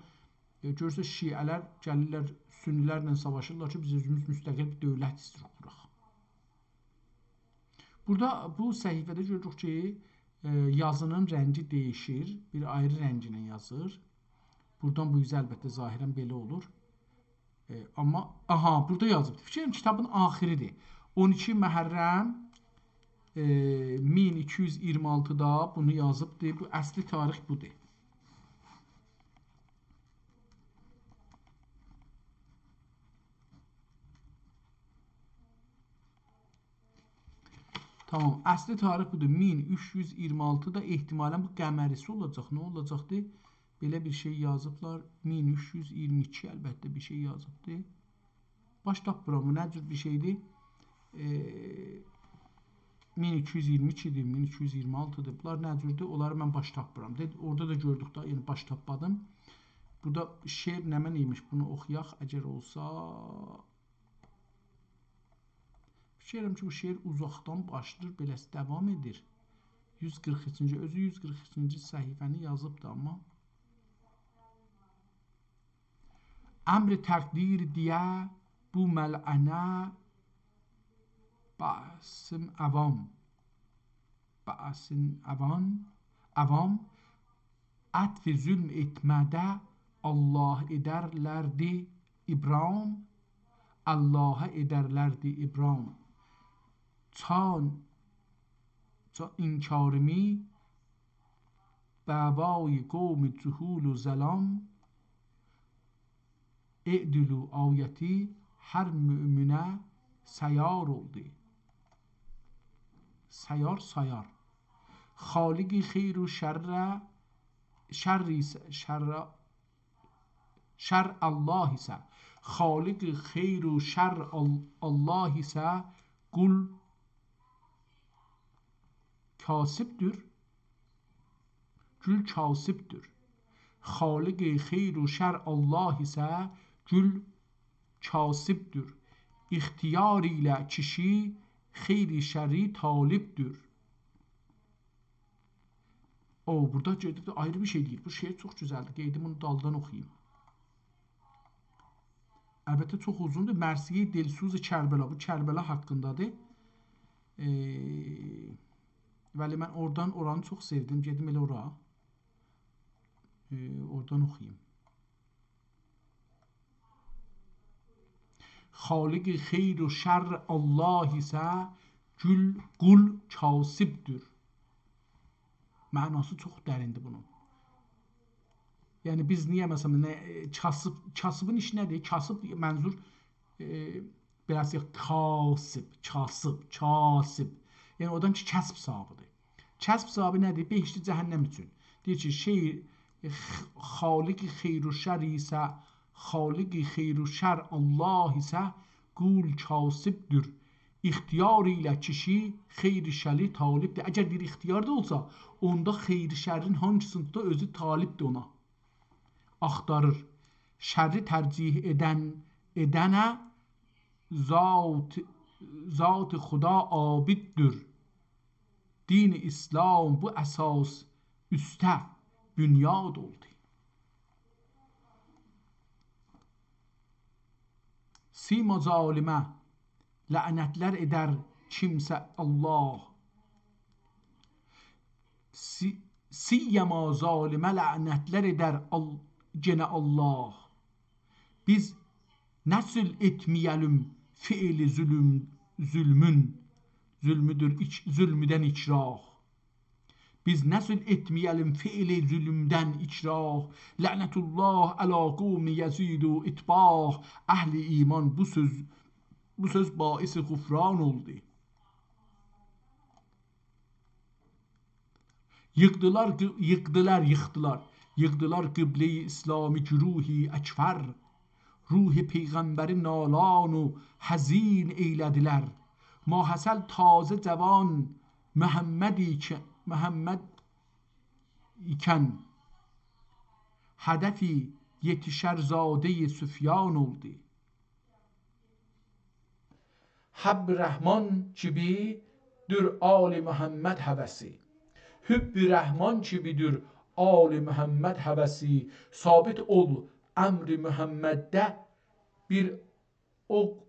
görsə şiələr gəlirlər, sünnilərlə savaşırlar ki, biz özümüz müstəqil bir dövlət istəyirik quraq. Burada bu səhifədə görürük ki, yazının rəngi dəyişir, bir ayrı rənginə yazır. Buradan bu yüzden əlbəttə zahirən belə olur. Amma, burada yazıbdır. Fikrim kitabın axiridir. 12 Məhərrəm 1226-da bunu yazıbdır. Bu əsli tarix budur. Tamam, əsli tarix budur. 1326-da ehtimalən bu qəmərisi olacaq. Nə olacaqdı? Belə bir şey yazıblar. 1322 əlbəttə bir şey yazıbdı. Baş tapmıram. Bu nə cür bir şeydir? 1222-dir, 1226-dır. Bunlar nə cürdür? Onları mən baş tapmıram. Orada da gördük da, yəni baş tapmadım. Burada şeir nə məniymiş? Bunu oxuyaq. Əgər olsa... Fikirəm ki, bu şeir uzaqdan başlayır, beləsi davam edir. 143-cü, özü 143-cü səhifəni yazıbdır, amma əmr-i təqdir deyə bu məl'ənə bəsim avam ətf zülm etmədə Allah edərlərdi İbrahim, Allah'a edərlərdi İbrahim. Çan inkarimi bəvai qovmi cühul و zəlam e'dülü ayəti hər müminə sayar oldu. Sayar. Xaliqi xeyr و şər Allah isə, Xaliqi xeyr و şər Allah isə qul kasibdir. Gül kasibdir. Xaliq-i xeyr و şər Allah isə gül kasibdir. İxtiyar ilə kişi xeyri şəri talibdir. Burada gedib ayrı bir şey deyir. Bu şeir çox gözəldir. Qeydim bunu daldan oxuyayım. Əlbəttə çox uzundur. Mərsiye Delsuz Kərbəla. Bu Kərbəla haqqındadır. Bəli, mən oranı çox sevdim. Gedim elə ora. Oradan oxuyayım. xaliq xeyr və şər Allah isə qul kasibdir. Mənası çox dərindir bunun. Yəni biz niyə məsələn kasıbın işi nədir? Kasıb mənzur biraz kasıb. Yəni adam ki kəsb sahibidir. Kəsb sahibi nədir? Behişti cəhənnəm üçün. Deyir ki xaliq xeyr və şər isə xaliq xeyr və şər Allah isə qul kasibdir. İxtiyar ilə kişi xeyr-i şəri talibdir. Əgər bir ixtiyar da olsa, onda xeyr-i şərin hangisində özü talibdir ona. Axtarır. Şərri tərcih edənə zat xuda abiddir. Din İslam bu əsas üstə bünyad oldu. Sima zalimə lənətlər edər kimsə Allah. Siyema zalimə lənətlər edər gene Allah. Biz nəsl etməyəlim fiili zulmüdən ikrah. Biz nəsl etməyəlim fiili zülmdən ikrah. Lənətullah əla qavmi yəzidu itbah. Əhli iman bu söz baisi gufran oldu. Yıktılar kıble-i İslami güruhi ekfer. Ruhi peygamberi nalan و hazin eylediler. Mahasel taze cevan Muhammed iken hedefi yetişer zade-i Süfyan oldu. Hab Rahman kibidir Ali Muhammed həvəsi. Hübb-i Rəhman kibidir Ali Muhammed həvəsi. Sabit ol əmri Muhammeddə bir o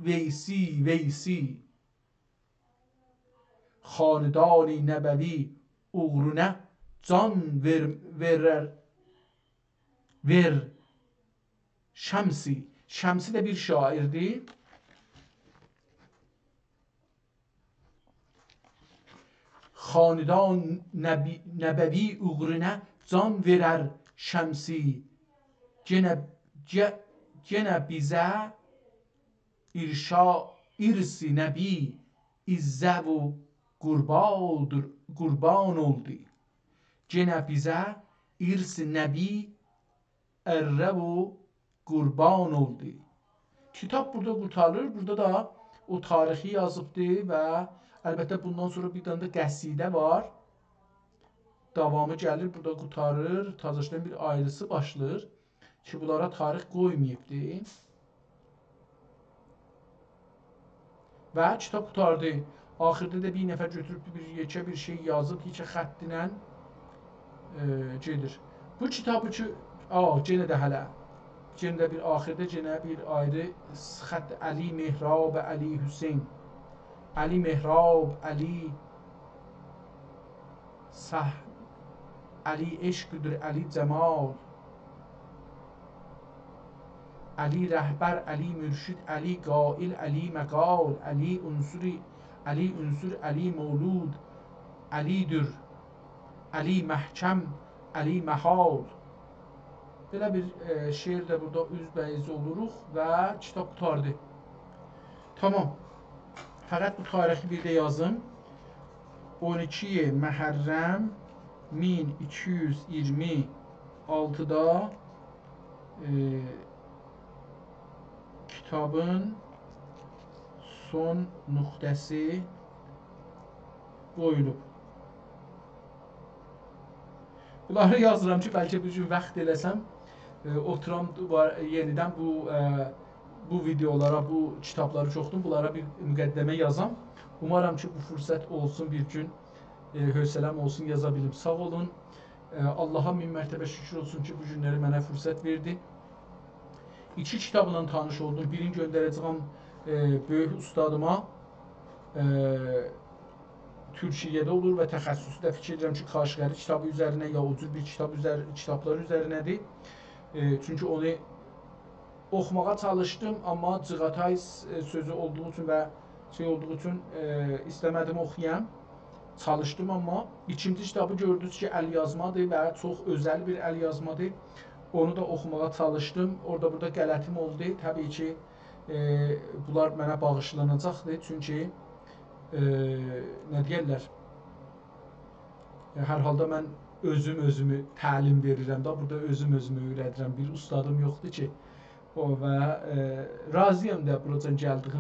veysi. Xanedani Nəbəvi uğruna can ver Şəmsi. Şəmsi də bir şairdir. Xanedon Nəbəvi uğruna can verər Şəmsi. Genə bizə irsi Nəbi izzə və qurban oldu. Genə bizə irsi Nəbi ərrə və qurban oldu. Kitap burada qurtarır. Burada da o tarixi yazıbdır və əlbəttə bundan sonra bir dənə də qəsidə var. Davamı gəlir, burada qurtarır. Tazəşdən bir ayrısı başlayır ki, bunlara tarix qoymayıbdır. Və kitab qurtardı. Axırda da bir nəfər götürüb yekə bir şey yazıb, yekə xəttinə gedir. Bu kitabı ki, genə də hələ Genə bir axirdə genə bir ayrı xətt Əli Mehrab, Əli Hüseyn. Əli Mehrab, Əli Əli eşqdir, Əli cəmal. Əli rəhbər, Əli mürşid, Əli qail, Əli məqal, Əli unsur, Əli mevlud, Əlidir, Əli məhkəm, Əli məhal. Belə bir şeir də burada üzbəyiz oluruq və kitab qurtardı. Tamam. Fəqət bu tarixi bir də yazım. 12 Məhərrəm 1226-da kitabın son nöqtəsi qoyulub. Bunları yazıram ki, bəlkə bir gün vaxt eləsəm, oturam yenidən bu videolara, bu kitabları çoxdur, bunlara bir müqəddəmə yazam. Umarım ki, bu fürsət olsun bir gün, hövsələm olsun, yaza bilim. Sağ olun. Allaha min mərtəbə şükür olsun ki, bu günləri mənə fürsət verdi. 2 kitabla tanış oldum. Birini göndərəcəyim böyük ustadıma. Türkiyədə olur və təxəssüsü də fikir edirəm ki, Kaşqəri kitabı üzərinə ya o cür bir kitablar üzərinədir. Çünki onu oxumağa çalışdım, amma Cığatay sözü olduğu üçün və şey olduğu üçün istəmədim oxuyam. Çalışdım, amma ikinci kitabı gördünüz ki, əlyazmadır və çox özəl bir əlyazmadır. Onu da oxumağa çalışdım. Orada burada qələtim oldu. Təbii ki, bunlar mənə bağışlanacaqdır. Çünki nə deyirlər? Hər halda mən özümü təlim verirəm da, burada özümü öyrədirəm. Bir ustadım yoxdur ki, o və razıyam da buracan gəldiyim